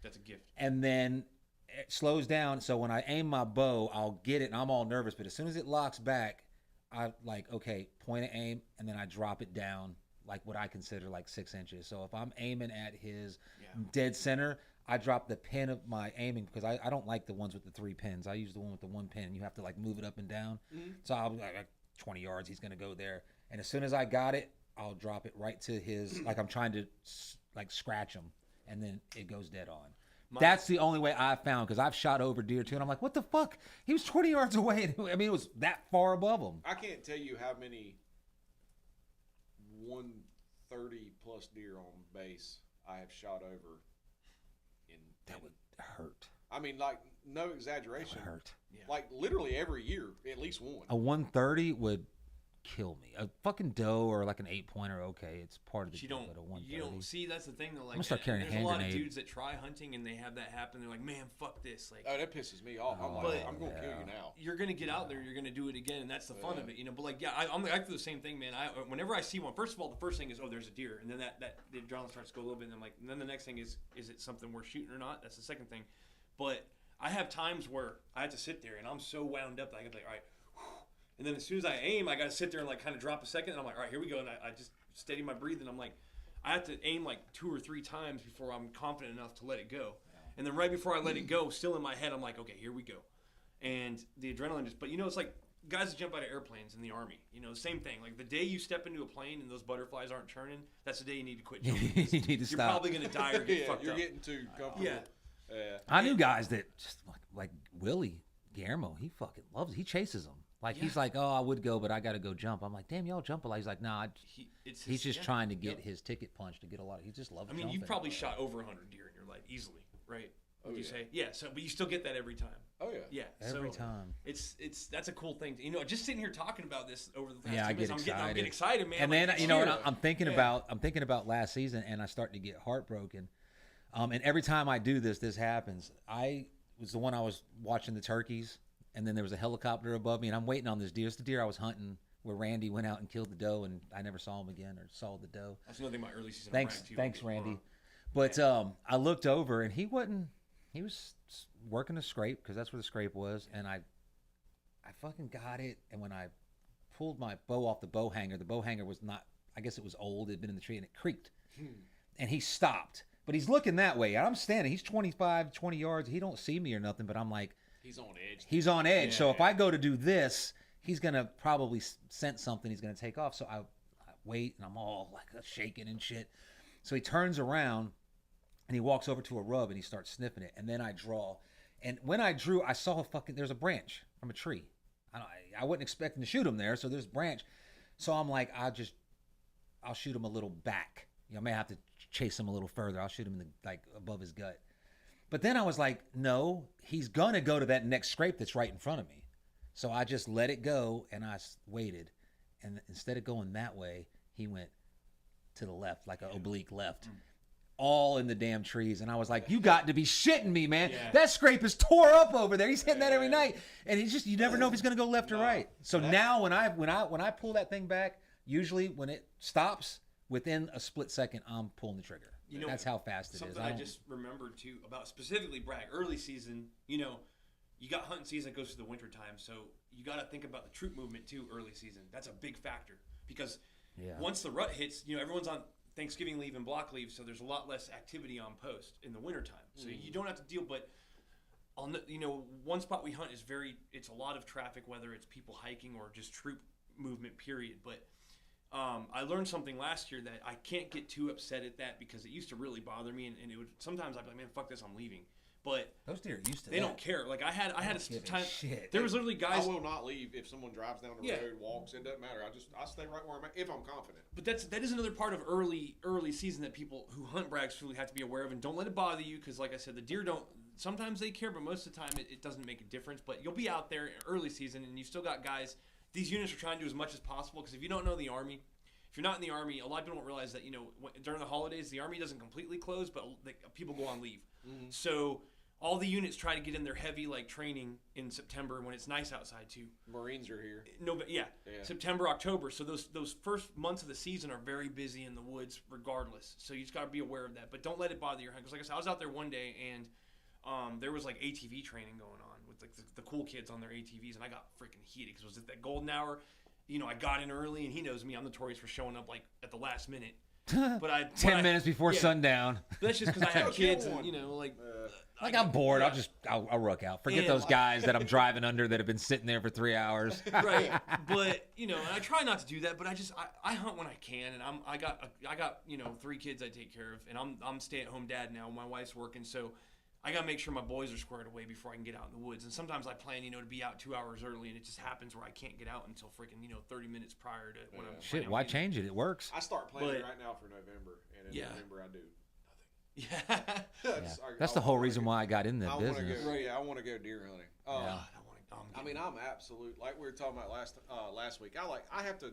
That's a gift. and then it slows down. So when I aim my bow, I'll get it, and I'm all nervous. But as soon as it locks back, I like, okay, point and aim, and then I drop it down like what I consider like 6 inches. So if I'm aiming at his dead center, I drop the pin of my aiming because I don't like the ones with the 3 pins. I use the one with the 1 pin. You have to like move it up and down. So I'll like 20 yards, he's gonna go there, and as soon as I got it, I'll drop it right to his like I'm trying to like scratch him, and then it goes dead on. That's the only way I've found, because I've shot over deer too, and I'm like, what the fuck? He was 20 yards away. I mean, it was that far above him. I can't tell you how many 130 plus deer on base I have shot over. That would hurt. I mean, like, no That exaggeration. would hurt. Like, literally every year, at least one. A 130 would kill me. A fucking doe or like an 8-pointer, okay, it's part of the You deal, don't. but a 130. You don't see. That's the thing though. Like, gonna start carrying a there's hand a lot grenade. of dudes that try hunting and they have that happen. They're like, man, fuck this. Like, Oh, that pisses me off. I'm Oh, like, I'm going to kill yeah. you now. you're gonna get out there, you're gonna do it again, and that's the fun of it, you know. But like, yeah, I do the same thing, man. Whenever I see one, first of all, the first thing is, oh, there's a deer, and then that the adrenaline starts to go a little bit, and I'm like, and then the next thing is it something worth shooting or not? That's the second thing. But I have times where I have to sit there, and I'm so wound up that I can be like, all right, and then as soon as I aim, I got to sit there and like kind of drop a second, and I'm like, all right, here we go, and I just steady my breathing. I'm like, I have to aim like 2 or 3 times before I'm confident enough to let it go. And then right before I let it go, still in my head, I'm like, okay, here we go. And the adrenaline just, but you know, it's like guys that jump out of airplanes in the Army, you know, same thing. Like the day you step into a plane and those butterflies aren't churning, that's the day you need to quit jumping. You need to You're stop. probably going to die or get Yeah, fucked you're up. getting too comfortable. Yeah. Yeah. I knew guys that just like Willie Guillermo, he fucking loves it. He chases them. Like, he's like, oh, I would go, but I got to go jump. I'm like, damn, y'all jump a lot. He's like, nah, he's just trying to get his ticket punched to get a lot. He just loves I mean, jumping. you've probably shot over 100 deer in your life easily, right? Would you yeah. say? Yeah, so, but you still get that every time. Oh, yeah. Yeah, Every so time. It's that's a cool thing. You know, just sitting here talking about this over the past Yeah, 2 I minutes, get I'm getting excited, man. And Like, then next you know, year. and I'm thinking about last season, and I start to get heartbroken. And every time I do this happens. I was the one I was watching the turkeys, and then there was a helicopter above me, and I'm waiting on this deer. It's the deer I was hunting where Randy went out and killed the doe, and I never saw him again or saw the doe. That's another thing about early season. Thanks, Randy. But I looked over, and he was working a scrape, because that's where the scrape was, and I fucking got it. And when I pulled my bow off the bow hanger was not, I guess it was old, it had been in the tree, and it creaked. And he stopped, but he's looking that way. I'm standing, he's 25, 20 yards. He don't see me or nothing, but I'm like, He's on edge. he's on edge. Yeah, So if I go to do this, he's going to probably sense something. He's going to take off. So I wait, and I'm all like shaking and shit. So he turns around, and he walks over to a rub, and he starts sniffing it. And then I draw. And when I drew, I saw there's a branch from a tree. I wasn't expecting to shoot him there, so there's a branch. So I'm like, I'll shoot him a little back. You know, I may have to chase him a little further. I'll shoot him in the, like, above his gut. But then I was like, no, he's gonna go to that next scrape that's right in front of me. So I just let it go, and I waited. And instead of going that way, he went to the left, like an oblique left. All in the damn trees. And I was like, you got to be shitting me, man. Yeah. That scrape is tore up over there. He's hitting that every night. And he's just, you never know if he's going to go left or right. So now when I pull that thing back, usually when it stops, within a split second, I'm pulling the trigger. You know, that's how fast it is. Something I just remembered too about specifically Bragg early season. You know, you got hunting season that goes through the winter time, so you got to think about the troop movement too early season. That's a big factor because once the rut hits, you know, everyone's on Thanksgiving leave and block leave, so there's a lot less activity on post in the wintertime. So you don't have to deal, but one spot we hunt is it's a lot of traffic, whether it's people hiking or just troop movement, period. But I learned something last year that I can't get too upset at that because it used to really bother me, and it would sometimes I'd be like, man, fuck this, I'm leaving. But those deer are used to they don't care. Like I had a time. Shit. There was literally guys. I will not leave if someone drives down the road, walks. It doesn't matter. I stay right where I'm at if I'm confident. But that is another part of early season that people who hunt Braggs really have to be aware of, and don't let it bother you because, like I said, the deer don't. Sometimes they care, but most of the time it doesn't make a difference. But you'll be out there early season, and you still got guys. These units are trying to do as much as possible because if you don't know the Army, if you're not in the Army, a lot of people don't realize that during the holidays the Army doesn't completely close, but people go on leave. Mm-hmm. So all the units try to get in their heavy training in September when it's nice outside too. Marines are here. Yeah. September, October. So those first months of the season are very busy in the woods, regardless. So you just got to be aware of that. But don't let it bother your hunt. Because like I said, I was out there one day and there was ATV training going on with the cool kids on their ATVs, and I got freaking heated because it was at that golden hour. I got in early, and he knows me. I'm notorious for showing up at the last minute. But 10 minutes before sundown. That's just because I have kids, and I'm bored. I'll ruck out. Forget those guys that I'm driving under that have been sitting there for 3 hours. Right. But and I try not to do that. But I hunt when I can, and I got 3 kids I take care of, and I'm stay-at-home dad now. My wife's working, so I gotta make sure my boys are squared away before I can get out in the woods. And sometimes I plan, to be out 2 hours early, and it just happens where I can't get out until freaking 30 minutes prior to when I'm. Shit, why change it? It works. I start planning right now for November, and in November I do nothing. Yeah, that's the whole reason why I got in that business. I want to go deer hunting. I'm absolute. Like we were talking about last week. I have to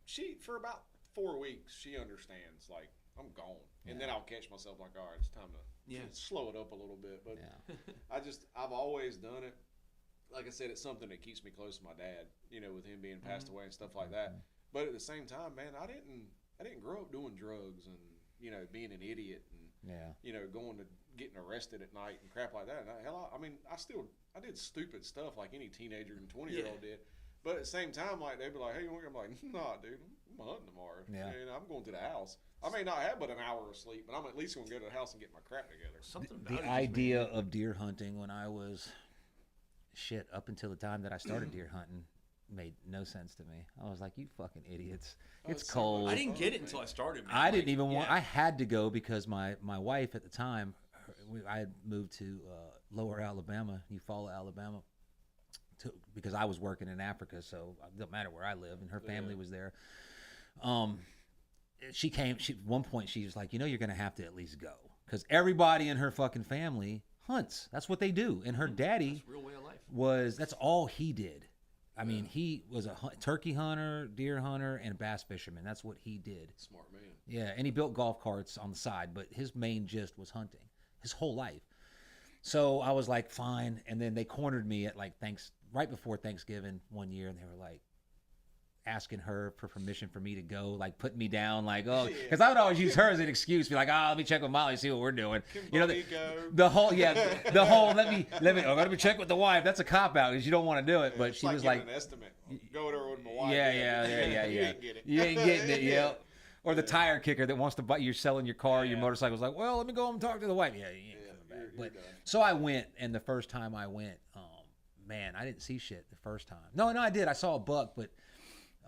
She for about 4 weeks. She understands. I'm gone, and then I'll catch myself all right, it's time to. Slow it up a little bit, but I've always done it. Like I said, it's something that keeps me close to my dad, with him being passed away and stuff like that. But at the same time, man, I didn't grow up doing drugs and, being an idiot and, going to getting arrested at night and crap like that. And I did stupid stuff like any teenager and 20-year-old did. But at the same time, they'd be like, hey, I'm like, nah, dude, I'm hunting tomorrow. Yeah. And I'm going to the house. I may not have but an hour of sleep, but I'm at least going to go to the house and get my crap together. The idea of deer hunting when I was, up until the time that I started deer hunting, made no sense to me. I was like, you fucking idiots. It's cold. I didn't get it until I started, man. I didn't even want, I had to go because my wife at the time, I had moved to lower Alabama, Eufaula, Alabama, because I was working in Africa, so it doesn't matter where I live, and her family was there. She came, at one point she was like, you're going to have to at least go. Because everybody in her fucking family hunts. That's what they do. And her daddy that's real way of life. That's all he did. I mean, he was a turkey hunter, deer hunter, and a bass fisherman. That's what he did. Smart man. Yeah, and he built golf carts on the side, but his main gist was hunting his whole life. So I was like, fine. And then they cornered me at right before Thanksgiving one year, and they were like, asking her for permission for me to go, putting me down, because I would always use her as an excuse, be like, let me check with Molly, see what we're doing. The whole let me check with the wife. That's a cop out because you don't want to do it. But she was like, an estimate. Go to her with my wife. Yeah. You ain't get it. You ain't getting it, yeah. Or the tire kicker that wants to buy. You're selling your car, your motorcycle's like, well, let me go home and talk to the wife. Yeah, you ain't coming back. But so I went, and the first time I went, man, I didn't see shit the first time. No, I did. I saw a buck, but.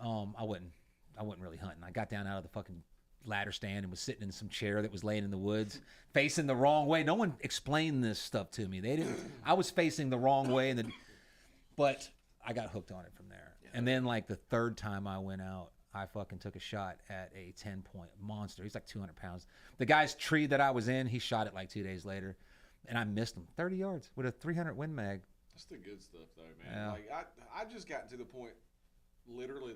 I wasn't really hunting. I got down out of the fucking ladder stand and was sitting in some chair that was laying in the woods, facing the wrong way. No one explained this stuff to me. They didn't. I was facing the wrong way, but I got hooked on it from there. Yeah. And then the third time I went out, I fucking took a shot at a 10-point monster. He's 200 pounds. The guy's tree that I was in, he shot it 2 days later, and I missed him 30 yards with a 300 Win Mag. That's the good stuff, though, man. Yeah. I just gotten to the point. Literally,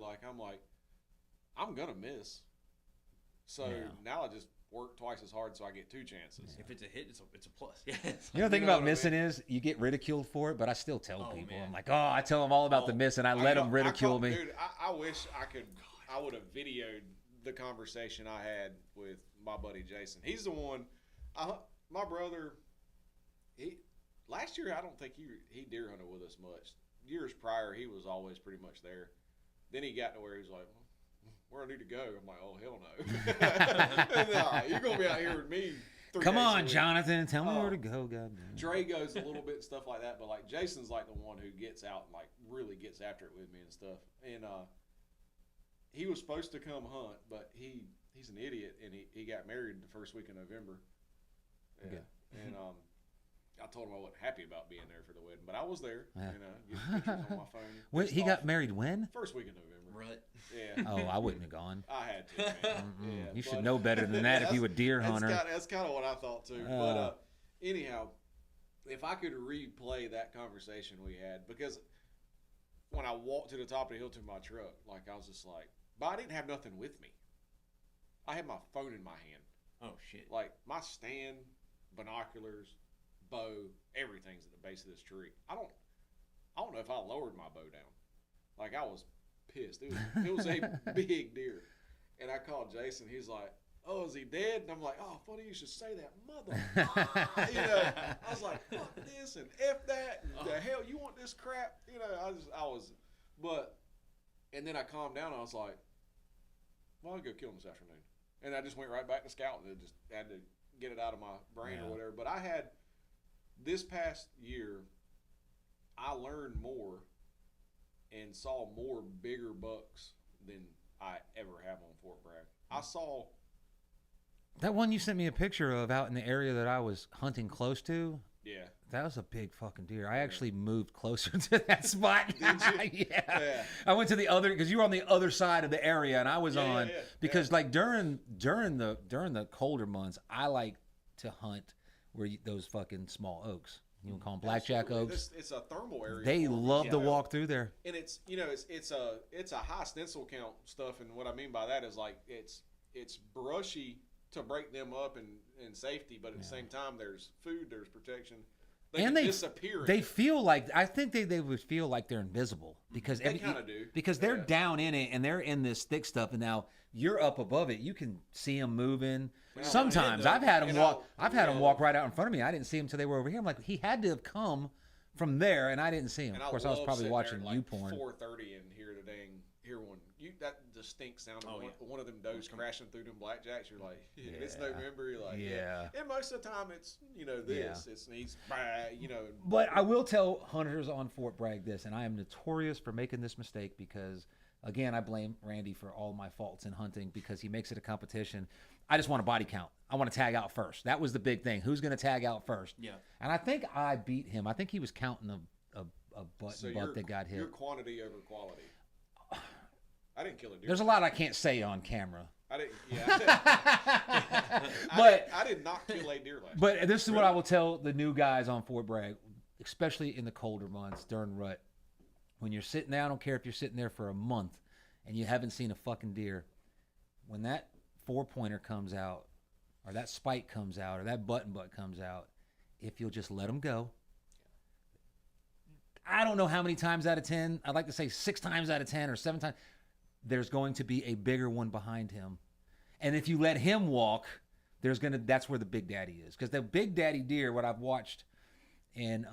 I'm gonna miss. So now I just work twice as hard so I get 2 chances. If it's a hit, it's a plus. Yeah. The thing about missing is you get ridiculed for it, but I still tell people. Man. I'm like, I tell them all about the miss, and I let them ridicule me. Dude, I wish I would have videoed the conversation I had with my buddy Jason. He's the one. My brother. Last year I don't think he deer hunted with us much. Years prior, he was always pretty much there. Then he got to where he was like, where I need to go? I'm like, oh, hell no. Nah, you're going to be out here with me. Come on, Jonathan. Tell me where to go, goddamn. Dre goes a little bit and stuff like that, but Jason's the one who gets out and really gets after it with me and stuff. And he was supposed to come hunt, but he's an idiot, and he got married the first week of November. Yeah. And told him I wasn't happy about being there for the wedding, but I was there. Yeah. You know, getting pictures on my phone. When, Pissed he got off. married when? First week in November. Rut. Yeah. Oh, I wouldn't have gone. I had to, man. Yeah, You should but- know better than that if you a deer That's hunter. That's kind of what I thought too. But anyhow, if I could replay that conversation we had, because when I walked to the top of the hill to my truck, like I was just like, but I didn't have nothing with me. I had my phone in my hand. Oh shit. Like my stand, binoculars, bow, everything's at the base of this tree. I don't know if I lowered my bow down. Like I was pissed. It was a big deer. And I called Jason. He's like, "Oh, is he dead?" And I'm like, "Oh, funny you should say that, mother." You know, I was like, "Fuck this and F that. And the hell you want this crap?" You know, and then I calmed down. I was like, "Well, I'll go kill him this afternoon." And I just went right back to scouting. And just had to get it out of my brain or whatever. But I had this past year, I learned more and saw more bigger bucks than I ever have on Fort Bragg. I saw That one you sent me a picture of out in the area that I was hunting close to. yeah. That was a big fucking deer. I actually moved closer to that spot. Did you? Yeah. I went to the other because you were on the other side of the area, and I was on because like during the colder months, I like to hunt where those fucking small oaks. You can call them blackjack Absolutely. oaks. It's a thermal area. They for 'em. love to walk through there. And it's it's a high stencil count stuff, and what I mean by that is like it's brushy to break them up in safety, but at the same time there's food, there's protection. They And can disappear. they feel like I think they would feel like they're invisible because They kinda do. because they're Yeah. down in it and they're in this thick stuff, and now you're up above it. You can see them moving. Well, Sometimes and, I've had them and walk. I'll- I've had them walk right out in front of me. I didn't see them until they were over here. I'm like, he had to have come from there, and I didn't see him. And Of course, I was love probably sitting watching there at you like porn. 4:30 and hear one. That distinct sound of one of them does crashing through them blackjacks. You're like, it's November. You're like, Yeah. And most of the time it's this. It's he's But I will tell hunters on Fort Bragg this, and I am notorious for making this mistake because, again, I blame Randy for all my faults in hunting because he makes it a competition. I just want a body count. I want to tag out first. That was the big thing. Who's going to tag out first? Yeah. And I think I beat him. I think he was counting a buck that got hit. Your quantity over quality. I didn't kill a deer. There's a lot I can't say on camera. I didn't. Yeah. I did not kill a deer last. But this is what I will tell the new guys on Fort Bragg, especially in the colder months during rut. When you're sitting there, I don't care if you're sitting there for a month and you haven't seen a fucking deer. When that 4-pointer comes out, or that spike comes out, or that button butt comes out, if you'll just let them go. I don't know how many times out of 10, I'd like to say 6 times out of 10 or 7 times, there's going to be a bigger one behind him. And if you let him walk, that's where the big daddy is. Because the big daddy deer, what I've watched in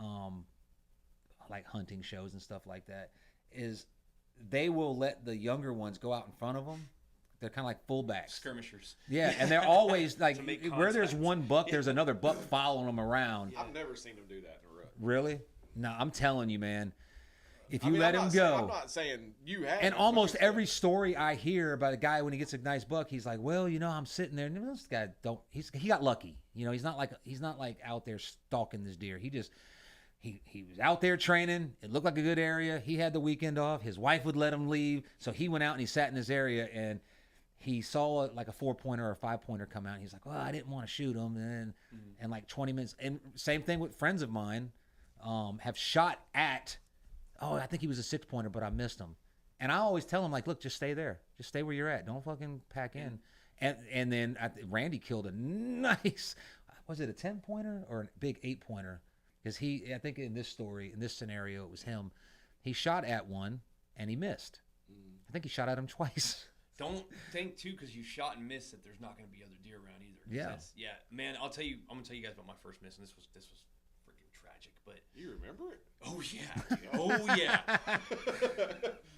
like hunting shows and stuff like that, is they will let the younger ones go out in front of them. They're kind of like fullbacks. Skirmishers. Yeah, and they're always like, To make where there's contact. one buck, there's another buck following them around. I've never seen them do that in a rut. Really? No, I'm telling you, man. If you I mean, let I'm him not go. saying- I'm not saying you have. And almost every story I hear about a guy when he gets a nice buck, he's like, "Well, I'm sitting there, and this guy he got lucky. He's not like out there stalking this deer. He was out there training. It looked like a good area. He had the weekend off. His wife would let him leave, so he went out and he sat in this area and he saw like a 4-pointer or a 5-pointer come out. And he's like, "Well, I didn't want to shoot him." And like 20 minutes, and same thing with friends of mine, have shot at. Oh, I think he was a 6-pointer, but I missed him. And I always tell him, like, look, just stay there. Just stay where you're at. Don't fucking pack in. And then Randy killed a nice, was it a 10-pointer or a big 8-pointer? Because I think in this story, in this scenario, it was him. He shot at one, and he missed. I think he shot at him twice. Don't think too, because you shot and missed, that there's not going to be other deer around either. Yeah. Man, I'm gonna tell you guys about my first miss, and this was freaking tragic. But You remember it? oh yeah, dude. Oh yeah.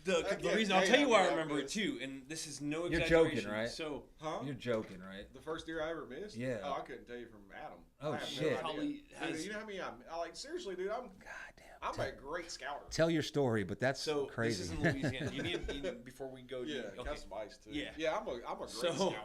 The reason I'll tell you why I remember it too, and this is no You're exaggeration. joking, right? So, Huh? You're joking, right? The first deer I ever missed? Yeah. Oh, I couldn't tell you from Adam. Oh, I have shit. No idea. Probably Dude, has- you know how many I like? Seriously, dude, I'm God damn. I'm a great scouter. Tell your story, but that's So crazy. this is in Louisiana. You need before we go. Yeah, okay. got some ice too. Yeah. Yeah, I'm a great So- scouter.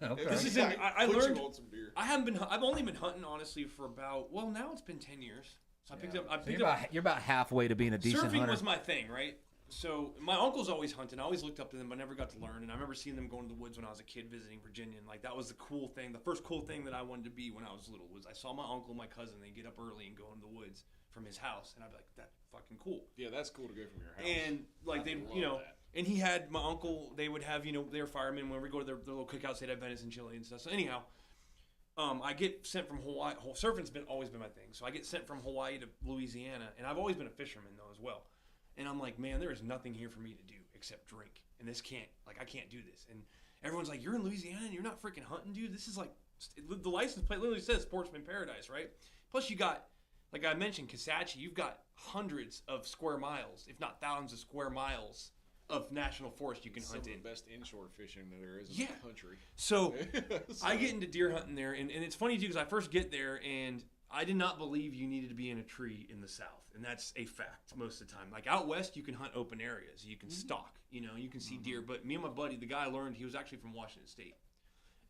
Okay. This is Like, I put you learned. on some deer. I've only been hunting honestly for about now it's been 10 years. So I picked up. You're about halfway to being a decent Surfing hunter. was my thing, right? So my uncles always hunted. I always looked up to them, but never got to learn. And I remember seeing them going to the woods when I was a kid visiting Virginia. And like that was the cool thing. The first cool thing that I wanted to be when I was little was I saw my uncle and my cousin. They get up early and go into the woods from his house, and I'd be like, "That's fucking cool." Yeah, that's cool to go from your house. And like I they, love that. and he had my uncle. They would have, they were firemen. When we go to their little cookouts, they'd have venison chili and stuff. So anyhow, I get sent from Hawaii. Surfing's always been my thing. So I get sent from Hawaii to Louisiana, and I've always been a fisherman though as well. And I'm like, man, there is nothing here for me to do except drink, and I can't do this. And everyone's like, you're in Louisiana and you're not freaking hunting, dude. This is like the license plate literally says Sportsman Paradise, right? Plus you got, like I mentioned, Kisatchee. You've got hundreds of square miles, if not thousands of square miles of national forest you can Some hunt of in. the best inshore fishing that there is in Yeah. the country. So So- I get into deer hunting there, and it's funny too because I first get there and I did not believe you needed to be in a tree in the South, and that's a fact most of the time. Like out west, you can hunt open areas, you can stalk, you can see deer. But me and my buddy, the guy I learned, he was actually from Washington State,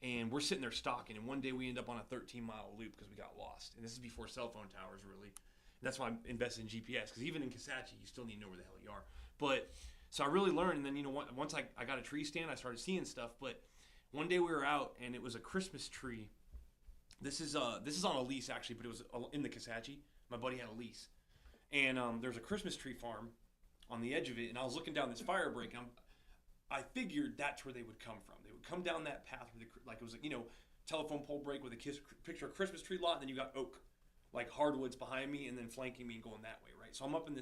and we're sitting there stalking. And one day we end up on a 13-mile loop because we got lost, and this is before cell phone towers really. And that's why I'm invested in GPS because even in Kisatchee, you still need to know where the hell you are. But so I really learned, and then once I got a tree stand, I started seeing stuff. But one day we were out, and it was a Christmas tree. This is on a lease actually, but it was in the Kisatchee. My buddy had a lease, and there's a Christmas tree farm on the edge of it. And I was looking down this fire break, and I figured that's where they would come from. They would come down that path where like it was telephone pole break with a picture of Christmas tree lot, and then you got oak, like hardwoods behind me, and then flanking me going that way, right? So I'm up in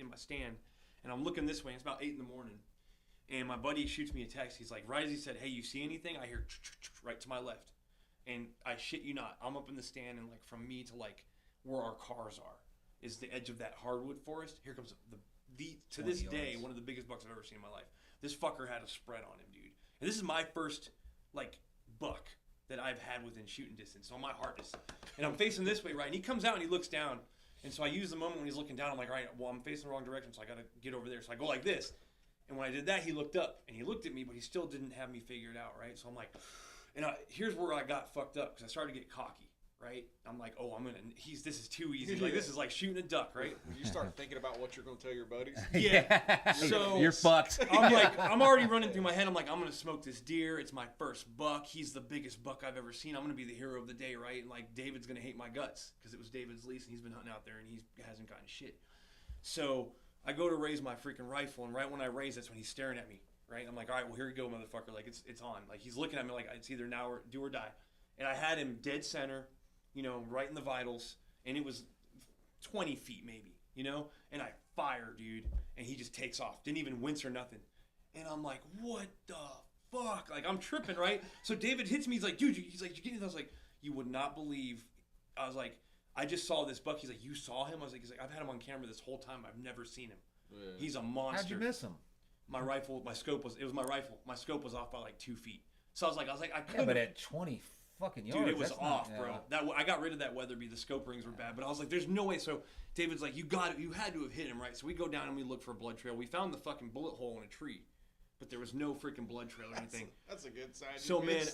my stand, and I'm looking this way. And it's about 8 in the morning, and my buddy shoots me a text. He's like, right as he said, "Hey, you see anything?" I hear right to my left. And I shit you not, I'm up in the stand, and like from me to like where our cars are is the edge of that hardwood forest. Here comes to this day yards. one of the biggest bucks I've ever seen in my life. This fucker had a spread on him, dude. And this is my first like buck that I've had within shooting distance. So my heart is, and I'm facing this way, right? And he comes out and he looks down, and so I use the moment when he's looking down. I'm like, all right, well I'm facing the wrong direction, so I got to get over there. So I go like this, and when I did that, he looked up and he looked at me, but he still didn't have me figured out, right? So I'm like. And here's where I got fucked up because I started to get cocky, right? I'm like, oh, this is too easy. Like, this is like shooting a duck, right? You start thinking about what you're going to tell your buddies. Yeah. So you're fucked. I'm already running through my head. I'm like, I'm going to smoke this deer. It's my first buck. He's the biggest buck I've ever seen. I'm going to be the hero of the day, right? And like, David's going to hate my guts because it was David's lease and he's been hunting out there and he hasn't gotten shit. So I go to raise my freaking rifle, and right when I raise, that's when he's staring at me. Right, I'm like, all right, well here you go, motherfucker. Like it's on. Like he's looking at me like it's either now or do or die. And I had him dead center, right in the vitals, and it was 20 feet maybe, And I fire, dude, and he just takes off. Didn't even wince or nothing. And I'm like, what the fuck? Like I'm tripping, right? So David hits me. He's like, dude, he's like, you getting this? I was like, you would not believe. I was like, I just saw this buck. He's like, you saw him? I was like, I've had him on camera this whole time. I've never seen him. Yeah. He's a monster. How'd you miss him? My rifle, it was my rifle. My scope was off by like 2 feet. So I was like, I couldn't. Yeah, but at 20 fucking yards, dude, it was that's off, not, bro. I got rid of that Weatherby. The scope rings were bad, but I was like, there's no way. So David's like, you had to have hit him, right? So we go down and we look for a blood trail. We found the fucking bullet hole in a tree, but there was no freaking blood trail or anything. That's a good sign. So man,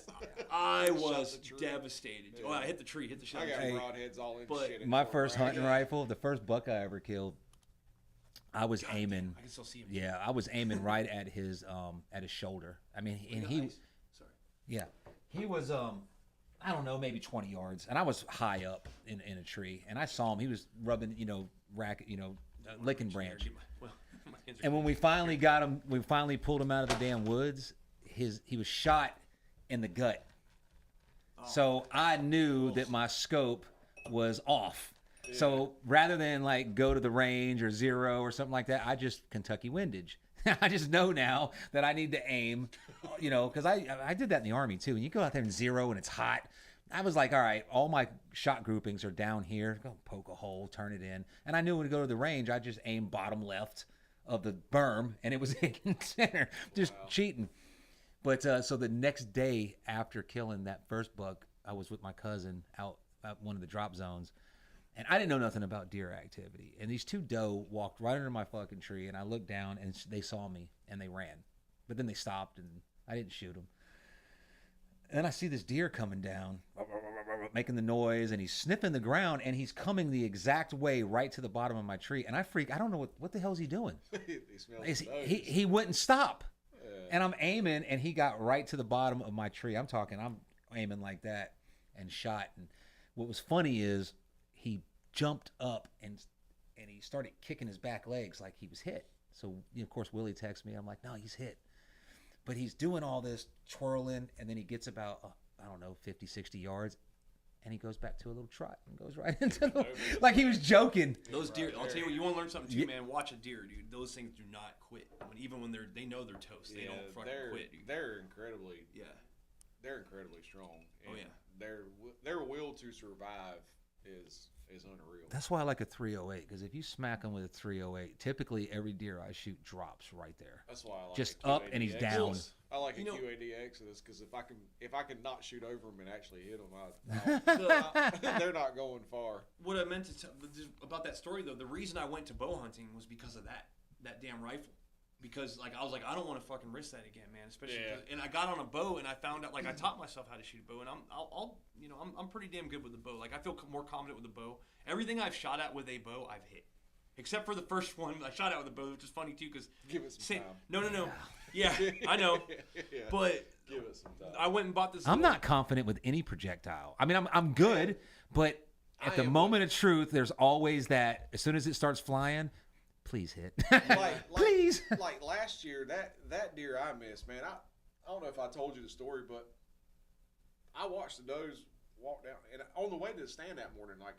I was devastated. Yeah. Oh, I hit the tree, hit the shit. I got broadheads all in But shit. My first hunting rifle, the first buck I ever killed, I was aiming. I can still see him. Yeah, I was aiming right at his shoulder. I mean, and he, sorry. yeah, he was I don't know, maybe 20 yards, and I was high up in a tree, and I saw him. He was rubbing, licking branch. And when we finally got him, we finally pulled him out of the damn woods. He was shot in the gut. So I knew that my scope was off. Yeah. So rather than like go to the range or zero or something like that, I just Kentucky windage. I just know now that I need to aim, because I did that in the Army too. And you go out there and zero and it's hot. I was like, all right, all my shot groupings are down here. Go poke a hole, turn it in. And I knew when to go to the range, I just aim bottom left of the berm, and it was in center, just cheating. But so the next day after killing that first buck, I was with my cousin out at one of the drop zones, And I didn't know nothing about deer activity. And these 2 doe walked right under my fucking tree, and I looked down, and they saw me, and they ran. But then they stopped, and I didn't shoot them. And then I see this deer coming down, making the noise, and he's sniffing the ground, and he's coming the exact way right to the bottom of my tree. And I don't know what the hell's he doing. He wouldn't stop. Yeah. And I'm aiming, and he got right to the bottom of my tree. I'm aiming like that and shot. And what was funny is he jumped up and he started kicking his back legs like he was hit. So, of course, Willie texts me. I'm like, no, he's hit. But he's doing all this twirling, and then he gets about, 50, 60 yards, and he goes back to a little trot and goes right into the, like he was joking. Those deer, I'll tell you what, you want to learn something too, man. Watch a deer, dude. Those things do not quit. Even when they know they're toast, they don't fucking quit, dude. They're incredibly strong. And their will to survive is unreal. That's why I like a 308, because if you smack them with a 308, typically every deer I shoot drops right there. That's why I like just up and he's down. I like a QADX of this because if I can not shoot over them and actually hit them, they're not going far. What I meant to tell about that story though, the reason I went to bow hunting was because of that damn rifle. Because I was like, I don't want to fucking risk that again, man. Especially, and I got on a bow and I found out, I taught myself how to shoot a bow, and I'm pretty damn good with the bow. I feel more confident with the bow. Everything I've shot at with a bow, I've hit, except for the first one I shot at with a bow, which is funny too, because give it some time. No. Yeah, I know, but give it some time. I went and bought this. I'm not confident with any projectile. I mean, I'm good, but at the moment of truth, there's always that. As soon as it starts flying. Please hit. Please. Like last year, that deer I missed, man. I don't know if I told you the story, but I watched the does walk down, and on the way to the stand that morning, I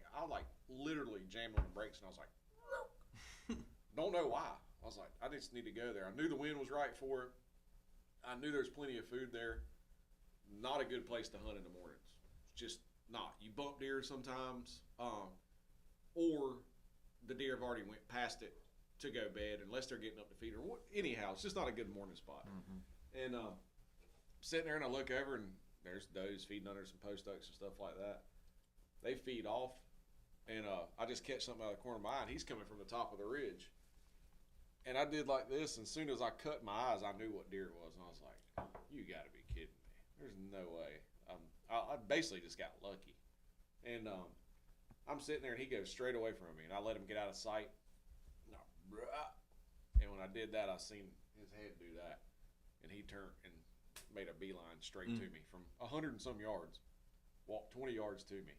literally jammed on the brakes, and I was like, don't know why. I was like, I just need to go there. I knew the wind was right for it. I knew there's plenty of food there. Not a good place to hunt in the mornings. Just not. You bump deer sometimes, or the deer have already went past it to go bed, unless they're getting up to feed or what. Anyhow, it's just not a good morning spot. Mm-hmm. And sitting there, and I look over, and there's does feeding under some post oaks and stuff like that. They feed off, and I just catch something out of the corner of my eye, and he's coming from the top of the ridge. And I did like this, and as soon as I cut my eyes, I knew what deer it was, and I was like, you got to be kidding me. There's no way. I basically just got lucky. And I'm sitting there, and he goes straight away from me, and I let him get out of sight. And when I did that, I seen his head do that, and he turned and made a beeline straight to me from 100 and some yards, walked 20 yards to me,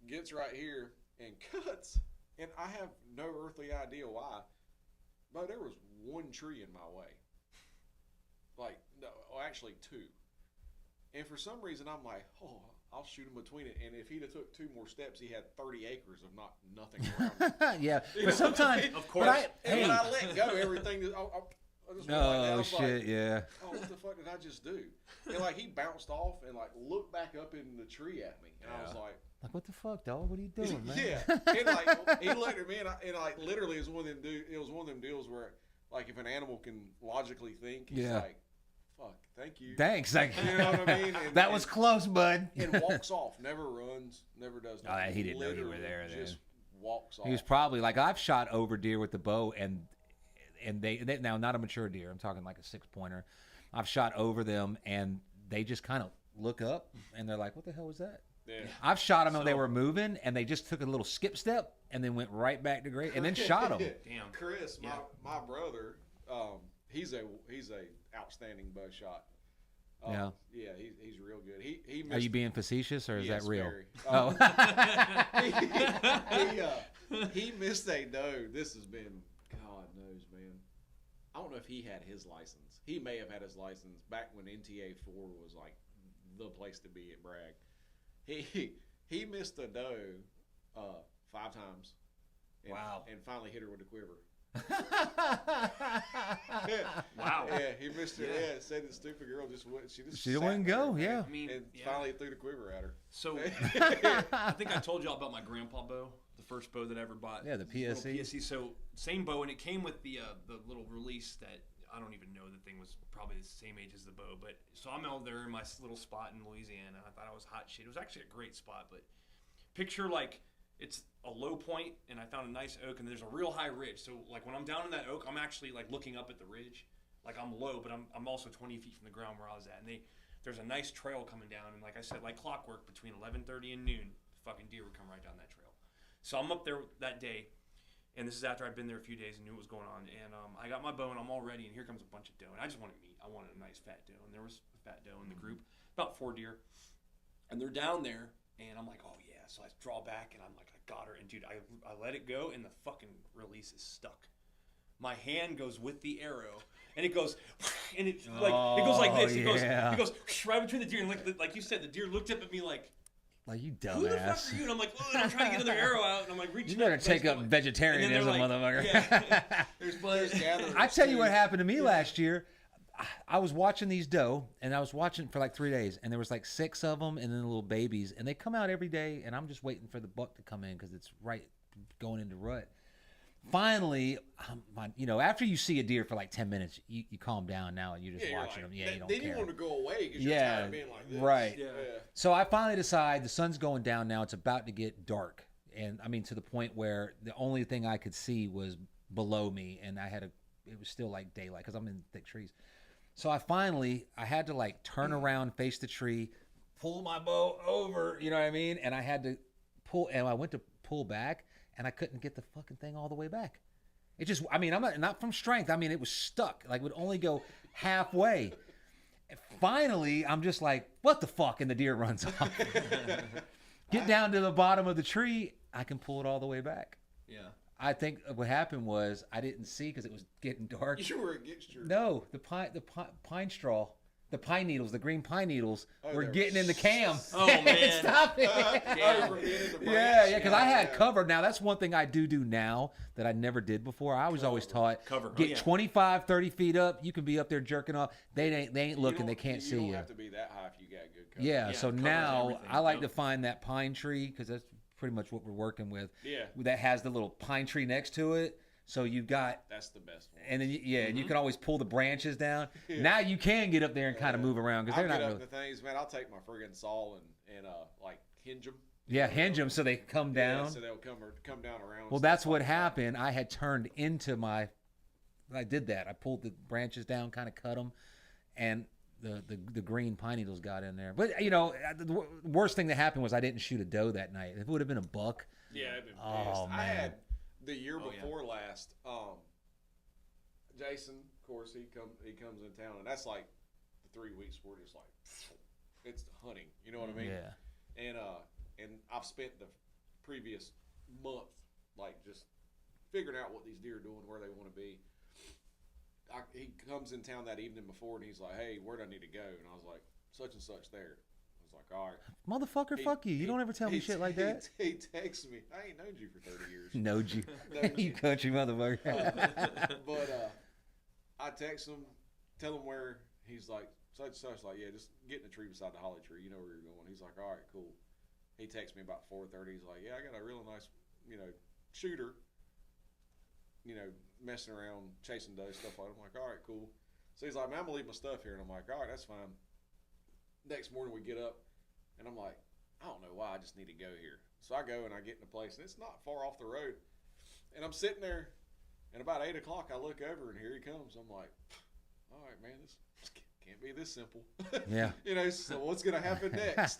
gets right here and cuts, and I have no earthly idea why, but there was one tree in my way, actually 2, and for some reason I'm like, I'll shoot him between it. And if he'd have took 2 more steps, he had 30 acres of nothing around him. Yeah, but sometimes, of course. When I let go, everything. I just went like that. I was shit, like, yeah. Oh, what the fuck did I just do? And he bounced off and looked back up in the tree at me, and I was like, what the fuck, dog? What are you doing, man? Yeah. And he looked at me, and literally, it was one of them deals where if an animal can logically think, he's like, fuck, thank you. Thanks. You know what I mean? That was close, bud. And walks off, never runs, never does nothing. He didn't know you were there. Just walks off. He was probably I've shot over deer with the bow, and they now, not a mature deer. I'm talking like a 6-pointer. I've shot over them, and they just kind of look up, and they're like, "What the hell was that?" Yeah. I've shot them, and they were moving, and they just took a little skip step, and then went right back to great, and then shot them. Damn, Chris, my brother, he's a outstanding bow shot. Yeah, he's real good. He missed, are you being facetious, or is that real? Very. Oh, he missed a doe. This has been, God knows, man. I don't know if he had his license. He may have had his license back when NTA 4 was the place to be at Bragg. He missed a doe 5 times. Wow! And finally hit her with a quiver. Wow. Yeah, he missed her. Yeah, said the stupid girl she wouldn't go. There, yeah. I mean, and finally threw the quiver at her. So I think I told y'all about my grandpa bow, the first bow that I ever bought. Yeah, the PSE. PSE. So same bow, and it came with the little release that I don't even know. The thing was probably the same age as the bow, but so I'm out there in my little spot in Louisiana. I thought I was hot shit. It was actually a great spot, but picture it's a low point, and I found a nice oak, and there's a real high ridge. So like when I'm down in that oak, I'm actually like looking up at the ridge, like I'm low, but I'm also 20 feet from the ground where I was at, and there's a nice trail coming down, and like I said, like clockwork, between 11:30 and noon, fucking deer would come right down that trail. So I'm up there that day, and this is after I'd been there a few days and knew what was going on, and I got my bow, and I'm all ready, and here comes a bunch of doe, and I just wanted meat. I wanted a nice fat doe, and there was a fat doe in the group, about 4 deer, and they're down there, and I'm like, oh yeah, so I draw back, and I'm like, I got her, and dude, I let it go, and the fucking release is stuck. My hand goes with the arrow, and it goes, and it goes like this. It goes right between the deer, and like you said, the deer looked up at me like you who the fuck dumbass. are you? And I'm like, and I'm trying to get another arrow out, and I'm like reaching. You better out, take up like, vegetarianism, like, motherfucker. Yeah, there's blood. I tell you what happened to me last year. I was watching these doe, and I was watching for like 3 days, and there was like 6 of them, and then the little babies, and they come out every day, and I'm just waiting for the buck to come in because it's right going into rut. Finally, after you see a deer for like 10 minutes, you calm down now, and you're just watching them. Yeah, you don't They care. didn't want to go away because you're tired of being like this. Right. Yeah. So I finally decide the sun's going down now. It's about to get dark, and I mean to the point where the only thing I could see was below me, and it was still like daylight because I'm in thick trees. So I had to like turn around, face the tree, pull my bow over, you know what I mean? And I had to pull, and I went to pull back, and I couldn't get the fucking thing all the way back. It just, I mean, I'm not from strength. I mean, it was stuck. Like, it would only go halfway. And finally, I'm just like, what the fuck? And the deer runs off. Get down to the bottom of the tree, I can pull it all the way back. Yeah. I think what happened was I didn't see because it was getting dark. You were against your... No, the pine straw, the pine needles, the green pine needles were they're- getting in the cam. Oh, man. Stop it. Yeah, because I had Yeah. cover. Now, that's one thing I do now that I never did before. I was always taught, Cover. get Oh, yeah. 25, 30 feet up. You can be up there jerking off. They ain't looking. They can't see You you. don't have to be that high if you got good cover. Yeah, Yeah, so covers now everything, I like yep. to find that pine tree because that's pretty much what we're working with. Yeah. That has the little pine tree next to it. So you've got, That's the best one. and then and you can always pull the branches down. Yeah. Now you can get up there and kind of move around because I'll they're get not up really. to things, man. I'll take my friggin' saw and like hinge them. Yeah, hinge them so they come down. Yeah, so they'll come down around. Well, that's what happened. I had turned into I did that. I pulled the branches down, kind of cut them, and the green pine needles got in there. But the worst thing that happened was I didn't shoot a doe that night. If it would have been a buck, Yeah, I've been Oh, pissed. I man. had the year Oh, yeah. before last. Jason, of course, he comes in town, and that's like the 3 weeks where it's like it's hunting. You know what I mean? yeah. And I've spent the previous month like just figuring out what these deer are doing, where they want to be. He comes in town that evening before, and he's like, "Hey, where do I need to go?" And I was like, "Such and such there." I was like, "All right." Motherfucker, fuck you. You don't ever tell me shit like that. He texts me. I ain't known you for 30 years. Knowed you. Knowed You you. country motherfucker. But I text him, tell him where. He's like, such and such. Like, yeah, just get in the tree beside the holly tree. You know where you're going. He's like, all right, cool. He texts me about 4:30. He's like, yeah, I got a real nice, shooter. Messing around, chasing doe, stuff like that. I'm like, all right, cool. So he's like, man, I'm gonna leave my stuff here, and I'm like, all right, that's fine. Next morning we get up, and I'm like, I don't know why, I just need to go here. So I go and I get in a place, and it's not far off the road. And I'm sitting there, and about 8 o'clock I look over, and here he comes. I'm like, all right, man, this can't be this simple. Yeah. So what's gonna happen next?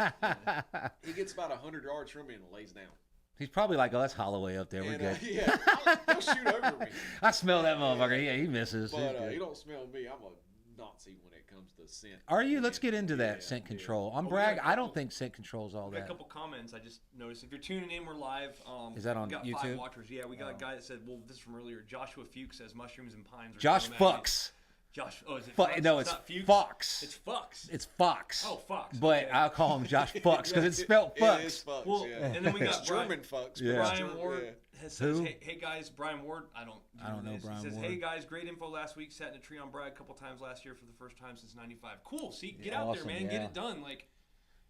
He gets about 100 yards from me and lays down. He's probably like, oh, that's Holloway up there. We're And, good. yeah, he'll shoot over me. I smell that motherfucker. Yeah, he misses. He's But good. he don't smell me. I'm a Nazi when it comes to scent. Are you? Let's get into that Yeah, scent yeah. control. On Oh, we Bragg, got a I don't couple- think scent control's all We got a that. couple comments. I just noticed. If you're tuning in, we're live. Is that on we got YouTube? 5 watchers. Yeah, we got a guy that said, well, this is from earlier. Joshua Fuchs says mushrooms and pines. Are Josh so magic." Fucks. Josh. Oh, is it? Fu- Fuchs? no, it's not Fuchs. Fox. It's Fuchs. It's Fox. Oh, Fox. But okay. I'll call him Josh Fucks because it's spelled It is Fucks. fucks, Well, yeah. and then we got It's German fucks. but Yeah. it's Brian German- Ward yeah. says, Who? hey guys, Brian Ward. I don't know this. Brian He says, Ward. hey guys, great info last week. Sat in a tree on Bragg a couple times last year for the first time since '95. Cool. See, get out awesome, there, man. yeah. Get it done. Like.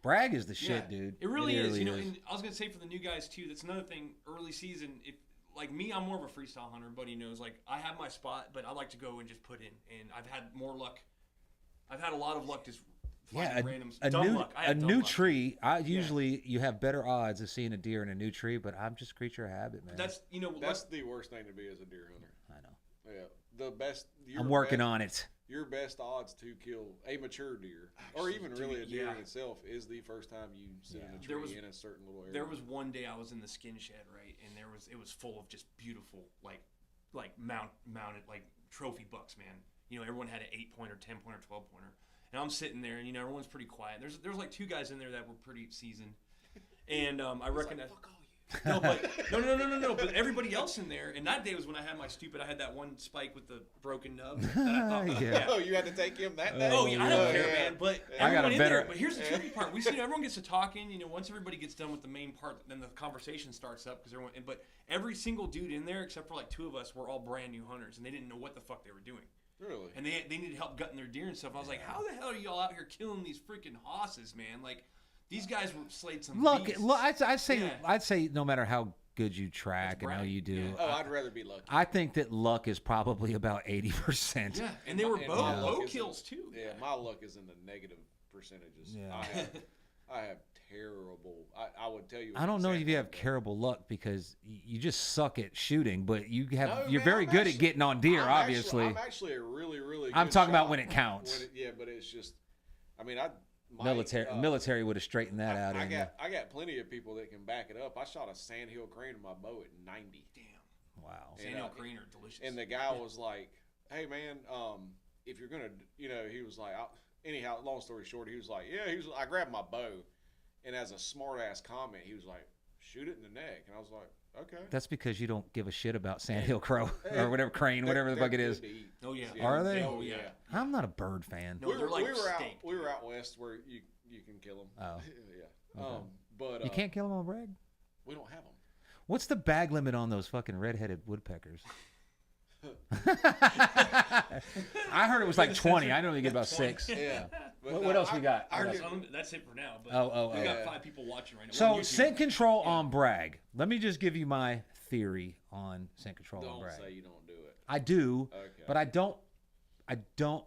Bragg is the Yeah, shit, dude. It really is. really And I was gonna say for the new guys too. That's another thing. Early season, if like me, I'm more of a freestyle hunter. Buddy knows. Like I have my spot, but I like to go and just put in. And I've had more luck. I've had a lot of luck just Yeah, random a dumb new luck. I a have dumb new luck. tree. Usually you have better odds of seeing a deer in a new tree, but I'm just a creature of habit, man. That's That's the worst thing to be as a deer hunter. I know. Yeah, the best. I'm working on it. Your best odds to kill a mature deer, or even really a deer in itself, is the first time you sit in a tree in a certain little area. There was one day I was in the skin shed, right, and it was full of just beautiful like mounted like trophy bucks, man. You know, everyone had an 8-pointer, 10-pointer, 12-pointer. And I'm sitting there, and everyone's pretty quiet. There's like 2 guys in there that were pretty seasoned, and I recognize. Like, fuck all you. No, but no. But everybody else in there, and that day was when I had I had that one spike with the broken nub. That I thought, Yeah. Oh, you had to take him that day. Oh yeah, I don't care, man. But I got a everyone in better- there. But here's the tricky part: everyone gets to talking. You know, once everybody gets done with the main part, then the conversation starts up because everyone. But every single dude in there, except for like 2 of us, were all brand new hunters, and they didn't know what the fuck they were doing. Really? And they needed help gutting their deer and stuff. I was like, how the hell are y'all out here killing these freaking hosses, man? Like, these guys were slayed some beasts. I'd say no matter how good you track and how you do. Yeah. Oh, I'd rather be lucky. I think that luck is probably about 80%. Yeah, and they were And bow my luck is kills too. Yeah, my luck is in the negative percentages. Yeah. I have terrible. I would tell you. I don't know if you have terrible luck because you just suck at shooting, but you're very good at getting on deer. Obviously, I'm actually a really. I'm good talking about shot when it counts. But it's just. I mean, military would have straightened that out. I got plenty of people that can back it up. I shot a sandhill crane with my bow at 90. Damn. Wow. Sandhill crane are delicious. And the guy was like, "Hey man, if you're gonna, he was like, anyhow, long story short, he was like, I grabbed my bow, and as a smart ass comment, he was like, shoot it in the neck, and I was like, okay. That's because you don't give a shit about sandhill crow or whatever crane, whatever the fuck it is. Oh yeah. Are they? Oh yeah. I'm not a bird fan. No, they're like steak. We were out west where you can kill them. Oh. Yeah. Okay. But You can't kill them on Bragg? we don't have them. What's the bag limit on those fucking red-headed woodpeckers? I heard it was like 20. I know you get about 6. Yeah. But What else we got? That's it for now. But Oh. we got 5 people watching right now. So We're on YouTube. scent control on Bragg. Let me just give you my theory on scent control on Don't Bragg. say you don't do it. I do, Okay. but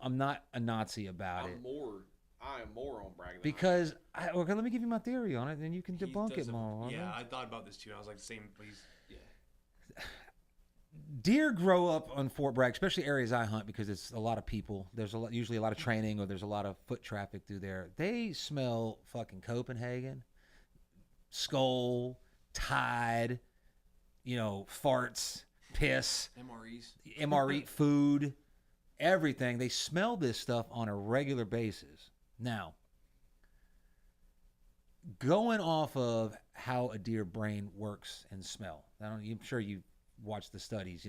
I'm not a Nazi about it. I am more on Bragg than Because okay, let me give you my theory on it, and you can He debunk it does more. Yeah, I thought about this too. I was like the same. But Deer grow up on Fort Bragg, especially areas I hunt because it's a lot of people. There's usually a lot of training, or there's a lot of foot traffic through there. They smell fucking Copenhagen, Skull, Tide, farts, piss, MRE food, everything. They smell this stuff on a regular basis. Now, going off of how a deer brain works and smell, I'm sure you watch the studies.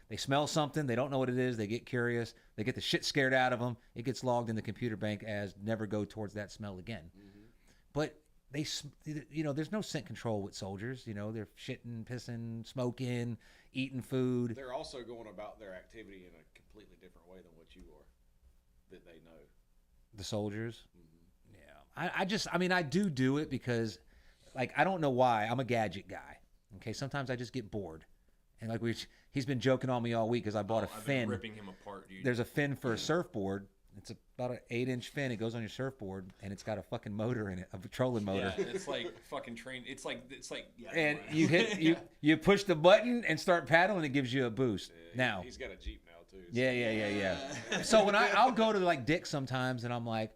They smell something, they don't know what it is, they get curious, they get the shit scared out of them, it gets logged in the computer bank as never go towards that smell again. Mm-hmm. But there's no scent control with soldiers. They're shitting, pissing, smoking, eating food. They're also going about their activity in a completely different way than what you are, that they know. The soldiers. Mm-hmm. Yeah. I do it because, I don't know why. I'm a gadget guy. Okay. Sometimes I just get bored. And he's been joking on me all week because I bought a I've fin. been ripping him apart, dude. There's a fin for a surfboard. It's about an 8-inch fin. It goes on your surfboard, and it's got a fucking motor in it, a trolling motor. Yeah, it's like fucking train. It's like. Yeah, And you push the button and start paddling. It gives you a boost. Now He's got a Jeep now too. So. Yeah. So when I'll go to Dick's sometimes, and I'm like,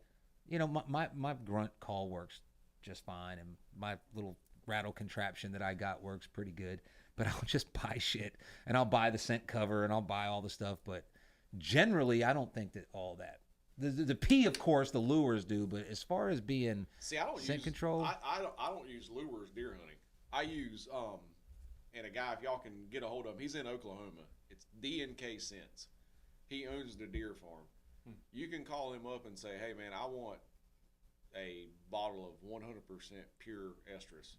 my grunt call works just fine, and my little rattle contraption that I got works pretty good. But I'll just buy shit, and I'll buy the scent cover, and I'll buy all the stuff. But generally, I don't think that all that. The P, of course, the lures do. But as far as being scent control, I don't use lures deer hunting. I use and a guy, if y'all can get a hold of him, he's in Oklahoma. It's DNK Scents. He owns the deer farm. You can call him up and say, hey man, I want a bottle of 100% pure estrus,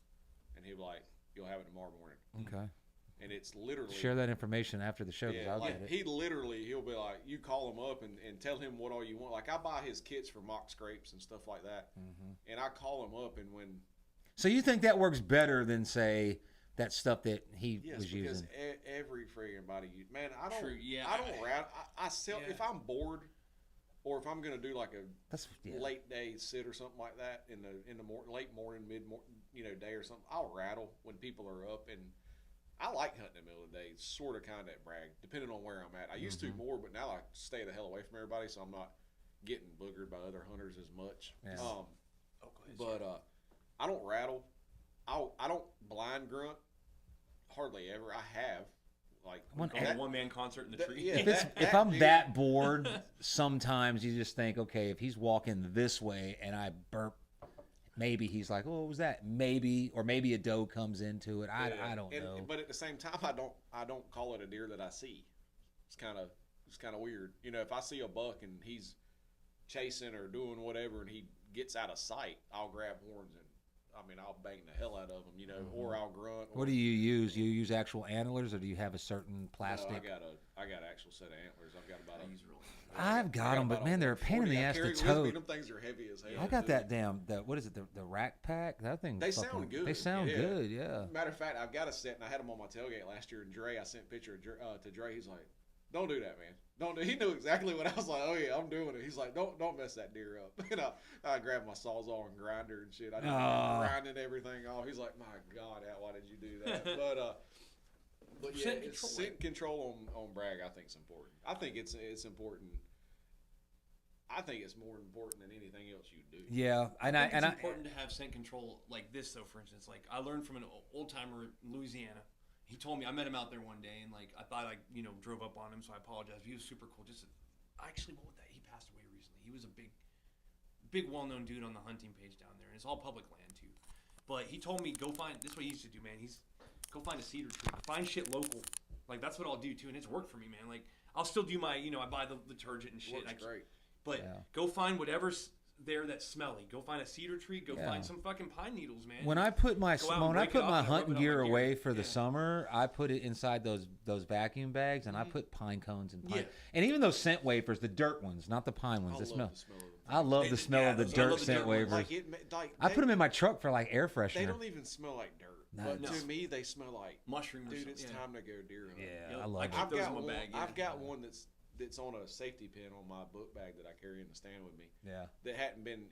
and he'll be like, you'll have it tomorrow morning. Okay. And it's literally share that information after the show because I'll get it. He'll be like, you call him up and tell him what all you want. Like I buy his kits for mock scrapes and stuff like that, and I call him up, and when. So you think that works better than say that stuff that he was using? Yes, because every friggin' body, man. I don't. True, yeah. I don't rat. I sell if I'm bored. or if I'm gonna do like a That's late day sit or something like that in the late morning, day or something, I'll rattle when people are up. And I like hunting in the middle of the day, sort of kind of at Bragg, depending on where I'm at. I used to more, but now I stay the hell away from everybody, so I'm not getting boogered by other hunters as much. Yeah. Go ahead, But I don't rattle. I don't blind grunt hardly ever. I have like a one-man concert in the tree. Yeah, if I'm that bored, sometimes you just think, okay, if he's walking this way and I burp, maybe he's like, oh, what was that? Maybe, or maybe a doe comes into it. I don't know. But at the same time, I don't call it a deer that I see. It's kind of weird. If I see a buck and he's chasing or doing whatever and he gets out of sight, I'll grab horns and I'll bang the hell out of him, or I'll grunt. What do you use? You use actual antlers, or do you have a certain plastic? No, I got an actual set of antlers. I've got about I've got them, but man, they're a pain in the ass to tote. Them things are heavy as hell. I got that damn, what is it, the rack pack? That thing. They sound good. They sound good, yeah. Matter of fact, I've got a set, and I had them on my tailgate last year. And Dre, I sent a picture to Dre. He's like, "Don't do that, man. Don't do." He knew exactly what I was like. Oh yeah, I'm doing it. He's like, "Don't mess that deer up." And I grabbed my sawzall and grinder and shit. I did grinding everything off. He's like, "My God, why did you do that?" But yeah, scent control on Bragg, I think is important. I think it's important. I think it's more important than anything else you do. Yeah, it's important to have scent control like this, though. For instance, like I learned from an old timer in Louisiana. He told me, I met him out there one day, and like I thought I drove up on him, so I apologize. He was super cool. He passed away recently. He was a big well-known dude on the hunting page down there, and it's all public land too. But he told me, go find. This is what he used to do, man. Go find a cedar tree, find shit local. Like that's what I'll do too, and it's worked for me, man. Like I'll still do my, I buy the detergent and shit. Works great. But go find whatever's there that's smelly. Go find a cedar tree. Go find some fucking pine needles, man. When I put my hunting gear away for the summer, I put it inside those vacuum bags, and I put pine cones and pine, and even those scent wafers, the dirt ones, not the pine ones. I love the smell of the dirt scent wafers. I put them in my truck for like air freshener. They don't even smell like dirt. But to me, they smell like mushrooms. Dude, it's time to go deer hunting. Yeah, I love it. I've got one that's on a safety pin on my book bag that I carry in the stand with me. Yeah. That hadn't been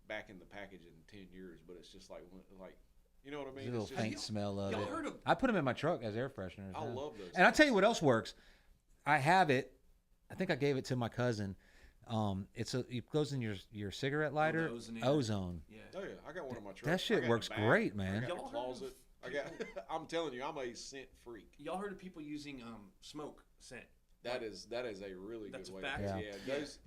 back in the package in 10 years, but it's just like you know what I mean? There's a little faint smell of it. I put them in my truck as air fresheners. I love those. And I'll tell you what else works. I have it. I think I gave it to my cousin. It goes in your cigarette lighter. Ozone. Yeah. Oh yeah, I got one in my truck. That shit works great, man. I got a closet. I'm telling you, I'm a scent freak. Y'all heard of people using smoke scent? That is a really good way.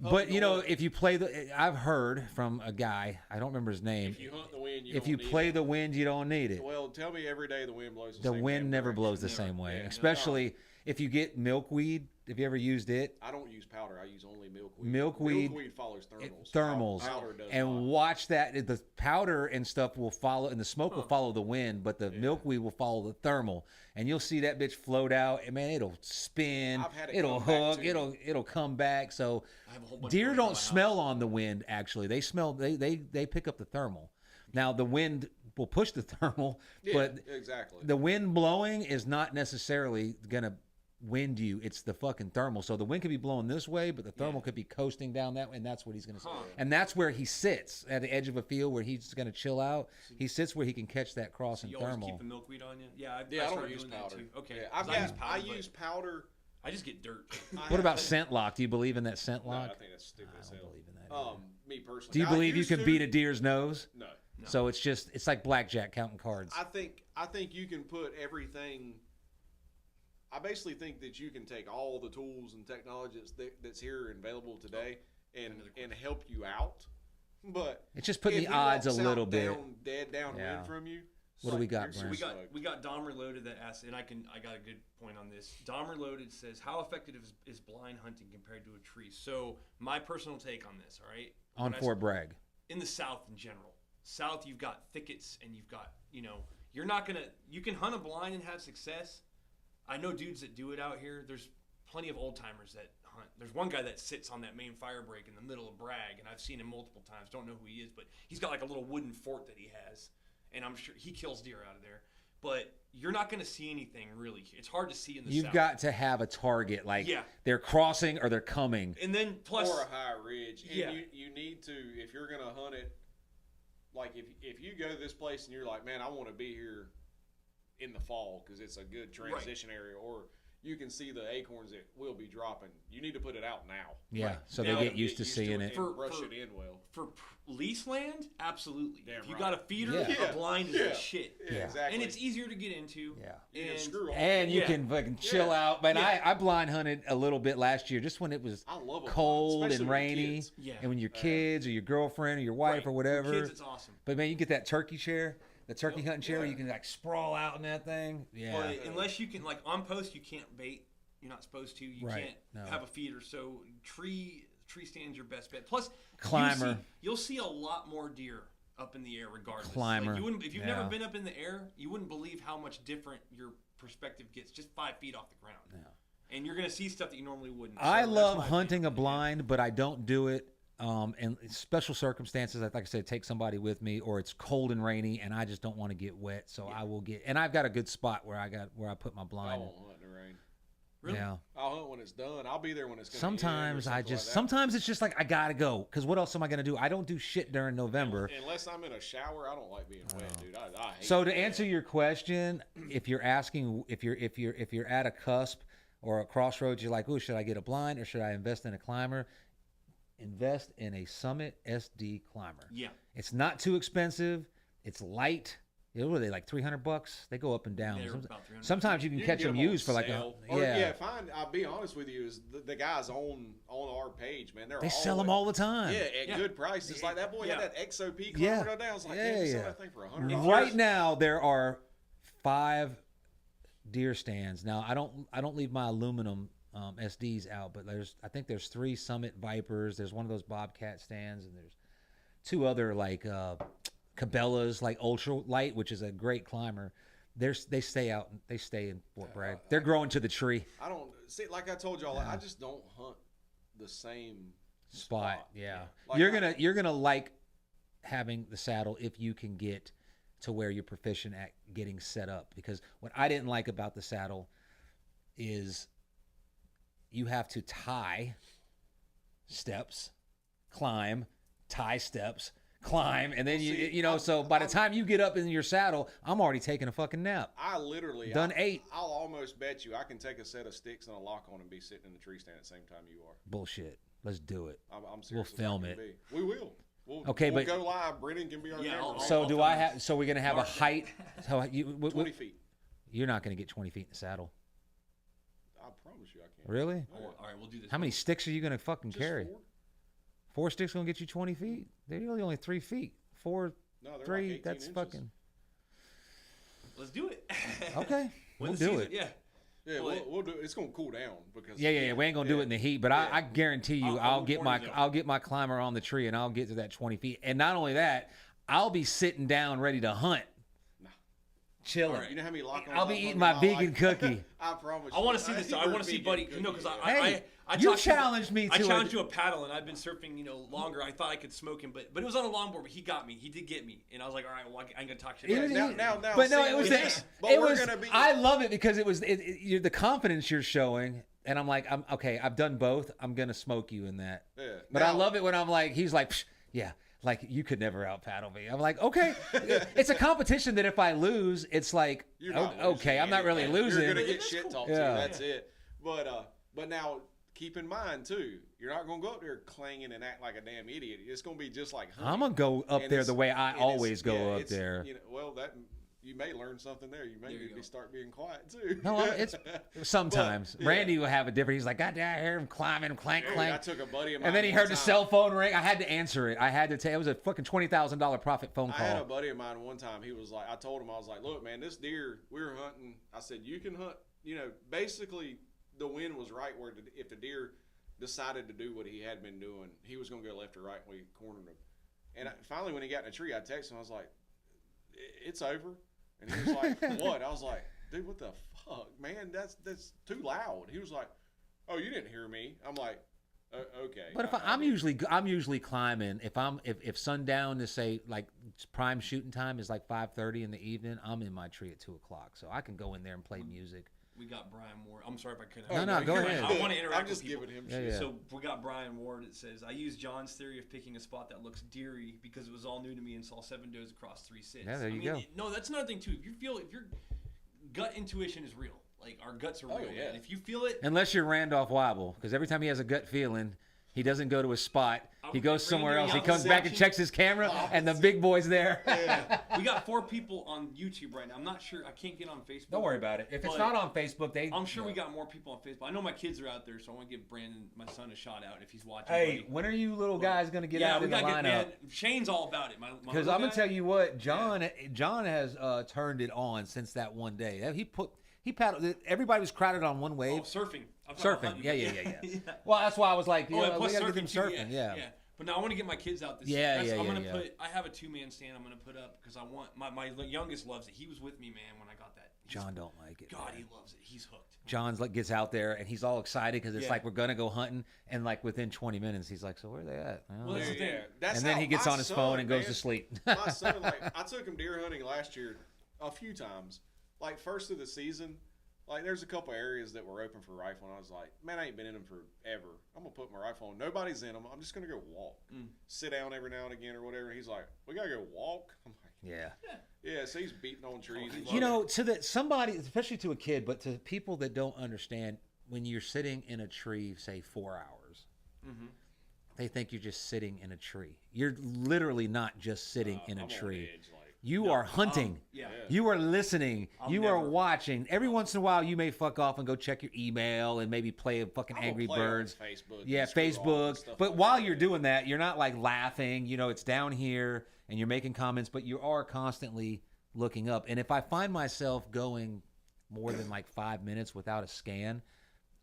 But if you play I've heard from a guy, I don't remember his name. If you hunt the wind, if you play the wind, you don't need it. Well, tell me every day the wind blows. The wind never blows the same way, especially if you get milkweed. Have you ever used it? I don't use powder. I use only milkweed. Milkweed follows thermals. Powder does not. Watch that. The powder and stuff will follow, and the smoke will follow the wind, but the milkweed will follow the thermal. And you'll see that bitch float out, and man, it'll spin, it'll hook, it'll come back. So deer don't smell on the wind. Actually, they smell. They pick up the thermal. Now the wind will push the thermal, but the wind blowing is not necessarily gonna wind you. It's the fucking thermal. So the wind could be blowing this way, but the thermal could be coasting down that way, and that's what he's going to see. And that's where he sits, at the edge of a field where he's going to chill out. He sits where he can catch that crossing thermal. You always keep the milkweed on you? Yeah, I don't use powder. Okay. Yeah, I use powder. I just get dirt. What about scent lock? Do you believe in that scent lock? No, I think that's stupid as hell. I don't believe in that. Me personally. Do you believe you can beat a deer's nose? No. So it's like blackjack counting cards. I think you can put everything. I basically think that you can take all the tools and technology that's here and available today and help you out. But it's just putting the odds a little bit downwind from you. What do we got, Brent? We got Dom Reloaded that asked, and I got a good point on this. Dom Reloaded says, how effective is blind hunting compared to a tree? So my personal take on this, all right? On Fort Bragg. In the South in general. South, you've got thickets and you've got, you're not going to, you can hunt a blind and have success. I know dudes that do it out here. There's plenty of old timers that hunt. There's one guy that sits on that main fire break in the middle of Bragg, and I've seen him multiple times. Don't know who he is, but he's got like a little wooden fort that he has, and I'm sure he kills deer out of there. but you're not going to see anything really. It's hard to see in the You've south. got to have a target, like they're crossing or they're coming. And then plus or a high ridge. And Yeah. you need to, if you're going to hunt it, like if you go to this place and you're like, man, I want to be here in the fall because it's a good transition area, or you can see the acorns that will be dropping. You need to put it out now. Yeah, so Now, they get used to seeing it. and brush it in well. For lease land, absolutely. Damn if you right. got a feeder, Yeah. a blind is the shit. Yeah, exactly. And it's easier to get into. Yeah. You can And screw on. And you Yeah. can fucking chill out. Man, Yeah. I blind hunted a little bit last year, just when it was I love them, cold especially and with rainy, kids. Yeah. and when your kids or your girlfriend or your wife Right. or whatever. For kids, it's awesome. But man, you get that turkey chair, the turkey hunting chair, where you can like sprawl out in that thing. Yeah. But unless you can, like on post, you can't bait. You're not supposed to. You Right. can't have a feeder. So tree stand's your best bet. Plus, Climber. You'll see a lot more deer up in the air regardless. Climber. Like you wouldn't, if you've Yeah. never been up in the air, you wouldn't believe how much different your perspective gets just 5 feet off the ground. Yeah. And you're gonna see stuff that you normally wouldn't. I So that's love my hunting a opinion. blind, but I don't do it. In special circumstances, like I said, take somebody with me, or it's cold and rainy, and I just don't want to get wet. So I will get, and I've got a good spot where I put my I blind. won't hunt in the rain. Really? Yeah. I'll hunt when it's done. I'll be there when it's going. Sometimes sometimes it's just like I gotta go, because what else am I gonna do? I don't do shit during November. Unless I'm in a shower, I don't like being wet, dude. I hate So to that. answer your question, if you're asking, if you're at a cusp or a crossroads, you're like, oh, should I get a blind or should I invest in a climber? Invest in a Summit SD climber. Yeah. It's not too expensive. It's light. What are they, like $300? They go up and down. They're about 300. Sometimes you can catch get them on used for like sale. a Or, I'll be honest with you, is the guys on our page, man. They sell them all the time. Yeah, at good prices. Like that boy had that XOP climber Yeah. go down. It's like, Yeah, damn, you sell yeah. that thing for $100. Right now there are 5 deer stands. Now I don't leave my aluminum SDs out, but I think there's 3 Summit Vipers. There's one of those Bobcat stands, and there's 2 other like Cabela's, like ultra light, which is a great climber. They stay out. They stay in Fort Bragg. They're growing to the tree I don't see. Like I told y'all, I just don't hunt the same spot. Yeah, Like you're gonna like having the saddle if you can get to where you're proficient at getting set up. Because what I didn't like about the saddle is you have to tie steps, climb, tie steps, climb, and then so by the time you get up in your saddle, I'm already taking a fucking nap. I literally Done 8. I'll almost bet you I can take a set of sticks and a lock on and be sitting in the tree stand at the same time you are. Bullshit. Let's do it. I'm serious. We'll as I film can it. be. We will. Okay, we'll but- go live. Brennan can be our camera. So I'll do film I this. have? So we're gonna have a height. So 20 feet. You're not gonna get 20 feet in the saddle. I promise you, I can. Really? Oh, all right, we'll do this. How many sticks are you gonna fucking Just carry? 4? 4 sticks gonna get you 20 feet. They're really only 3 feet. 4, No, they're 3. like 18 That's inches. fucking Let's do it. okay. When We'll the do season- it. Yeah. Yeah, Well, we'll do. It's gonna cool down because. Yeah. We ain't gonna do it in the heat, but Yeah. I guarantee you, I'll I'll get warn you though. I'll get my climber on the tree and I'll get to that 20 feet. And not only that, I'll be sitting down ready to hunt, chilling. You know how many lock-ons I'll be I've eating hung my in my vegan life? cookie. I promise. I want to see this. I want to see, buddy. Because I you talked challenged me I to challenged it. you a paddle, and I've been surfing, longer. I thought I could smoke him, but it was on a longboard. But he got me. He did get me, and I was like, all right, well, I ain't gonna talk shit. It about was- it. Now, But no, see, it was with that. this, but It we're was. gonna be. I love it because it was you're the confidence you're showing, and I'm like, I'm okay. I've done both. I'm gonna smoke you in that. Yeah. But I Now- love it when I'm like, he's like, "Psh, yeah, like you could never out paddle me. I'm like, okay, it's a competition that if I lose, it's like, You're not okay, losing I'm not really anything. losing. You're gonna get That's shit cool. talked Yeah. to. That's it. But now keep in mind too, you're not gonna go up there clanging and act like a damn idiot. It's gonna be just like hunting. I'm gonna go up And there it's- the way I and always it's- go yeah, up it's, there. Well, that you may learn something there. You may There you need go. to start being quiet too. No, it's sometimes But, yeah. Randy will have a different. He's like, God damn, I hear him climbing, clank, Dude, clank. I took a buddy of mine. And then he one heard the time. cell phone ring. I had to answer it. I had to take. It was a fucking $20,000 profit phone I had a call. buddy of mine one time. He was like, I told him, I was like, look, man, this deer we were hunting. I said, you can hunt. Basically, the wind was right where if the deer decided to do what he had been doing, he was going to go left or right. We cornered him. And finally, when he got in a tree, I texted him. I was like, it's over. And he was like, what? I was like, dude, what the fuck, man? That's too loud. He was like, oh, you didn't hear me. I'm like, Okay. But if I'm usually climbing. If sundown is say like prime shooting time is like 5:30 in the evening, I'm in my tree at 2:00, so I can go in there and play music. We got Brian Ward. I'm sorry if I couldn't. No, go ahead. I want to interact I'm just with people. giving him Yeah, shit. yeah. So we got Brian Ward. It says, I use John's theory of picking a spot that looks deery because it was all new to me and saw 7 does across 3 sits. Yeah, there you go. No, that's another thing too. If your gut intuition is real, like our guts are real. yeah. Man. If you feel it, Unless you're Randolph Wobble, because every time he has a gut feeling, he doesn't go to a spot. He goes somewhere else. He comes back and checks his camera, and the big boy's there. we got 4 people on YouTube right now. I'm not sure. I can't get on Facebook. Don't worry about it. If it's But not on Facebook, I'm sure we got more people on Facebook. I know my kids are out there, so I want to give Brandon, my son, a shout out if he's watching. Hey, buddy. when are you little guys gonna get out we in the gotta lineup? man, Shane's all about it. Because I'm gonna tell you what, John has turned it on since that one day. He paddled. Everybody was crowded on one wave. Surfing. I'm talking about hunting, Yeah. Well, that's why I was like, and we plus gotta get them too, surfing. Yeah. But now I want to get my kids out this Yeah, year. yeah, I'm yeah. gonna put. I have a 2-man stand. I'm gonna put up because I want my youngest loves it. He was with me, man, when I got that. John don't like it. God, man. he loves it. He's hooked. John's like gets out there and he's all excited because it's Yeah. like we're gonna go hunting, and like within 20 minutes he's like, so where are they at? Well, that's the thing. That's and then how he gets my on his son, phone and goes man, to sleep. My son, like, I took him deer hunting last year a few times. Like, first of the season, like, there's a couple areas that were open for rifle, and I was like, man, I ain't been in them forever. I'm going to put my rifle on. Nobody's in them. I'm just going to go walk. Sit down every now and again or whatever. He's like, we got to go walk? I'm like, yeah, so he's beating on trees. You know, to somebody, especially to a kid, but to people that don't understand, when you're sitting in a tree, say 4 hours, they think you're just sitting in a tree. You're literally not just sitting in a I'm tree. on edge, like, You are hunting. You are listening. You are watching. Every once in a while, you may fuck off and go check your email and maybe play a fucking I'm gonna Angry play on Birds. Facebook Yeah, and screw off and Facebook. stuff But like while that. you're doing that, you're not like laughing. You know, it's down here and you're making comments, but you are constantly looking up. And if I find myself going more than like 5 minutes without a scan,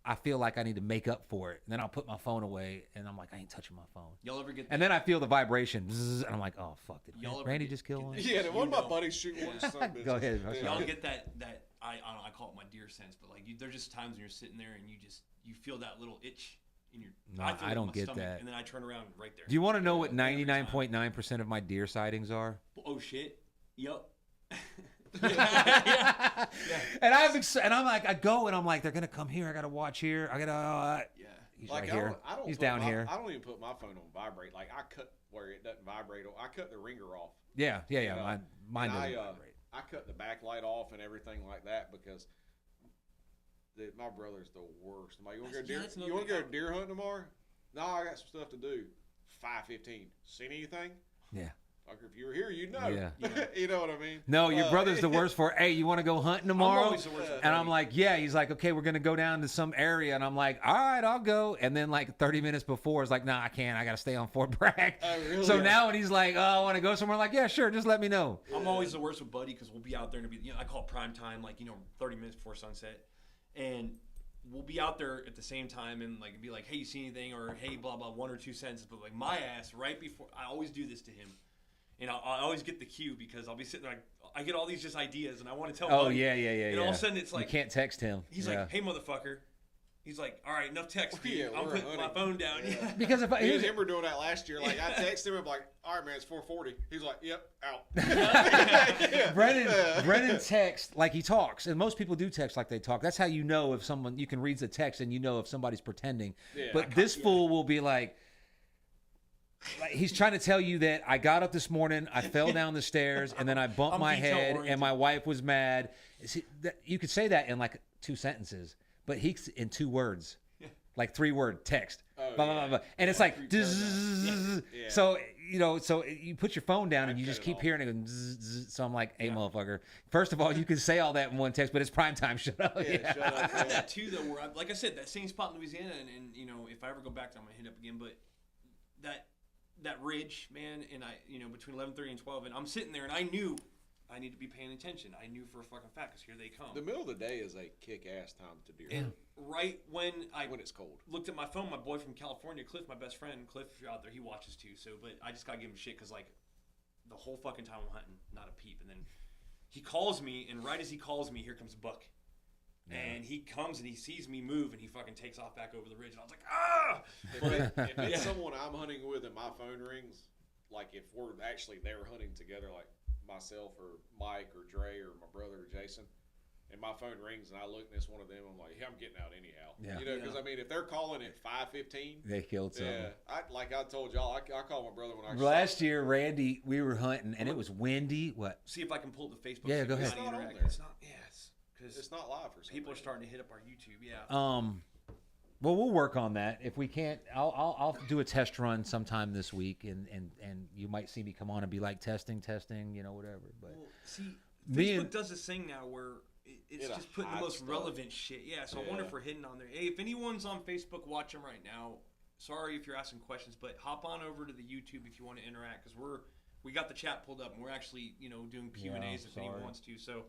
I feel like I need to make up for it. And then I'll put my phone away, and I'm like, I ain't touching my phone. Y'all ever get? And then I feel the vibration, bzzz, and I'm like, oh fuck, did Y'all ever Randy get- just kill one? Yeah, one of my buddies shooting one. Go ahead. Y'all get that I don't know, I call it my deer sense, but like there's just times when you're sitting there and you feel that little itch in your. No, feel it I in don't my get stomach, that. And then I turn around right there. Do you want to know what Every time. 99.9% of my deer sightings are? Oh shit! Yup. And I'm like, I go and I'm like, they're gonna come here. I gotta watch here. I gotta. Yeah. He's Like, right here. I don't He's put down my- here. I don't even put my phone on vibrate. Like, I cut where it doesn't vibrate. I cut the ringer off. Yeah. know, Mine and doesn't I vibrate. I cut the backlight off and everything like that because my brother's the worst. I'm like, you want to go That's no you want to big go deer hunting tomorrow? No, I got some stuff to do. 5:15. Seen anything? Yeah. Fucker, if you were here, you'd know. Yeah. You know what I mean? No, your brother's the worst for. Hey, you want to go hunting tomorrow? always the worst for And I'm Brady. like, yeah. He's like, okay, we're gonna go down to some area, and I'm like, all right, I'll go. And then like 30 minutes before, it's like, nah, I can't. I gotta stay on Fort Bragg. Oh, really? So Yeah. now when he's like, oh, I want to go somewhere, I'm like, yeah, sure, just let me know. I'm always the worst with Buddy because we'll be out there and it'll be, I call it prime time, like 30 minutes before sunset, and we'll be out there at the same time and like be like, hey, you see anything, or hey, blah blah, 1 or 2 sentences, but like my ass right before, I always do this to him. And I always get the cue because I'll be sitting there, like, I get all these just ideas and I want to tell Oh Buddy. yeah. And all of a sudden it's like, you can't text him. he's Yeah. like, hey motherfucker. He's like, all right, enough text. Yeah, I'm we're putting my hunting. phone down. Yeah. Because if I, Me and here's, him were doing that last year. Like, I texted him, I'm like, all right, man, it's 4:40. He's like, yep, out. Brennan texts like he talks, and most people do text like they talk. That's how you know if someone, you can read the text and you know if somebody's pretending. Yeah. But this fool will be like he's trying to tell you that I got up this morning, I fell down the stairs, and then I bumped I'm my head, detail-oriented. and my wife was mad. See, you could say that in like 2 sentences, but he's in 2 words, like 3-word text. Oh, Blah, blah, yeah. blah, blah. And it's like, Three paragraphs. Yeah. so so you put your phone down and you cut just it keep off. hearing it. Go zzz, zzz. So I'm like, hey, motherfucker. First of all, you can say all that in one text, but it's prime time. Shut up. Yeah, shut up. I've heard that too, though. Where, like I said, that same spot in Louisiana, and if I ever go back there, I'm gonna hit up again. But that ridge, man, and between 11:30 and 12, and I'm sitting there, and I knew I need to be paying attention. I knew for a fucking fact, because here they come. The middle of the day is a kick-ass time to deer hunt Right when I when it's cold. looked at my phone, my boy from California, Cliff, my best friend, Cliff, if you're out there, he watches too. So, but I just gotta give him shit because like the whole fucking time I'm hunting, not a peep. And then he calls me, and right as he calls me, here comes Buck. And he comes and he sees me move and he fucking takes off back over the ridge. And I was like, ah! If it's someone I'm hunting with and my phone rings, like if we're actually there hunting together, like myself or Mike or Dre or my brother or Jason, and my phone rings and I look and it's one of them, I'm like, yeah, I'm getting out anyhow. Yeah. You know, because I mean, if they're calling at 5:15, They killed something. yeah. Like I told y'all, I called my brother when I Last year, Randy, we were hunting and it was windy. What? See if I can pull up the Facebook. Yeah, so go we ahead. can It's not on interact. there. It's not. Yes, because it's not live for some people are reason. starting to hit up our YouTube. Yeah. Well, we'll work on that. If we can't, I'll do a test run sometime this week, and you might see me come on and be like testing, you know, whatever. But Well, see, Me Facebook and- does this thing now where it's It'll just putting the hide most stuff. relevant shit. Yeah, so I wonder Yeah. if we're hitting on there. Hey, if anyone's on Facebook, watch them right now. Sorry if you're asking questions, but hop on over to the YouTube if you want to interact because we got the chat pulled up and we're actually doing Q&As Yeah, if anyone sorry. wants to. So.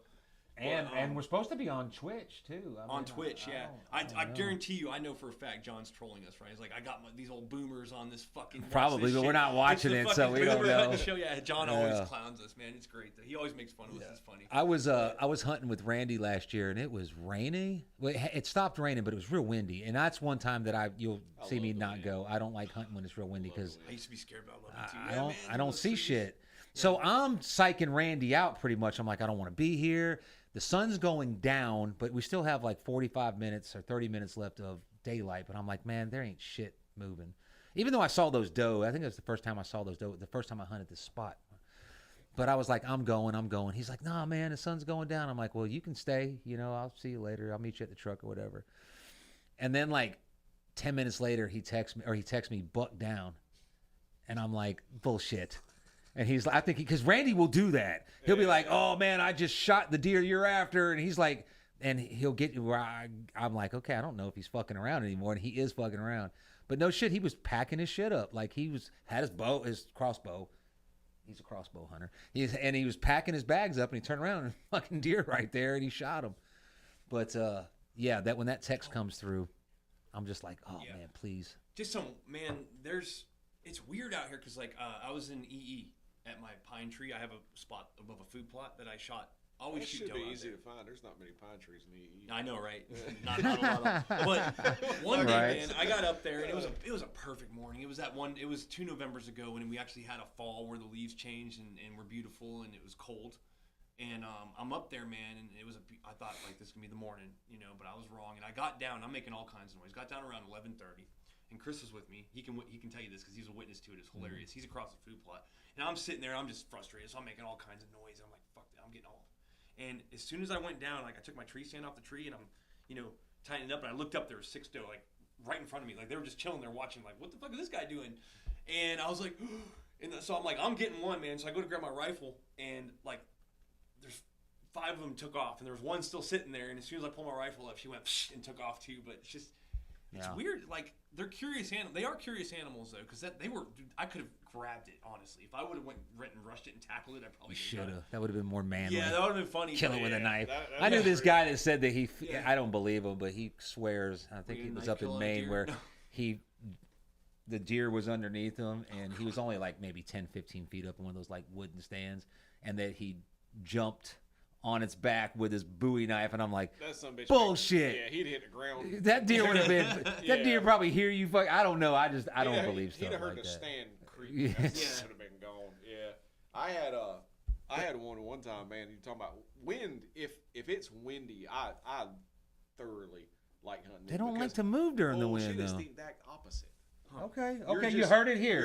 and we're supposed to be on Twitch too. On Twitch, yeah. I don't know. guarantee you, I know for a fact John's trolling us, right? He's like, I got these old boomers on this fucking. watch Probably, this but we're shit. not watching It's the it, so fucking we don't boomer hunting know. Show. Yeah, John always Yeah. clowns us, man. It's great. He always makes fun of us. It's funny. I was hunting with Randy last year, and it was rainy. Well, it stopped raining, but it was real windy, and that's one time that you'll see love me the not wind. go. I don't like hunting when it's real windy because I used to be scared about loving too. I Yeah, don't man, I don't those see trees. shit. So I'm psyching Randy out pretty much. I'm like, I don't want to be here. The sun's going down, but we still have like 45 minutes or 30 minutes left of daylight. But I'm like, man, there ain't shit moving. Even though I saw those doe, I think it was the first time I saw those doe, the first time I hunted this spot. But I was like, I'm going. He's like, nah, man, the sun's going down. I'm like, well, you can stay. I'll see you later. I'll meet you at the truck or whatever. And then like 10 minutes later, he texts me, buck down. And I'm like, bullshit. And he's like, I think because Randy will do that. He'll be like, oh man, I just shot the deer you're after. And he's like, and he'll get where I'm like, okay, I don't know if he's fucking around anymore. And he is fucking around. But no shit, he was packing his shit up. Like had his crossbow. He's a crossbow hunter. And he was packing his bags up and he turned around and fucking deer right there and he shot him. But yeah, that when that text comes through, I'm just like, oh Yeah. man, please. Just man, it's weird out here because I was in EE at my pine tree. I have a spot above a food plot that I shot. Always That shoot should doe be out easy there. to find. There's not many pine trees in the EE. I know, right? not a lot of, but one day, Right. man, I got up there and it was a perfect morning. It was it was 2 Novembers ago when we actually had a fall where the leaves changed and were beautiful and it was cold. And I'm up there, man, and I thought like this is gonna be the morning, but I was wrong. And I got down. I'm making all kinds of noise. Got down around 11:30, and Chris was with me. He can tell you this because he's a witness to it. It's hilarious. He's across the food plot, and I'm sitting there. I'm just frustrated, so I'm making all kinds of noise. I'm like, fuck that. I'm getting all. And as soon as I went down, like I took my tree stand off the tree and I'm, tightening it up. And I looked up, there was 6 doe, like right in front of me. Like they were just chilling there watching, like, what the fuck is this guy doing? And I was like, and so I'm like, I'm getting one, man. So I go to grab my rifle and like, there's 5 of them took off and there was one still sitting there. And as soon as I pulled my rifle up, she went and took off too. But it's just, it's weird. Like they're curious animals. They are curious animals though, because I could have grabbed it honestly. If I would have went and rushed it and tackled it, I probably Should have. have. That would have been more manly. Yeah, that would have been funny. Kill but it with a yeah. knife. that- I knew that's this true. guy that said that Yeah. I don't believe him, but he swears. I think We it was knife up in kill a Maine deer. where No. the deer was underneath him and he was only like maybe 10, 15 feet up in one of those like wooden stands and that he jumped on its back with his Bowie knife. And I'm like, That son of a bitch. bullshit. Yeah, he'd hit the ground. That deer would have been, Yeah. that deer probably hear you. I don't know. I don't He'd believe He'd stuff have heard like the that. stand creak. Yes. That would have been gone. Yeah. I had one time, man. You talking about wind? If it's windy, I thoroughly like hunting. They don't like because to move during the wind, bullshit is though. the exact opposite. Okay. You're Okay. You just- heard it here.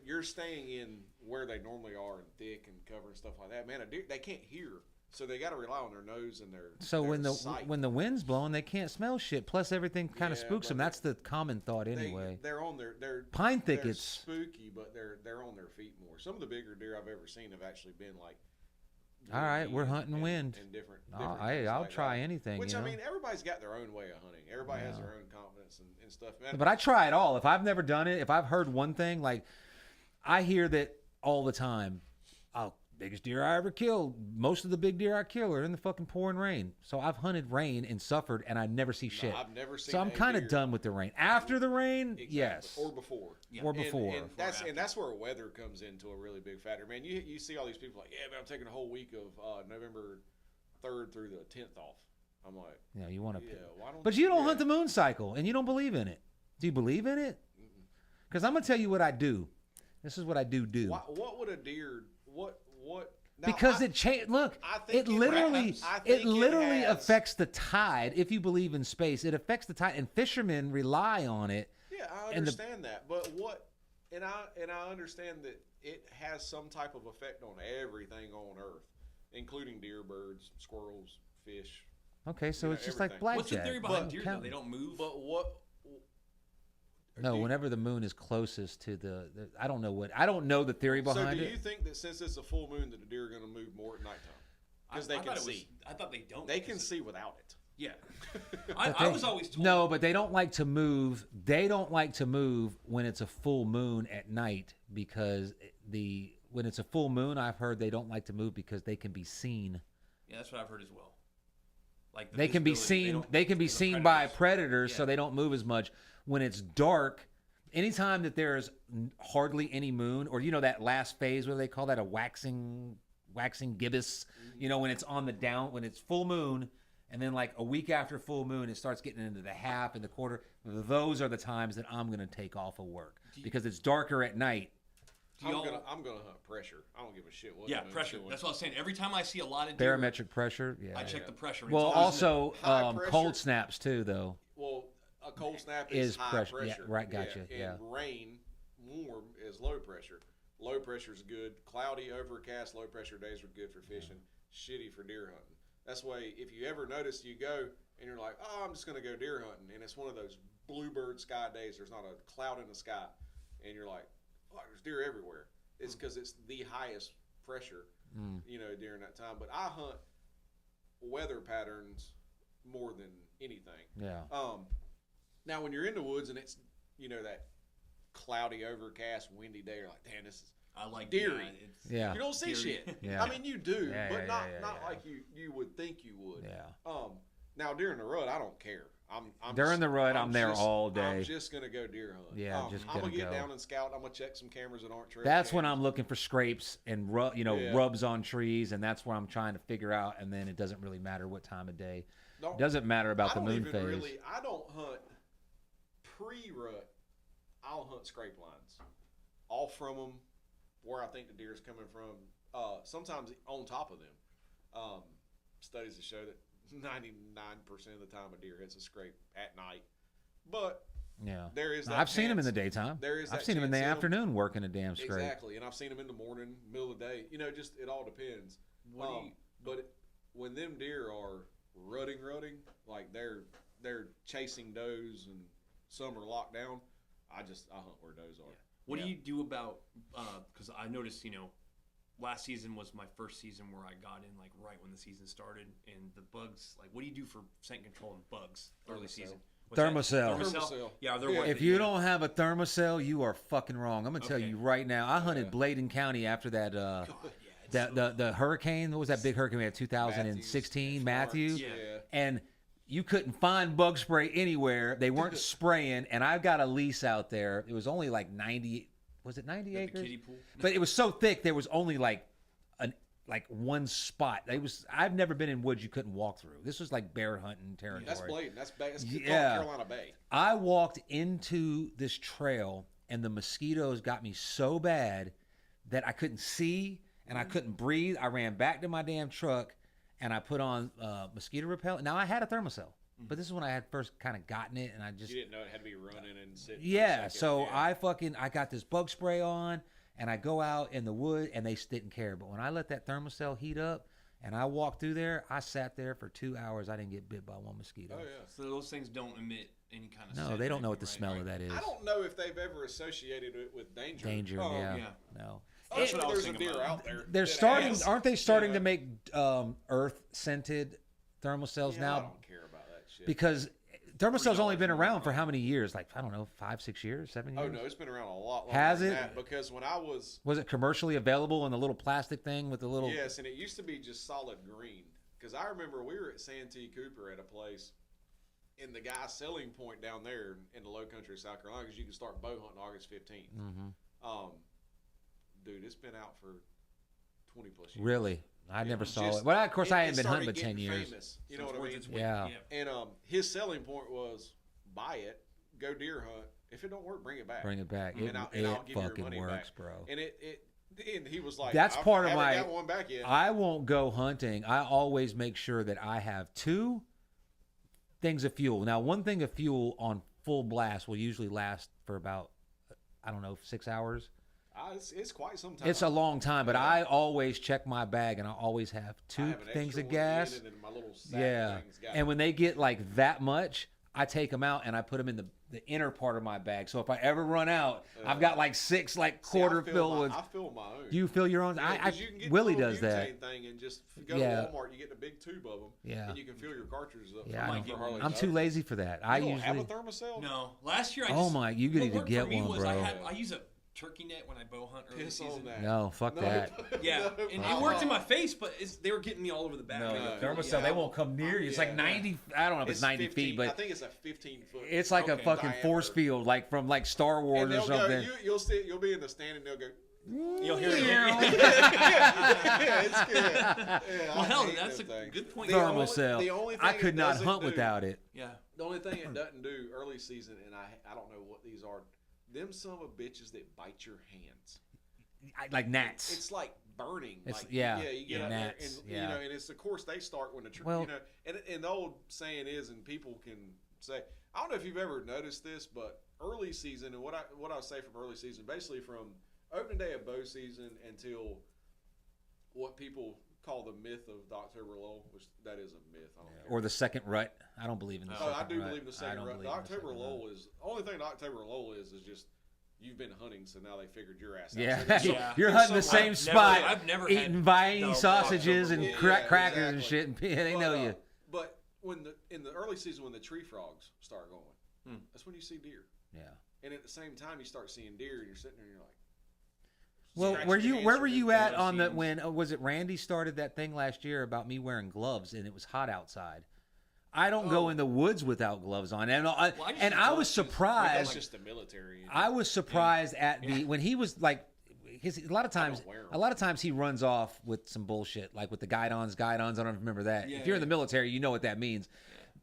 You're staying in where they normally are and thick and cover and stuff like that. Man, a deer, they can't hear, so they got to rely on their nose and their. So their when the sight. when the wind's blowing, they can't smell shit. Plus, everything kind of Yeah, spooks but them. That's the common thought anyway. They're on their Pine they're thickets. spooky, but they're on their feet more. Some of the bigger deer I've ever seen have actually been like. All right, windy we're hunting and, wind. and different. I'll things I'll like try that. anything. Which you know? I mean, everybody's got their own way of hunting. Everybody has their own confidence and stuff. Man, But I try it all. If I've never done it, if I've heard one thing, like I hear that all the time. Oh, biggest deer I ever killed. Most of the big deer I kill are in the fucking pouring rain. So I've hunted rain and suffered, and I never see shit. I've never seen. So I'm a kind of deer- done with the rain. After the rain, Exactly. yes, or before. Yeah. or before. And that's where weather comes into a really big factor. Man, you see all these people like, yeah, man, I'm taking a whole week of November 3rd through the 10th off. I'm like, You know, you want to. yeah, why don't? But you don't hunt the moon cycle, and you don't believe in it. Do you believe in it? Because I'm gonna tell you what I do. This is what I do. What would a deer? What? Now, Because it changed. Look, it literally affects the tide. If you believe in space, it affects the tide, and fishermen rely on it. Yeah, I understand that, but what? And I understand that it has some type of effect on everything on Earth, including deer, birds, squirrels, fish. Okay, so it's just like everything. blackjack. What's the theory behind deer? Though? Counting. They don't move. But what? No, whenever the moon is closest to the I don't know the theory behind So it. do you think that since it's a full moon that the deer are going to move more at nighttime? Because they can see. I thought they don't. They can see without it. Yeah. I was always told. No, but they don't like to move. They don't like to move when it's a full moon at night because when it's a full moon, I've heard they don't like to move because they can be seen. Yeah, that's what I've heard as well. Like They can be seen. They can be seen by predators, so they don't move as much. When it's dark, anytime that there's hardly any moon, or that last phase, what do they call that, a waxing gibbous? When it's on the down, when it's full moon, and then like a week after full moon, it starts getting into the half and the quarter. Those are the times that I'm going to take off of work because it's darker at night. I'm gonna hunt pressure. I don't give a shit what. Yeah, pressure. That's what I was saying. Every time I see a lot of deer, Barometric pressure. Yeah. I check the pressure. Well, also high pressure. cold snaps too, though. Well, a cold snap is high pressure. Yeah, right. Gotcha. And rain, warm is low pressure. Low pressure is good. Cloudy, overcast, low pressure days are good for fishing. Shitty for deer hunting. That's why if you ever notice, you go and you're like, oh, I'm just gonna go deer hunting, and it's one of those bluebird sky days. There's not a cloud in the sky, and you're like, oh, there's deer everywhere. It's because it's the highest pressure, during that time. But I hunt weather patterns more than anything. Yeah. Now, when you're in the woods and it's, that cloudy, overcast, windy day, you're like, damn, this is deery. Yeah. You don't see shit. Yeah. I mean, you do, but not yeah. like you would think you would. Yeah. Now, during the rut, I don't care. I'm during the rut, I'm there all day. I'm just gonna go deer hunt. Yeah, I'm gonna get down and scout. I'm gonna check some cameras that aren't trail. That's when I'm looking for scrapes and rubs on trees, and that's where I'm trying to figure out. And then it doesn't really matter what time of day. It doesn't matter about the moon phase. I don't hunt pre-rut. I'll hunt scrape lines, off from them, where I think the deer is coming from. Sometimes on top of them. Studies have showed that 99% of the time a deer hits a scrape at night, but there is. I've seen them in the daytime. I've seen them in the afternoon working a damn scrape. Exactly, and I've seen them in the morning, middle of the day. Just it all depends. When them deer are rutting, like they're chasing does and some are locked down, I hunt where does are. What do you do about? Because I noticed, last season was my first season where I got in like right when the season started, and the bugs. Like, what do you do for scent control and bugs early season? Thermocell. Yeah, if you don't have a thermocell, you are fucking wrong. I'm gonna tell you right now. I hunted Bladen County after that. The hurricane. What was that big hurricane we had? 2016, Matthew. Yeah. And you couldn't find bug spray anywhere. They weren't spraying, and I've got a lease out there. It was only like 90. Was it 90 acres? Kiddie pool. But it was so thick there was only like one spot. I've never been in woods you couldn't walk through. This was like bear hunting territory. That's Bladen. That's Carolina Bay. I walked into this trail and the mosquitoes got me so bad that I couldn't see and I couldn't breathe. I ran back to my damn truck and I put on mosquito repellent. Now I had a thermocell. But this is when I had first kind of gotten it, and I just... You didn't know it had to be running and sitting. Yeah, so I got this bug spray on, and I go out in the wood, and they didn't care. But when I let that thermocell heat up, and I walked through there, I sat there for 2 hours. I didn't get bit by one mosquito. Oh, yeah. So those things don't emit any kind of No, scent they don't know what the right? smell of that is. I don't know if they've ever associated it with danger. Yeah. No. There's a deer out there. Aren't they starting to make earth-scented thermocells now? I don't care about that shit. Because... Thermocel's only been around for how many years? Like, I don't know, 5, 6 years, 7 years? Oh, no, it's been around a lot longer Has than it? that, because when I was... Was it commercially available in the little plastic thing with the little... Yes, and it used to be just solid green. Because I remember we were at Santee Cooper at a place, and the guy selling point down there in the low country of South Carolina, because you can start bow hunting August 15th. Mm-hmm. Dude, it's been out for 20 plus years. Really? I never saw just- it. Well, of course, I hadn't been started hunting but 10 getting years. famous, you know what I Towards mean? its weight. Yeah. And his selling point was buy it, go deer hunt. If it don't work, bring it back. Bring it back. And I'll give you your fucking money works, back. bro. And he was like, That's part of haven't my. got one back yet. I won't go hunting. I always make sure that I have 2 things of fuel. Now, one thing of fuel on full blast will usually last for about, I don't know, 6 hours. It's quite some time. It's a long time, but I always check my bag and I always have I 2 have an things extra of one gas. in, and then my little sack Yeah. thing's got And when they get like that much, I take them out and I put them in the inner part of my bag. So if I ever run out, I've got like 6 like quarter filled ones. I fill my own. You fill your own? Yeah, 'cause you can get Willie the little does that. butane thing and just go Yeah. to Walmart. You get a big tube of them. Yeah. And you can fill your cartridges up. Yeah, for I for don't- Harley I'm too Davidson. lazy for that. You I don't have a usually. thermocell? No, last year I Oh just, my, you what need to worked get for me one, was bro. I use a turkey net when I bow hunt early Piss season. on that. No, fuck that. Yeah, and it worked in my face, but they were getting me all over the back. No, No, the thermostat, yeah. they won't come near you. It's like Yeah. 90. I don't know if it's 90 15 feet, I but think it's a 15-foot. it's like a Okay. fucking force diameter. field, like from like Star Wars And or they'll something. go. You'll be in the stand and they'll go. You'll hear it. Yeah, it's good. Yeah, Well, I hell, hate that's a them things. good point. The Thermal only- cell. the only I thing could it not doesn't hunt do- without it. Yeah. The only thing it doesn't do early season, and I don't know what these are. Them son of bitches that bite your hands. Like gnats. It's like burning. It's- like, yeah, you get yeah, out there gnats, and yeah. you know, and it's of course they start when the Well- you know, and the old saying is, and people can say, I don't know if you've ever noticed this, but early season, and what I say from early season, basically from opening day of bow season until what people call the myth of the October lull, which that is a myth. I don't care. Or the second rut. I don't believe in the second I do rut. believe in the I second don't rut. believe The in October second lull rut. is only thing the October lull is just you've been hunting, so now they figured your ass out. Yeah, So there's Yeah. you're there's hunting the some- same I've spot, I've never eating had Viney no sausages and October crackers and exactly. shit, and they But, know you. But when in the early season when the tree frogs start going, that's when you see deer. Yeah. And at the same time, you start seeing deer, and you're sitting there, and you're like, Well, scratching where your where hands were for you big at bull on the seeds. when was it Randy started that thing last year about me wearing gloves and it was hot outside? I don't go Oh. in the woods without gloves on, and I just and use I gloves was just- that's surprised. just the military. I was surprised at the when he was like, his a lot of times, wear 'em. a lot of times he runs off with some bullshit like with the guidons. I don't remember that. Yeah, if you're in yeah. the military, you know what that means.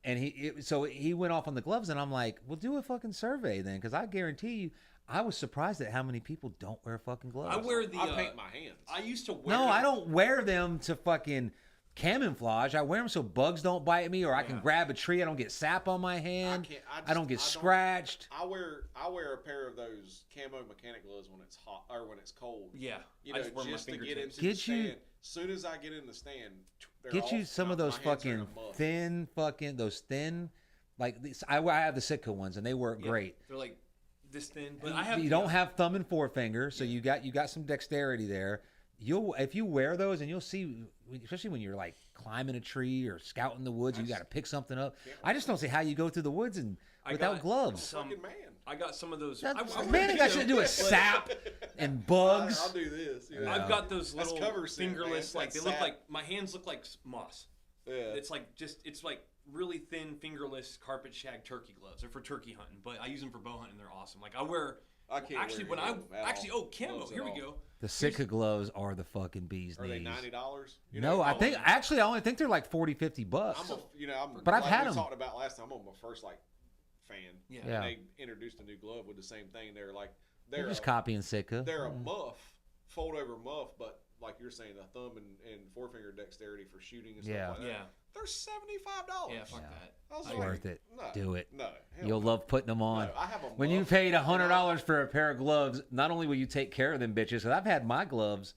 And so he went off on the gloves, and I'm like, well, do a fucking survey then, because I guarantee you, I was surprised at how many people don't wear fucking gloves. I wear the. I paint my hands. I used to wear. No, them. I don't wear them to fucking camouflage. I wear them so bugs don't bite me, or I can Yeah. grab a tree. I don't get sap on my hand. can't- I don't get scratched. I wear a pair of those camo mechanic gloves when it's hot or when it's cold. Yeah. You I know, just wear just my to get fingertips. into the Get you- stand. Soon as I get in the stand, they're Get you off, some of my those hands are in fucking a muff. thin, like these. I have the Sitka ones, and they work Yeah. great. They're like this thin, but I have. You don't have thumb and forefinger, so you got some dexterity there. If you wear those, and you'll see, especially when you're like climbing a tree or scouting the woods, you got to pick something up. I just don't see how you go through the woods and I without got gloves. some- Fucking man. I got some of those. That's, I wear man, them that too, shit to do with but sap and bugs. I'll do this. You know? I've got those That's little cover scent, man. fingerless, like That's they look sap. like my hands look like moss. Yeah. It's like it's like really thin fingerless carpet shag turkey gloves. They're for turkey hunting, but I use them for bow hunting. They're awesome. Like I wear. I can't Actually, wear when I any of them at all. camo. Gloves Here at we all. go. The Sitka gloves are the fucking bee's Are they knees. $90? No, I think actually I only think they're like $40-$50. But I've had we 'em. talked about last time. I'm my first like fan. Yeah. And Yeah. they introduced a new glove with the same thing. They're like They're just copying Sitka. They're a muff, fold over muff, but like you're saying, the thumb and forefinger dexterity for shooting and stuff Yeah. like that. Yeah. They're $75. Yeah. Fuck Yeah. that. I was It's like, worth it. No, Do it. No, hell You'll no. love putting them on. No, I have a When you muff, paid and $100 for a pair of gloves, not only will you take care of them bitches, because I've had my gloves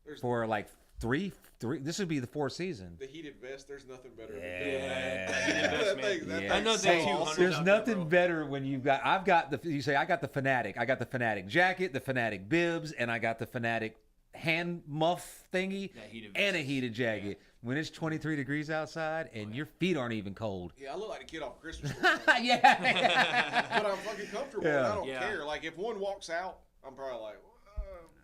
There's for like three. This would be the fourth season. the heated vest. There's nothing better than Yeah. doing that. Heated vest, man. That Yeah. I know thing's they so too, awesome. $100 There's out there, nothing bro. better when you've got. I got the Fanatic. I got the Fanatic jacket, the Fanatic bibs, and I got the Fanatic hand muff thingy That heated and a vest. heated jacket. When it's 23 degrees outside and your feet aren't even cold. Yeah, I look like a kid off a Christmas story. Yeah. But I'm fucking comfortable. Yeah. And I don't Yeah. care. Like if one walks out, I'm probably like,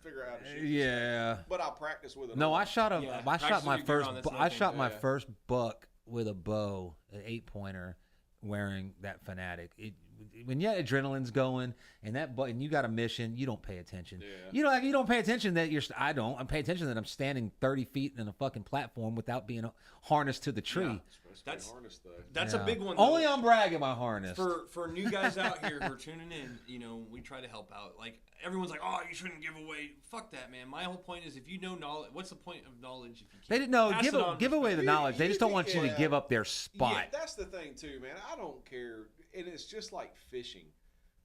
figure out how to shoot. this Yeah. thing. But I practice with it. No, all. I shot Yeah, I shot practice my with your first. gun, that's I another shot thing. my Yeah. first buck with a bow, an 8-pointer, wearing that Fanatic. when your adrenaline's going and and you got a mission, you don't pay attention. Yeah. You don't pay attention that I pay attention that I'm standing 30 feet in a fucking platform without being harnessed to the tree. That's a big one. Only on Bragg am I harnessed. For new guys out here who are tuning in, we try to help out. Like everyone's like, oh, you shouldn't give away. Fuck that, man. My whole point is if you know knowledge, what's the point of knowledge if you can't? They didn't know. Give away the knowledge. They just don't want you to give up their spot. Yeah, that's the thing too, man. I don't care, and it's just like fishing.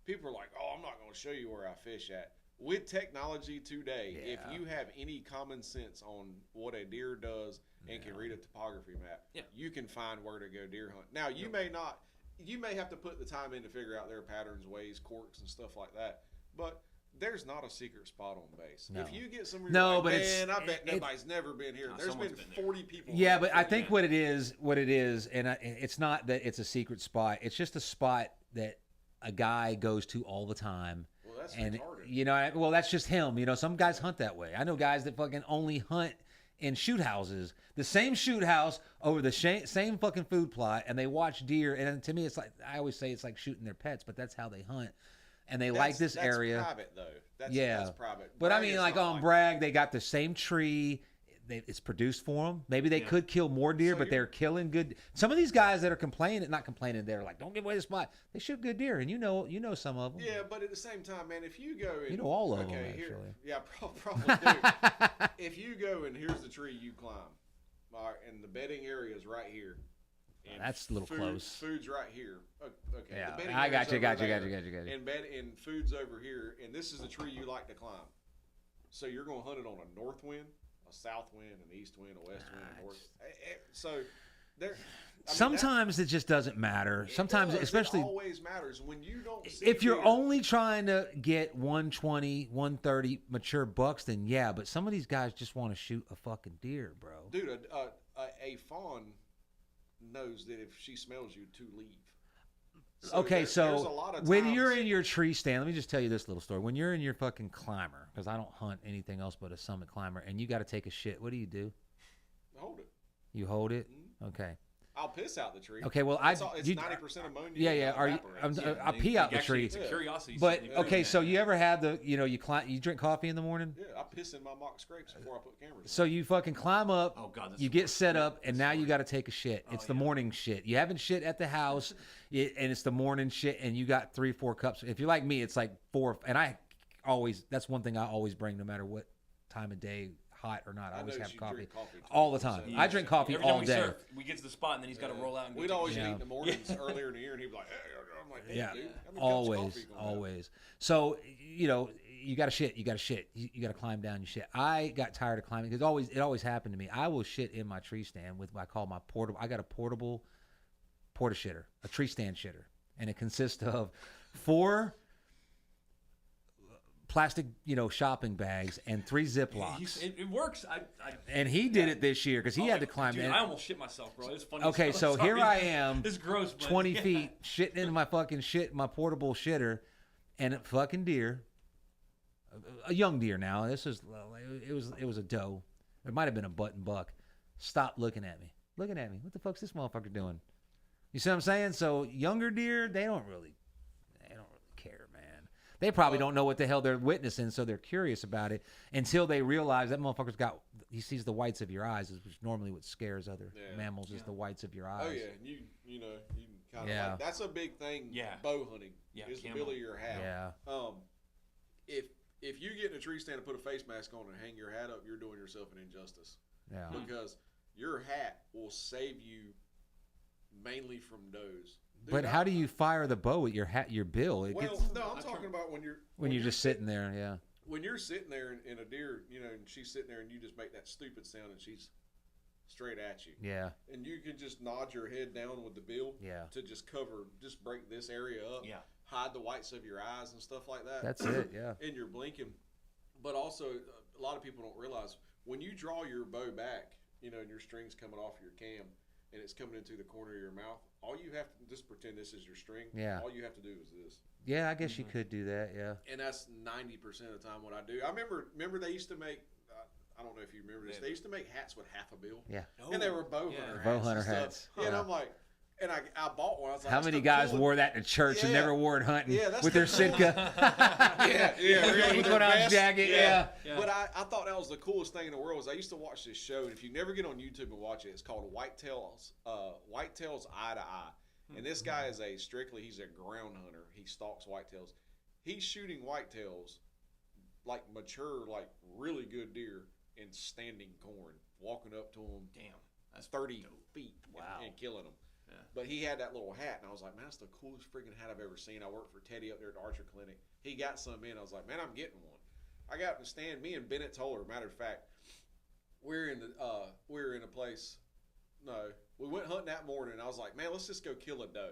People are like, "Oh, I'm not going to show you where I fish at." With technology today, if you have any common sense on what a deer does and can read a topography map, you can find where to go deer hunt. Now, you may not. You may have to put the time in to figure out their patterns, ways, quirks, and stuff like that. But there's not a secret spot on base. No. If you get somewhere, man, I bet nobody's never been here. There's been 40 people. Yeah, but I think what it is, and it's not that it's a secret spot. It's just a spot that a guy goes to all the time. Well, that's retarded. That's just him. Some guys hunt that way. I know guys that fucking only hunt in shoot houses, the same shoot house over the same fucking food plot, and they watch deer. And to me, it's like I always say, it's like shooting their pets, but that's how they hunt. And they like this area. That's private, though. That's private. But I mean, like on Bragg, they got the same tree. It's produced for them. Maybe they could kill more deer, but they're killing good. Some of these guys that are not complaining, they're like, don't give away the spot. They shoot good deer, and you know some of them. Yeah, but at the same time, man, if you go and... You know all of them, actually. Yeah, probably do. If you go and here's the tree you climb, and the bedding area is right here. That's a little close. Food's right here. Okay. Yeah, I got you. And food's over here, and this is the tree you like to climb. So you're going to hunt it on a north wind, a south wind, an east wind, a west wind, a north. So there. Sometimes it just doesn't matter. Sometimes, especially, it always matters when you don't. See if you're only trying to get 120, 130 mature bucks, then yeah. But some of these guys just want to shoot a fucking deer, bro. Dude, a fawn knows that if she smells you, to leave. So when you're in your tree stand, let me just tell you this little story. When you're in your fucking climber, because I don't hunt anything else but a summit climber, and you got to take a shit, what do? Hold it. You hold it? Mm-hmm. Okay. I'll piss out the tree. Okay, well, it's 90% ammonia. Yeah. I pee out the tree. It's a curiosity. But okay, so you ever had you drink coffee in the morning? Yeah, I piss in my mock scrapes before I put cameras. So you fucking climb up. Oh God, you get set up, and now you got to take a shit. It's the morning shit. You haven't shit at the house, and it's the morning shit, and you got 3-4 cups. If you're like me, it's like 4. And that's one thing I always bring, no matter what time of day. Hot or not, I always have coffee all the time. I drink coffee all day. We get to the spot and then he's got to roll out. And we'd always eat in the mornings earlier in the year, and he'd be like, "Hey," I'm like, "Hey, dude, always." So you got to shit. You got to climb down your shit. I got tired of climbing because it always happened to me. I will shit in my tree stand with what I call my portable. I got a portable porta shitter, a tree stand shitter, and it consists of 4 plastic, shopping bags and 3 Ziplocs. It works. And he did it this year because he had to climb in. I almost shit myself, bro. It's funny. Okay, so here I am. It's gross, but 20 feet shitting in my fucking my portable shitter, and a fucking deer, a young deer now. It was a doe. It might have been a button buck. Stopped looking at me. What the fuck's this motherfucker doing? You see what I'm saying? So younger deer, they don't really care, man. They probably don't know what the hell they're witnessing, so they're curious about it until they realize that motherfucker's he sees the whites of your eyes, which is normally what scares other mammals is the whites of your eyes. Oh yeah, you can kind of that's a big thing. Yeah. Bow hunting is the bill of your hat. Yeah. If you get in a tree stand and put a face mask on and hang your hat up, you're doing yourself an injustice. Yeah. Because your hat will save you mainly from does. Dude, but how do you fire the bow at your bill? I'm talking about when you're just sitting there, yeah. When you're sitting there in a deer, and she's sitting there and you just make that stupid sound and she's straight at you. Yeah. And you can just nod your head down with the bill to just break this area up. Yeah. Hide the whites of your eyes and stuff like that. That's it, yeah. And you're blinking. But also, a lot of people don't realize when you draw your bow back, and your string's coming off your cam, and it's coming into the corner of your mouth, all you have to just pretend this is your string. Yeah. All you have to do is this. Yeah, I guess you could do that, yeah. And that's 90% of the time what I do. I remember they used to make, I don't know if you remember this, they used to make hats with half a bill. Yeah. And they were bow hunter hats. Hats. Yeah. And I'm like, And I bought one. I was like, How that's many the guys coolest- wore that to church and Yeah. never wore it hunting Yeah, that's with the their Sitka? yeah, with their Equinox vest. jacket, yeah. But I thought that was the coolest thing in the world. Was I used to watch this show, and if you never get on YouTube and watch it, it's called Whitetails Eye to Eye. And this guy is he's a ground hunter. He stalks whitetails. He's shooting whitetails, like mature, like really good deer in standing corn, walking up to them. Damn, that's 30 dope. feet Wow. and killing them. Yeah. But he had that little hat, and I was like, man, that's the coolest freaking hat I've ever seen. I worked for Teddy up there at the Archer Clinic. He got some in. I was like, man, I'm getting one. I got to stand. Me and Bennett told her. Matter of fact, we were in a place. No, we went hunting that morning. And I was like, man, let's just go kill a doe.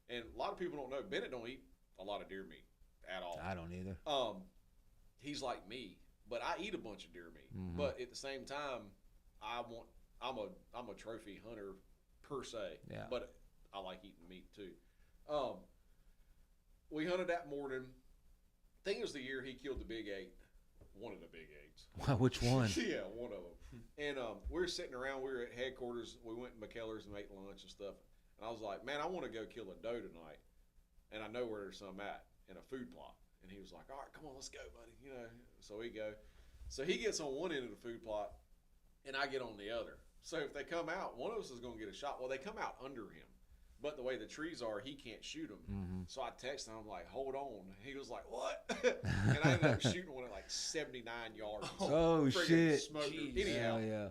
And a lot of people don't know Bennett don't eat a lot of deer meat at all. I don't either. He's like me, but I eat a bunch of deer meat. Mhm. But at the same time, I'm a trophy hunter per se. Yeah. But I like eating meat too. We hunted that morning. I think it was the year he killed the big 8. One of the big 8s. Which one? Yeah, one of them. And we were sitting around. We were at headquarters. We went to McKellar's and ate lunch and stuff. And I was like, man, I want to go kill a doe tonight. And I know where there's some at in a food plot. And he was like, all right, come on, let's go, buddy. You know, so we go. So he gets on one end of the food plot, and I get on the other. So if they come out, one of us is going to get a shot. Well, they come out under him. But the way the trees are, he can't shoot them. Mm-hmm. So I text him, I'm like, hold on. He was like, what? And I ended up shooting one at like 79 yards. Oh, Friggin' shit. smoked her. Jeez. Anyhow, Yeah.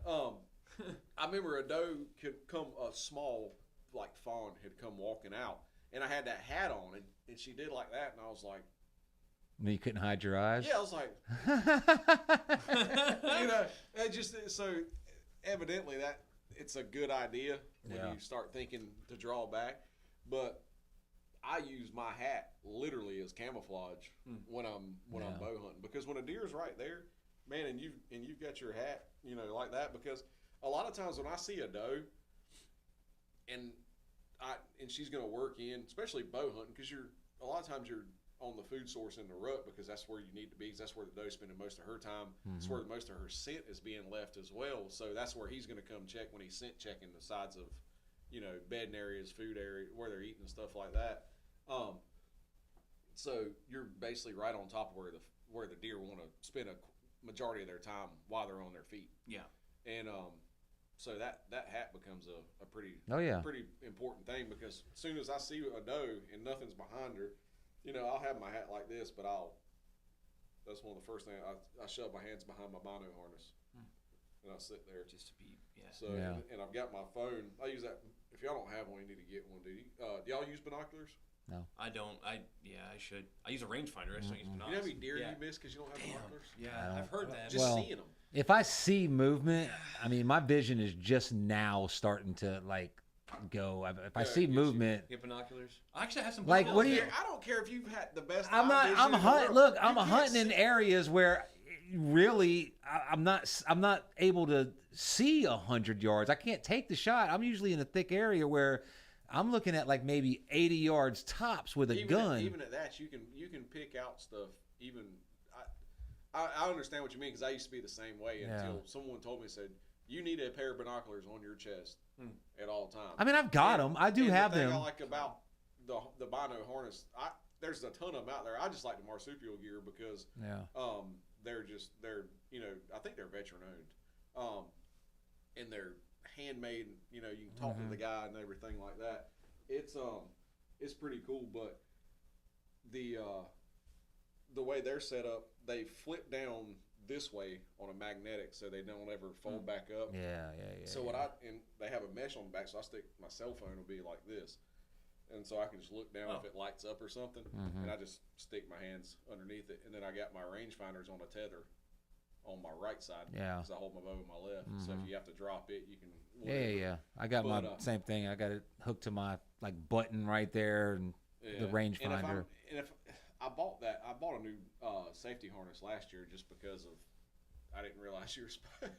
I remember a doe could come, a small, like fawn had come walking out. And I had that hat on, and she did like that. And I was like, You couldn't hide your eyes? yeah, I was like, you know, it just, so evidently that it's a good idea when Yeah. you start thinking to draw back. But I use my hat literally as camouflage when I'm bow hunting, because when a deer's right there, man, and you've got your hat, you know, like that, because a lot of times when I see a doe and she's going to work in, especially bow hunting, because a lot of times you're on the food source in the rut, because that's where you need to be, because that's where the doe's spending most of her time. That's where most of her scent is being left as well. So that's where he's going to come check when he's scent checking the sides of, you know, bedding areas, food area, where they're eating and stuff like that. So you're basically right on top of where the deer want to spend a majority of their time while they're on their feet. Yeah. And so that hat becomes a pretty pretty important thing, because as soon as I see a doe and nothing's behind her, you know, I'll have my hat like this, but that's one of the first things, I shove my hands behind my bino harness and I sit there. Just to be, yeah. So, and I've got my phone. I use that. If y'all don't have one, you need to get one, dude. Do y'all use binoculars? No. I don't. I should. I use a rangefinder. I just don't use You know binoculars. how many deer Yeah. you miss because you don't have binoculars? Yeah, I I've heard that. Just Well, seeing them. If I see movement, I mean, my vision is just now starting to like go. If I see movement, Get binoculars. I actually have some. Like, what do you- binoculars. I don't care if you've had the best. I'm eye vision I'm in the hunting. world. Look, You I'm can't hunting in see. areas where really I'm not able to see 100 yards. I can't take the shot. I'm usually in a thick area where I'm looking at like maybe 80 yards tops with a gun. Even at that, you can pick out stuff. Even I understand what you mean, because I used to be the same way until someone told me, said, you need a pair of binoculars on your chest at all times. I mean, I've got them. I do have the thing them. I like about the bino harness, there's a ton of them out there. I just like the marsupial gear because they're you know, I think they're veteran owned, and they're handmade. You know, you can talk to the guy and everything like that. It's pretty cool, but the way they're set up, they flip down this way on a magnetic, so they don't ever fold back up. Yeah. So and they have a mesh on the back, so I stick my cell phone will be like this, and so I can just look down if it lights up or something, and I just stick my hands underneath it, and then I got my rangefinders on a tether on my right side, because I hold my bow with my left. So if you have to drop it, you can. Whatever. Yeah. I got my same thing. I got it hooked to my like button right there, and the rangefinder. And if I bought a new safety harness last year just because I didn't realize you were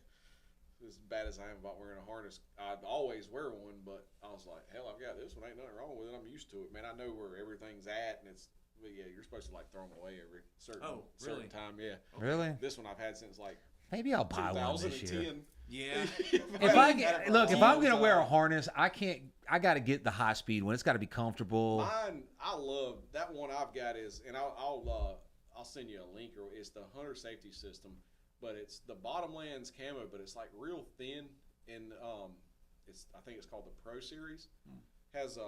as bad as I am about wearing a harness. I'd always wear one, but I was like, hell, I've got this one. Ain't nothing wrong with it. I'm used to it, man. I know where everything's at, and but yeah, you're supposed to like throw them away every certain time. Yeah. Really? This one I've had since like Maybe I'll buy one this year. 2010. Yeah. If I if I'm gonna wear a time. harness, I can't. I got to get the high speed one. It's got to be comfortable. Mine, I love that one. I've got is, and I'll send you a link. Or it's the Hunter Safety System, but it's the Bottomlands camo, but it's like real thin, and I think it's called the Pro Series. Has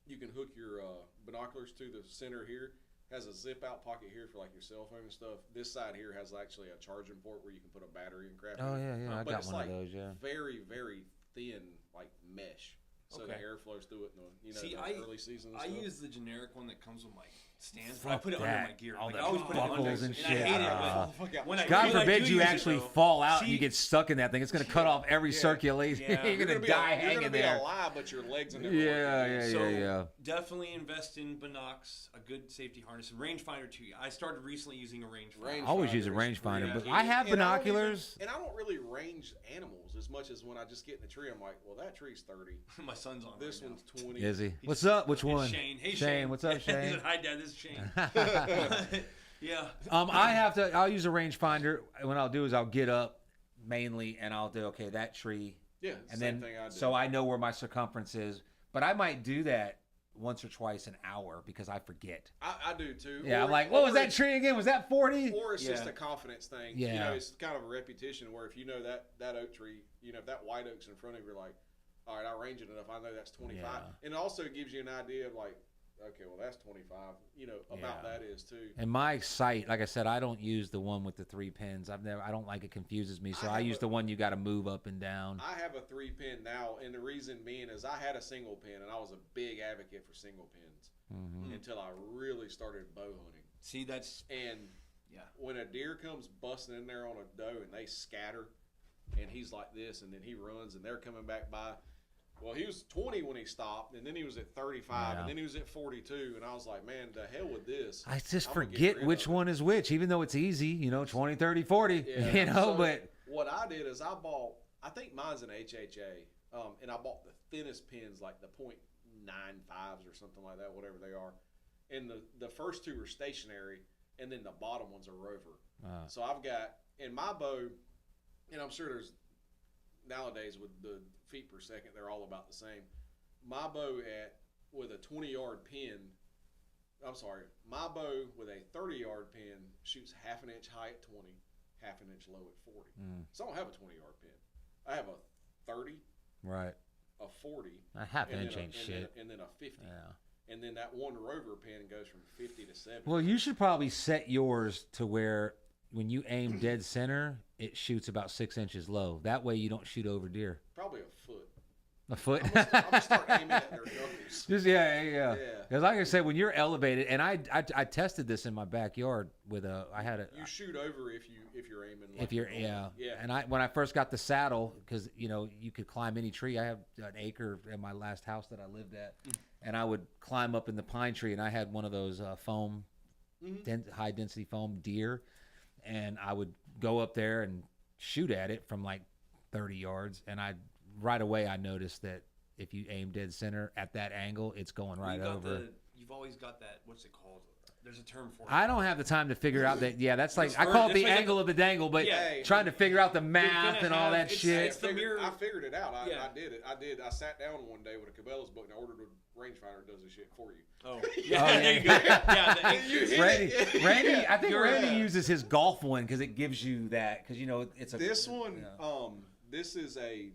you can hook your binoculars to the center here. Has a zip out pocket here for like your cell phone and stuff. This side here has actually a charging port where you can put a battery and crap. Oh in. yeah, I But got it's one like of those. Yeah. very, very thin, like mesh. So the Okay. air flows through it. In the, See, the early season. And I stuff. use the generic one that comes with my stands. Fuck I put it under that. my gear. All Like, the I always put it buckles under, and I shit. hate it. Ah. But when I God when I forbid do you use it, actually though, fall out and see, you get stuck in that thing. It's gonna cut off every Yeah. circulation. Yeah. You're gonna be die You're hanging gonna be there. alive, but your legs are never. Yeah, So yeah. definitely invest in binocs, a good safety harness, and rangefinder too. I started recently using a rangefinder. I always use a Rangefinders. rangefinder, Yeah. but I have And I don't binoculars. even- and I don't really range animals as much as when I just get in the tree. I'm like, well, that tree's 30. My son's on. This right one's 20. Is he? What's up? Which It's one? Shane. Hey, Shane. What's up, He Shane? said, hi, Dad. This is Shane. Yeah. I'll use a rangefinder. What I'll do is I'll get up mainly and I'll do, okay, that tree. Yeah, And same then, thing I do. so I know where my circumference is. But I might do that once or twice an hour because I forget. I do too. Yeah, Or- I'm like, what was or that it's- tree again? Was that 40? Or it's just Yeah. a confidence thing. Yeah. It's kind of a repetition where if you know that oak tree, if that white oak's in front of you, you're like, all right, I range it enough. I know that's 25. Yeah. And it also gives you an idea of like, okay, well, that's 25. About Yeah. that is too. And my sight, like I said, I don't use the one with the 3 pins. I don't like it confuses me. So I I have use a- the one you got to move up and down. I have a 3-pin now, and the reason being is I had a single pin, and I was a big advocate for single pins until I really started bow hunting. See, that's And yeah. when a deer comes busting in there on a doe and they scatter, and he's like this, and then he runs, and they're coming back by. Well, he was 20 when he stopped, and then he was at 35, Yeah. and then he was at 42, and I was like, man, the hell with this. I just I'm gonna get forget rid which of it. one is which, even though it's easy, 20, 30, 40, Yeah. So but what I did is I think mine's an HHA, and I bought the thinnest pins, like the .95s or something like that, whatever they are. And the first two are stationary, and then the bottom one's a rover. So I've got, in my bow, and I'm sure there's, nowadays with the feet per second, they're all about the same. My bow with a 20-yard pin, my bow with a 30-yard pin shoots half an inch high at 20, half an inch low at 40. So I don't have a 20-yard pin. I have a 30, right. a 40, A half and inch then ain't shit. and then a 50. Yeah. And then that one rover pin goes from 50 to 70. Well, you should probably set yours to where when you aim dead center, it shoots about 6 inches low. That way you don't shoot over deer. Probably a foot. A foot? I'm gonna start aiming at their knuckles. Just yeah. Yeah. Because like I said, when you're elevated, and I tested this in my backyard with You shoot over if you're aiming. Like if you're normal. yeah. And when I first got the saddle, because you could climb any tree. I have an acre in my last house that I lived at, and I would climb up in the pine tree, and I had one of those foam, high density foam deer, and I would go up there and shoot at it from like 30 yards, and right away I noticed that if you aim dead center at that angle, it's going right over. You've always got that. What's it called? There's a term for it. I don't have the time to figure out that. Yeah, that's like I It's call it for- the it's like angle of the dangle, but Yeah. trying to figure out the gonna math and all have- that it's- shit. it's the mirror. I figured it out. Yeah. I did it. I sat down one day with a Cabela's book and I ordered a rangefinder that does this shit for you. Oh, yeah. there you go. Yeah, You hit it. Randy, I think You're Randy right. uses his golf one because it gives you that because it's a This one, yeah. this is a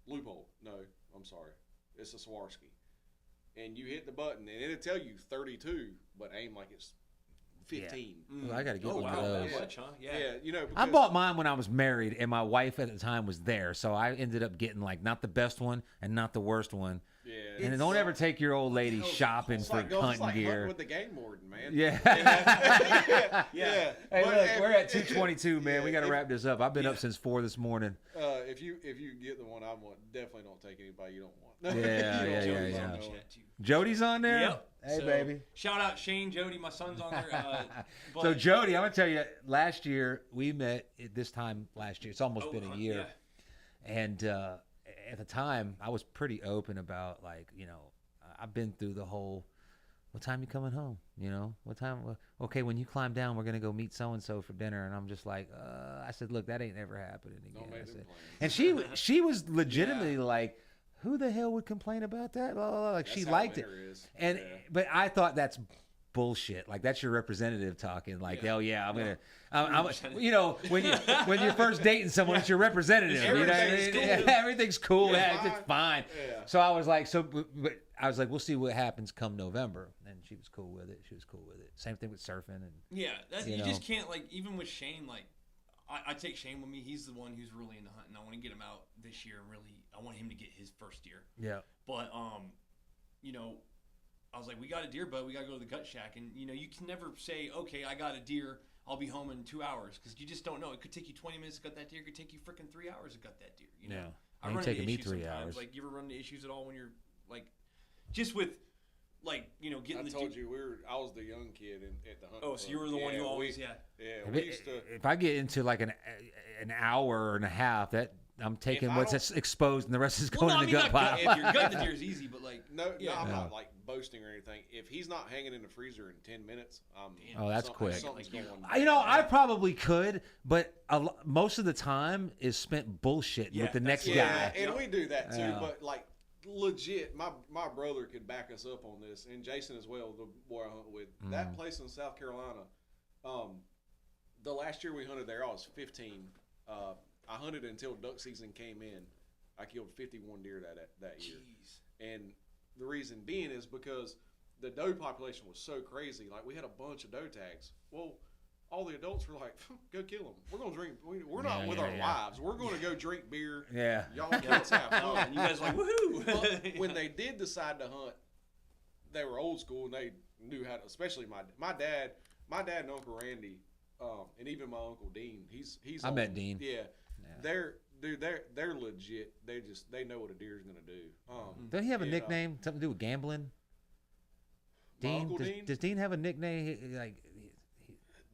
loophole. No, I'm sorry. It's a Swarovski. And you hit the button and it'll tell you 32, but aim like it's 15. Well, I got to get Oh one wow, of those. that much, huh? Yeah. Yeah, I because bought mine when I was married, and my wife at the time was there, so I ended up getting like not the best one and not the worst one. Yeah, And don't ever take your old lady hell's- shopping it's for like, it's hunting like gear. hunting with the game warden, man. Yeah. yeah. Hey, But look, if- we're at 2:22, man. yeah, We got to if- wrap this up. I've been up since 4 this morning. If you get the one I want, definitely don't take anybody you don't want. Yeah, You don't yeah, want yeah, somebody yeah. knowing. Jody's on there. Yep. Hey, So, baby. Shout out Shane, Jody, my son's on there. But, So Jody, I'm gonna tell you, last year we met at this time last year. It's almost been a year, and at the time I was pretty open about I've been through the whole what time you coming home? You know, what time? Okay, when you climb down, we're gonna go meet so and so for dinner. And I'm just like, I said, look, that ain't never happening again. Don't make I them said, plans. and she was legitimately like, who the hell would complain about that? Blah, blah, blah. Like That's she how liked it, winter is. and Yeah. but I thought that's bullshit. Like that's your representative talking. Like, Yeah. hell yeah, I'm 100%. you know, when you're first dating someone, it's your representative. You know what I mean? Everything's cool. Yeah, everything's cool. Yeah, It's fine. Yeah. So I was like, but I was like, we'll see what happens come November. And she was cool with it. She was cool with it. Same thing with surfing. And Yeah, that's, You you know. just can't, like, even with Shane, like, I take Shane with me. He's the one who's really into hunting. I want to get him out this year and really, I want him to get his first deer. yeah, But, you know, I was like, we got a deer, bud. We got to go to the gut shack. And, you know, you can never say, okay, I got a deer. I'll be home in 2 hours. Because you just don't know. It could take you 20 minutes to gut that deer. It could take you freaking 3 hours to gut that deer. You know? Yeah. I Ain't run into taking me issues 3 sometimes. hours. Like, you ever run into issues at all when you're, like, just with, like, you know, getting I the told deer? you I was the young kid at the hunt. Oh, so you were the one who always, Yeah, if, we used to. if I get into like an hour and a half, that I'm taking I what's don't- exposed and the rest is Well, going no, I in mean, the gut not pile. gut. If you're gutting the deer is easy, but, like, No, Yeah. I'm No. not like boasting or anything. If he's not hanging in the freezer in 10 minutes, Oh, that's quick. Something's Like, going. You know, bad. I probably could, but most of the time is spent bullshitting Yeah, with the that's- next Yeah, guy. and we do that too. Yeah. But like legit, my brother could back us up on this, and Jason as well, the boy I hunt with. That place in South Carolina, the last year we hunted there, I was 15. I hunted until duck season came in. I killed 51 deer that year. jeez. And the reason being is because the doe population was so crazy. Like we had a bunch of doe tags. Well, all the adults were like, "Go kill them. We're gonna drink. We're not Yeah, with yeah, our yeah. wives. We're gonna go drink beer. Yeah. Y'all kids have Oh, fun." and you guys are like, woohoo! But when they did decide to hunt, they were old school and they knew how to. Especially my dad and Uncle Randy, and even my Uncle Dean. He's. I met Dean. Yeah, they're legit. They know what a deer's gonna do. Does he have a and, nickname? Something to do with gambling? My Dean? Uncle Does, Dean? does Dean have a nickname? Like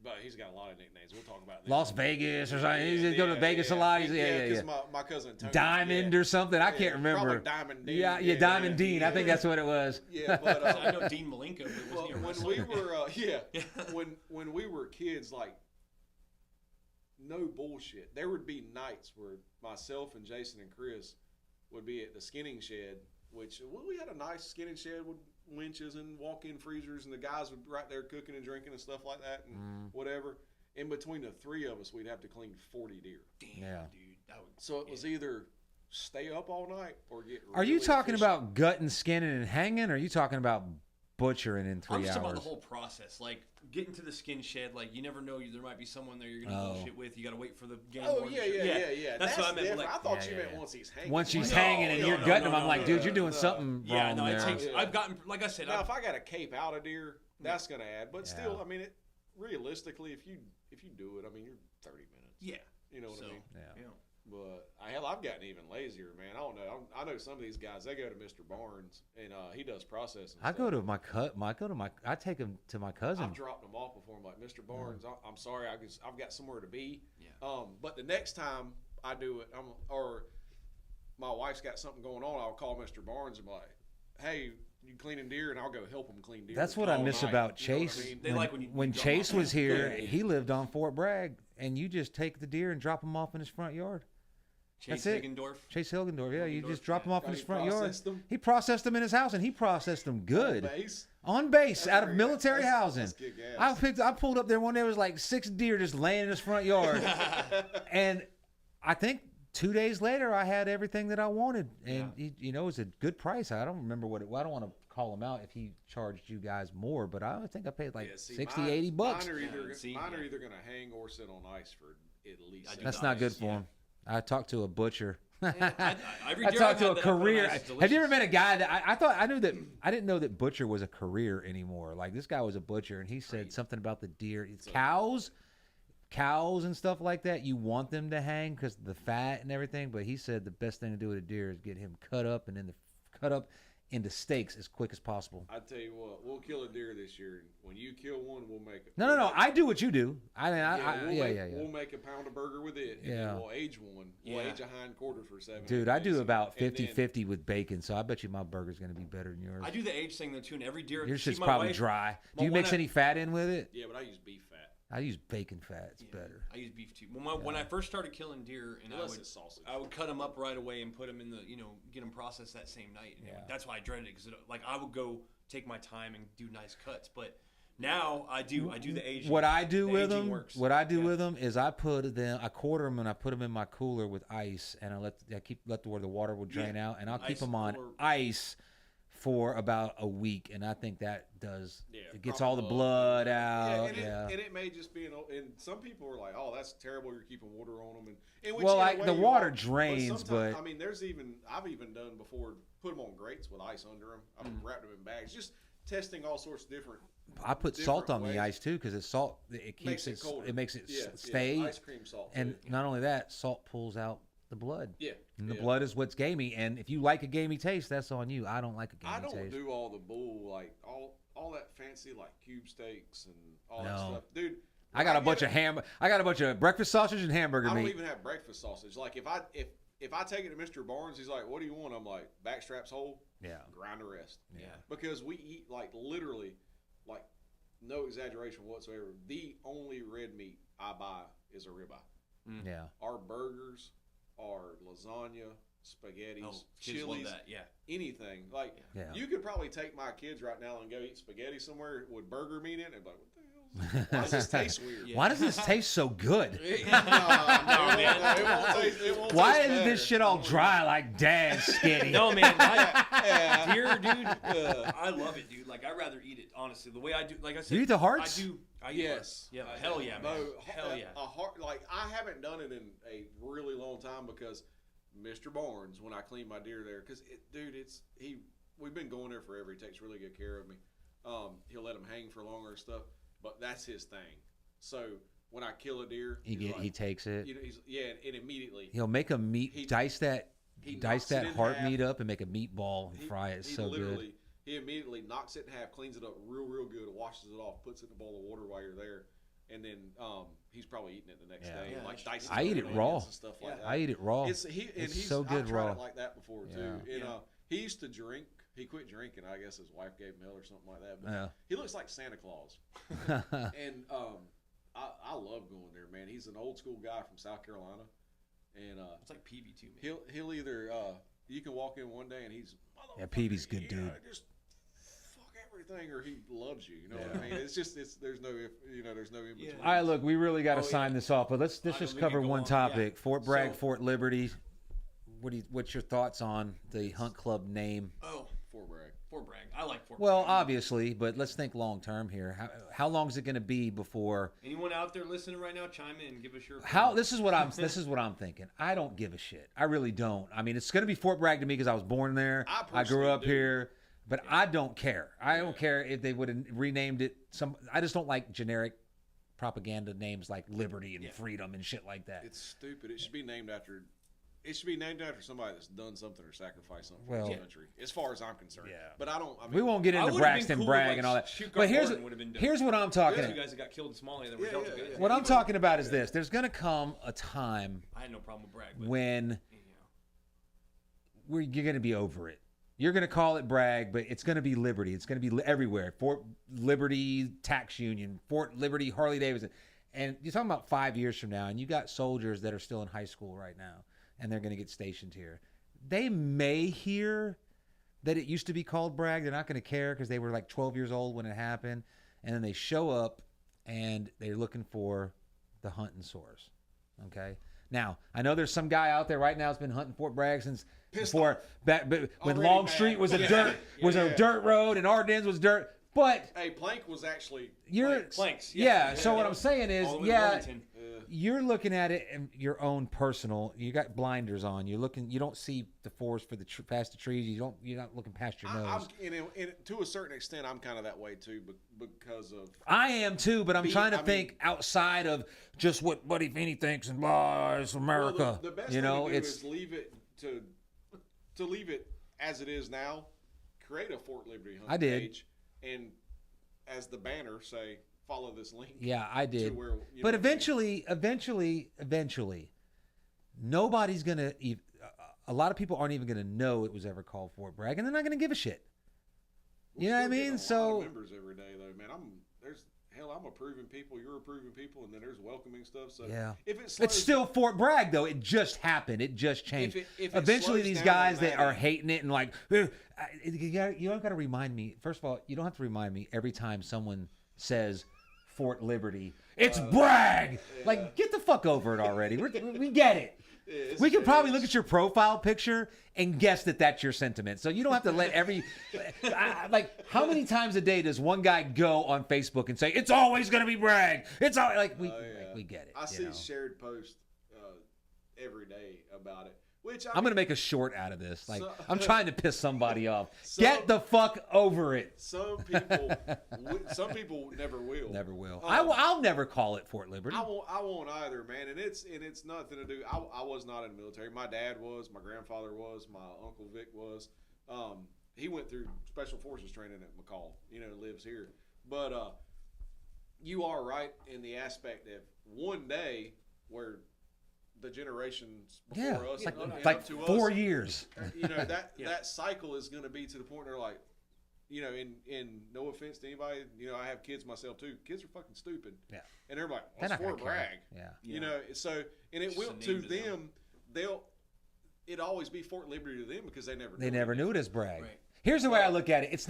But he's got a lot of nicknames. We'll talk about that. Las Vegas or something? He's go to Vegas a lot. He's, yeah. Because my cousin Tony, Diamond or something. I can't remember. Probably Diamond Dean. Yeah, Diamond Dean. I think that's what it was. Yeah, but I know Dean Malenko, but well, wasn't he a when we wrestler? were when we were kids, like no bullshit. There would be nights where myself and Jason and Chris would be at the skinning shed, which we had a nice skinning shed with winches and walk-in freezers, and the guys would be right there cooking and drinking and stuff like that and whatever. In between the three of us, we'd have to clean 40 deer. Damn, Yeah. dude. That would, So it was either stay up all night or get. Are you really talking efficient. about gutting, skinning, and hanging? Or are you talking about butchering in 3 I'm hours? just talking about the whole process. Like, getting to the skin shed, like, you never know. There might be someone there you're going to Oh. bullshit with. You got to wait for the game Oh warden yeah, to show- yeah. That's what I meant. different. Like, I thought Yeah, you yeah, meant yeah. once he's hanging. Once he's Like, hanging and you're gutting him, I'm like, dude, you're doing no. something yeah, wrong no, there. it takes. Yeah. I've gotten, like I said, Now, if I got to cape out a deer, that's going to add. But still, Yeah. I mean, realistically, if you do it, I mean, you're 30 minutes. yeah. You know what So, I mean? Yeah. But I've gotten even lazier, man. I don't know. I know some of these guys. They go to Mr. Barnes, and he does processing. I go to I take him to my cousin. I've dropped them off before. I'm like, Mr. Barnes, I'm sorry. I've got somewhere to be. Yeah. But the next time I do it, or my wife's got something going on, I'll call Mr. Barnes and be like, hey, you cleaning deer, and I'll go help them clean deer. That's what I all miss night. about You know what I Chase. mean? They like when you drop Chase them off. was here, Yeah. he lived on Fort Bragg, and you just take the deer and drop them off in his front yard. Chase That's it. Higgendorf. Chase Hilgendorf, yeah, you Hilgendorf, just drop them off in Oh, his he front yard. processed them? He processed them in his house, and he processed them good. Base. On base, out of pretty- military that's- housing. that's good gas. I pulled up there one day, there was like 6 deer just laying in his front yard. And I think 2 days later, I had everything that I wanted. And, it was a good price. I don't remember I don't want to call him out if he charged you guys more, but I think I paid like Yeah, see, 60, mine- 80 bucks. Mine are either, Yeah, going to hang or sit on ice for at least. I do 6 That's Nice, not good for yeah. him. I talked to a butcher. Every I deer I've talked to had a that I've career. put on ice is Have you ever delicious. met a guy that I didn't know that butcher was a career anymore. Like this guy was a butcher, and he said something about the deer, cows and stuff like that. You want them to hang because the fat and everything. But he said the best thing to do with a deer is get him cut up into steaks as quick as possible. I tell you what, we'll kill a deer this year. When you kill one, we'll make it. No. I do what you do. We'll make a pound of burger with it. And then we'll age one. We'll age a hind quarter for 7 Dude, I do about 50-50 with bacon, so I bet you my burger's going to be better than yours. I do the age thing though too, and every deer. Yours shit's probably dry. Do you mix any fat in with it? Yeah, but I use beef fat. I use bacon fat. It's better. I use beef too. When I first started killing deer, and I would cut them up right away and put them in the, get them processed that same night. And that's why I dreaded it, because like I would go take my time and do nice cuts. But now I do the aging. What I do with them, with them is I quarter them and I put them in my cooler with ice, and I let where the water will drain out, and I'll keep them on ice for about a week, and I think that does it gets all the blood out. And it may just be and some people are like, "Oh, that's terrible. You're keeping water on them." And well, like the water drains, but I mean, I've even done before, put them on grates with ice under them. I've wrapped them in bags, just testing all sorts of different. I put salt on the ice too, because it's salt. It keeps it colder. It makes it stay. Ice cream salt. And not only that, salt pulls out the blood. Yeah. And the blood is what's gamey. And if you like a gamey taste, that's on you. I don't like a gamey taste. I don't do all the bull, like all that fancy like cube steaks and all that stuff. Dude, I got a bunch of breakfast sausage and hamburger meat. I don't even have breakfast sausage. Like if I take it to Mr. Barnes, he's like, "What do you want?" I'm like, "Backstraps whole." Yeah. Grind the rest. Yeah. Because we eat like literally, like no exaggeration whatsoever. The only red meat I buy is a ribeye. Yeah. Our burgers, our lasagna, spaghettis, chilies, anything. Like you could probably take my kids right now and go eat spaghetti somewhere with burger meat in it. And be like, what the hell? Why does this taste weird? Why does this taste so good? It won't Why taste is this shit all dry like Dad's skinny? No, man. Deer, dude. I love it, dude. Like, I'd rather eat it, honestly. The way I do, like I said. You eat the hearts? I eat yes. Yeah, hell yeah, man. Hell yeah. A heart, like, I haven't done it in a really long time because Mr. Barnes, when I clean my deer there, because, we've been going there forever. He takes really good care of me. He'll let them hang for longer and stuff. But that's his thing. So when I kill a deer, he takes it. And immediately he'll make a meat, dice that heart meat up and make a meatball and fry it. So good. He immediately knocks it in half, cleans it up real good, washes it off, puts it in a bowl of water while you're there, and then he's probably eating it the next day. Like dicing I eat it raw. And stuff like that. I eat it raw. It's so good I've raw. tried it like that before too. And he used to drink. He quit drinking. I guess his wife gave him hell or something like that. But he looks like Santa Claus. And I love going there, man. He's an old school guy from South Carolina, and it's like Peavy too, man. He'll either you can walk in one day and he's Peavy's good dude. Just fuck everything, or he loves you. You know what I mean? It's just there's no in between. All right, look, we really got to sign this off, but let's just cover one topic: Fort Bragg, Fort Liberty. What's your thoughts on the hunt club name? Fort Bragg. I like Fort Bragg. Well, obviously, but let's think long term here. How long is it going to be before? Anyone out there listening right now, chime in and give us your opinion. This is what I'm thinking. I don't give a shit. I really don't. I mean, it's going to be Fort Bragg to me because I was born there. I grew up here, but I don't care. I don't care if they would have renamed it. I just don't like generic propaganda names like Liberty and Freedom and shit like that. It's stupid. It should be named after. It should be named after somebody that's done something or sacrificed something for this country, as far as I'm concerned. Yeah. But I don't. We won't get into Braxton Bragg and all that. But here's what I'm talking about. You guys that got killed in Somalia that were Delta guys. What I'm talking about is this. There's going to come a time. I had no problem with Bragg. When you're going to be over it. You're going to call it Bragg, but it's going to be Liberty. It's going to be everywhere. Fort Liberty Tax Union, Fort Liberty Harley Davidson. And you're talking about 5 years from now, and you got soldiers that are still in high school right now. And they're going to get stationed here. They may hear that it used to be called Bragg. They're not going to care because they were like 12 years old when it happened. And then they show up and they're looking for the hunting source. Okay? Now, I know there's some guy out there right now that's been hunting Fort Bragg since before, when Longstreet was a dirt road and Ardennes was dirt. But hey, Plank was actually Planks. So what I'm saying is, you're looking at it in your own personal. You got blinders on. You're looking. You don't see the forest for past the trees. You're not looking past your nose. To a certain extent, I'm kind of that way too, because of. I am too, but I'm trying to think outside of just what Buddy Feeney thinks and blah. It's America. Well, the best thing to do is leave it to leave it as it is now. create a Fort Liberty hunt I did. page, and as the banner say, follow this link. Yeah, I did. To where, but eventually, nobody's gonna. A lot of people aren't even gonna know it was ever called Fort Bragg, and they're not gonna give a shit. You know what I mean? A lot of members every day, though, man. I'm approving people, you're approving people, and then there's welcoming stuff. So yeah, if it's still Fort Bragg though. It just happened. It just changed. If eventually, these guys that are hating it and like, you don't got to remind me. First of all, you don't have to remind me every time someone says Fort Liberty. It's Bragg. Yeah. Like, get the fuck over it already. We get it. We can probably look at your profile picture and guess that that's your sentiment. So you don't have to let like, how many times a day does one guy go on Facebook and say, it's always going to be Bragg? It's all like, we get it. I see shared posts every day about it. Which I'm going to make a short out of this. Like, I'm trying to piss somebody off. Get the fuck over it. Some people never will. Never will. I'll never call it Fort Liberty. I won't either, man. And it's nothing to do. I was not in the military. My dad was. My grandfather was. My uncle Vic was. He went through special forces training at McCall. Lives here. But you are right in the aspect that one day where the generations before us, like to 4 us, years. That cycle is going to be to the point they're like, in no offense to anybody, I have kids myself too. Kids are fucking stupid. Yeah. And they're like, what's Fort Bragg? Yeah. So, and it will to them, it'll always be Fort Liberty to them because they never knew it as Bragg. Right. Here's the way I look at it.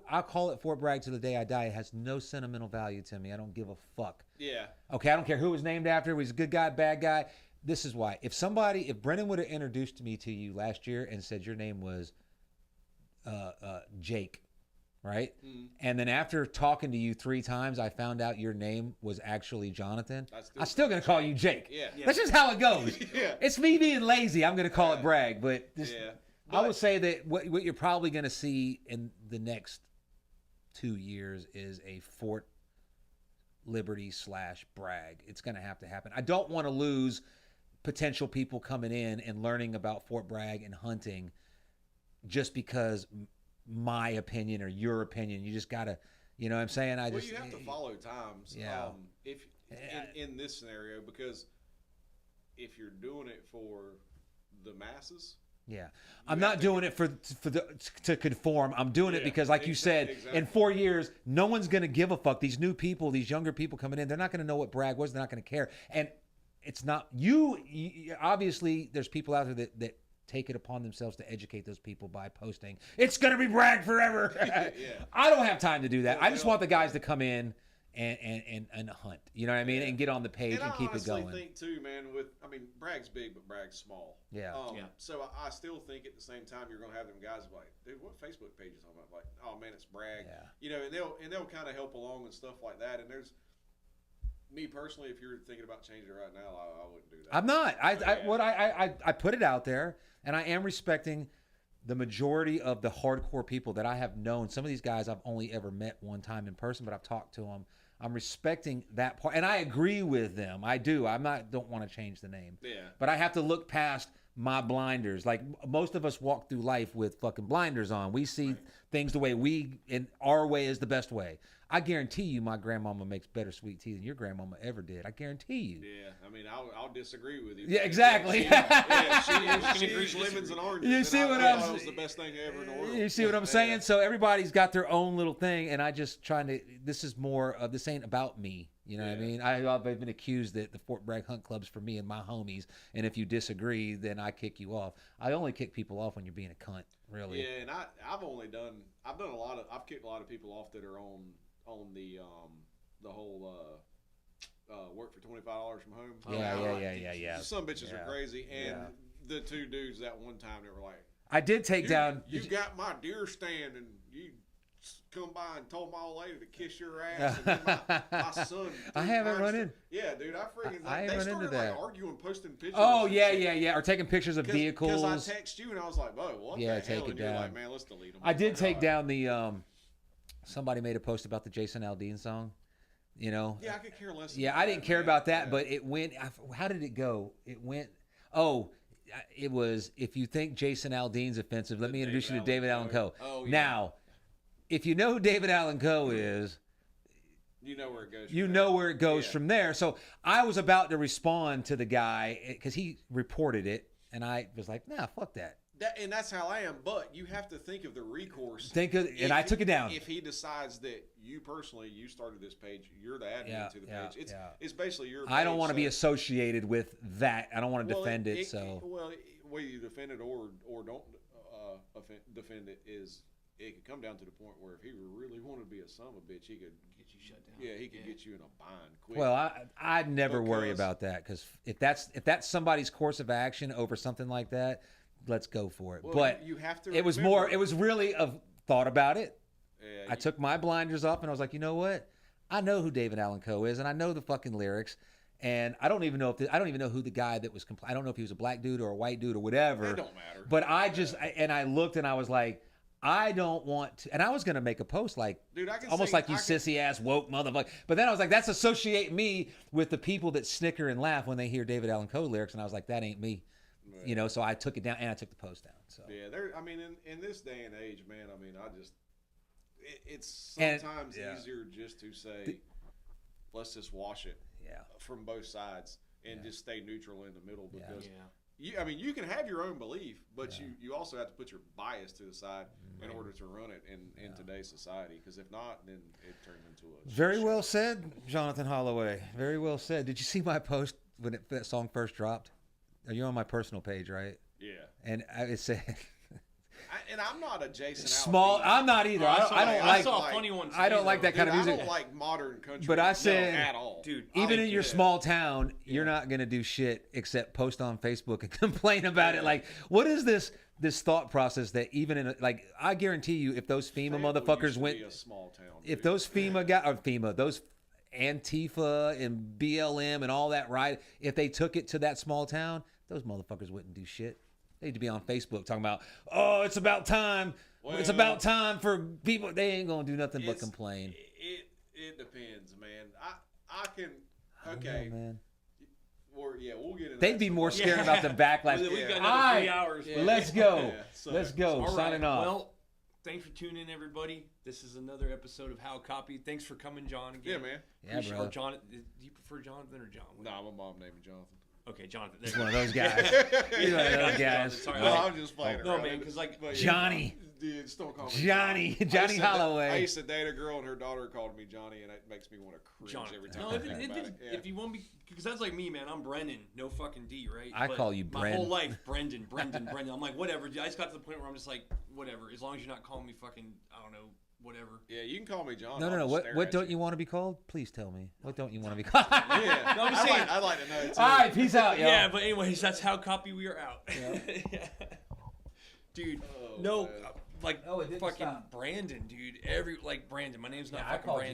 I'll call it Fort Bragg to the day I die. It has no sentimental value to me. I don't give a fuck. Yeah. Okay, I don't care who it was named after. He was a good guy, bad guy. This is why. If Brennan would have introduced me to you last year and said your name was Jake, right? Mm-hmm. And then after talking to you 3 times, I found out your name was actually Jonathan. I'm still going to call you Jake. Yeah. That's just how it goes. Yeah. It's me being lazy. I'm going to call it Bragg, but I would say that what you're probably going to see in the next 2 years is a Fort Liberty / Bragg. It's going to happen. I don't want to lose potential people coming in and learning about Fort Bragg and hunting just because my opinion or your opinion. You just got to, you know what I'm saying? You have to follow times in this scenario, because if you're doing it for the masses. Yeah, I'm not doing it to conform. I'm doing it because, like you said, in 4 years, no one's going to give a fuck. These new people, these younger people coming in, they're not going to know what Bragg was. They're not going to care. And it's not you. Obviously, there's people out there that take it upon themselves to educate those people by posting, it's going to be Bragg forever. I don't have time to do that. I just want the guys to come in and hunt. You know what I mean? And get on the page and keep it going. I think too, man, Bragg's big, but Bragg's small. Yeah. So I still think at the same time you're going to have them guys like, dude, what Facebook page is on about? Like, oh man, it's Bragg. Yeah. And they'll kind of help along and stuff like that. And there's me personally, if you're thinking about changing it right now, I wouldn't do that. I'm not. I put it out there, and I am respecting the majority of the hardcore people that I have known. Some of these guys I've only ever met one time in person, but I've talked to them. I'm respecting that part, and I agree with them. I do. Don't want to change the name. Yeah. But I have to look past my blinders. Like most of us walk through life with fucking blinders on. We see things the way our way is the best way. I guarantee you my grandmama makes better sweet tea than your grandmama ever did. I guarantee you. Yeah, I'll disagree with you. Yeah, exactly. She used lemons and oranges. You see what I'm saying? That was the best thing ever in the world. You see what I'm saying? So everybody's got their own little thing, and I just this is more of, this ain't about me. You know what I mean? I've been accused that the Fort Bragg Hunt Club's for me and my homies, and if you disagree, then I kick you off. I only kick people off when you're being a cunt, really. Yeah, and I've kicked a lot of people off that are on the whole work for $25 from home. Yeah. Some bitches are crazy, and the 2 dudes that one time they were like, I did take down. You got my deer stand, and you come by and told my old lady to kiss your ass, and then my son. I haven't run in. Yeah, dude, I started into that. Like arguing, posting pictures. Oh yeah, or taking pictures of vehicles. Because I text you and I was like, "Whoa, what the hell?" Take it and down. You're like, "Man, let's delete them." I did take down the. Somebody made a post about the Jason Aldean song. You know. Yeah, I could care less. Yeah, I didn't care about that, but it went. How did it go? It went. Oh, it was, if you think Jason Aldean's offensive, let me introduce you to David Allen Coe. Oh, yeah. Now, if you know who David Allen Coe is, you know where it goes. you know where it goes from there. So I was about to respond to the guy because he reported it, and I was like, nah, fuck that. And that's how I am, but you have to think of the recourse. And I took it down. If he decides that you personally, you started this page, you're the admin to the page. It's basically your page. I don't want to be associated with that. I don't want to defend it. Whether you defend it or don't defend it is, it could come down to the point where if he really wanted to be a son of a bitch, he could get you shut down. Yeah, he could get you in a bind quick. Well, I'd never worry about that because if that's somebody's course of action over something like that, let's go for it. Well, but you have to. It was really a thought about it. Yeah, I took my blinders off and I was like, you know what? I know who David Allen Coe is, and I know the fucking lyrics. And I don't even know who the guy that was. I don't know if he was a black dude or a white dude or whatever. It don't matter. But I looked and I was like, I don't want to. And I was gonna make a post like, dude, I can almost like you sissy ass woke motherfucker. But then I was like, that's associate me with the people that snicker and laugh when they hear David Allen Coe lyrics, and I was like, that ain't me. Right. You know, so I took it down and I took the post down. So yeah, I mean, in this day and age, man, I mean, it's sometimes easier just to say, let's just wash it. Yeah. From both sides and just stay neutral in the middle because you can have your own belief, but you also have to put your bias to the side in order to run it in today's society. Because if not, then it turns into a very well said, Jonathan Holloway. Very well said. Did you see my post when that song first dropped? Are you on my personal page, right? Yeah. And it said. And I'm not a Jason Small. I'm not either. I saw funny ones. I don't like that kind of music. I don't like modern country. But I said, at all, dude. Even in your small town, you're not gonna do shit except post on Facebook and complain about it. Like, what is this thought process that even in I guarantee you, if those FEMA motherfuckers went, a small town, if those those Antifa and BLM and all that, right? If they took it to that small town, those motherfuckers wouldn't do shit. They need to be on Facebook talking about, oh, it's about time. Well, it's about time for people. They ain't gonna do nothing but complain. It depends, man. I can. Okay, man. We'll get into. They'd be more scared about the backlash. We've got another 3 hours. Let's go. So, let's go. All Signing right. off. Well, thanks for tuning in, everybody. This is another episode of How Copied. Thanks for coming, John. Again. Yeah, man. Yeah, bro. Do you prefer Jonathan or John? No, my mom named me Jonathan. Okay, Jonathan. He's one of those guys. He's one of those guys. Sorry, no, I'm just playing. No, man, because Johnny. Dude, just don't call me Johnny Holloway. I used to date a girl and her daughter called me Johnny, and it makes me want to cringe every time. No, I think about it. If you want me, because that's like me, man. I'm Brendan, no fucking D, right? I call you my Bren. whole life, Brendan. I'm like, whatever. I just got to the point where I'm just like, whatever. As long as you're not calling me fucking, I don't know, whatever. Yeah, you can call me John. No. What don't you want to be called? Please tell me. What don't you want to be called? Yeah, no, I'm just saying. I'd like to know too. All right, peace out, y'all. Yeah, but anyways, that's how copy we are out. Yeah. Dude, Oh, no, man. like Oh, it didn't fucking stop. Brandon, dude. Brandon. My name's not Yeah, I fucking called you Brandon.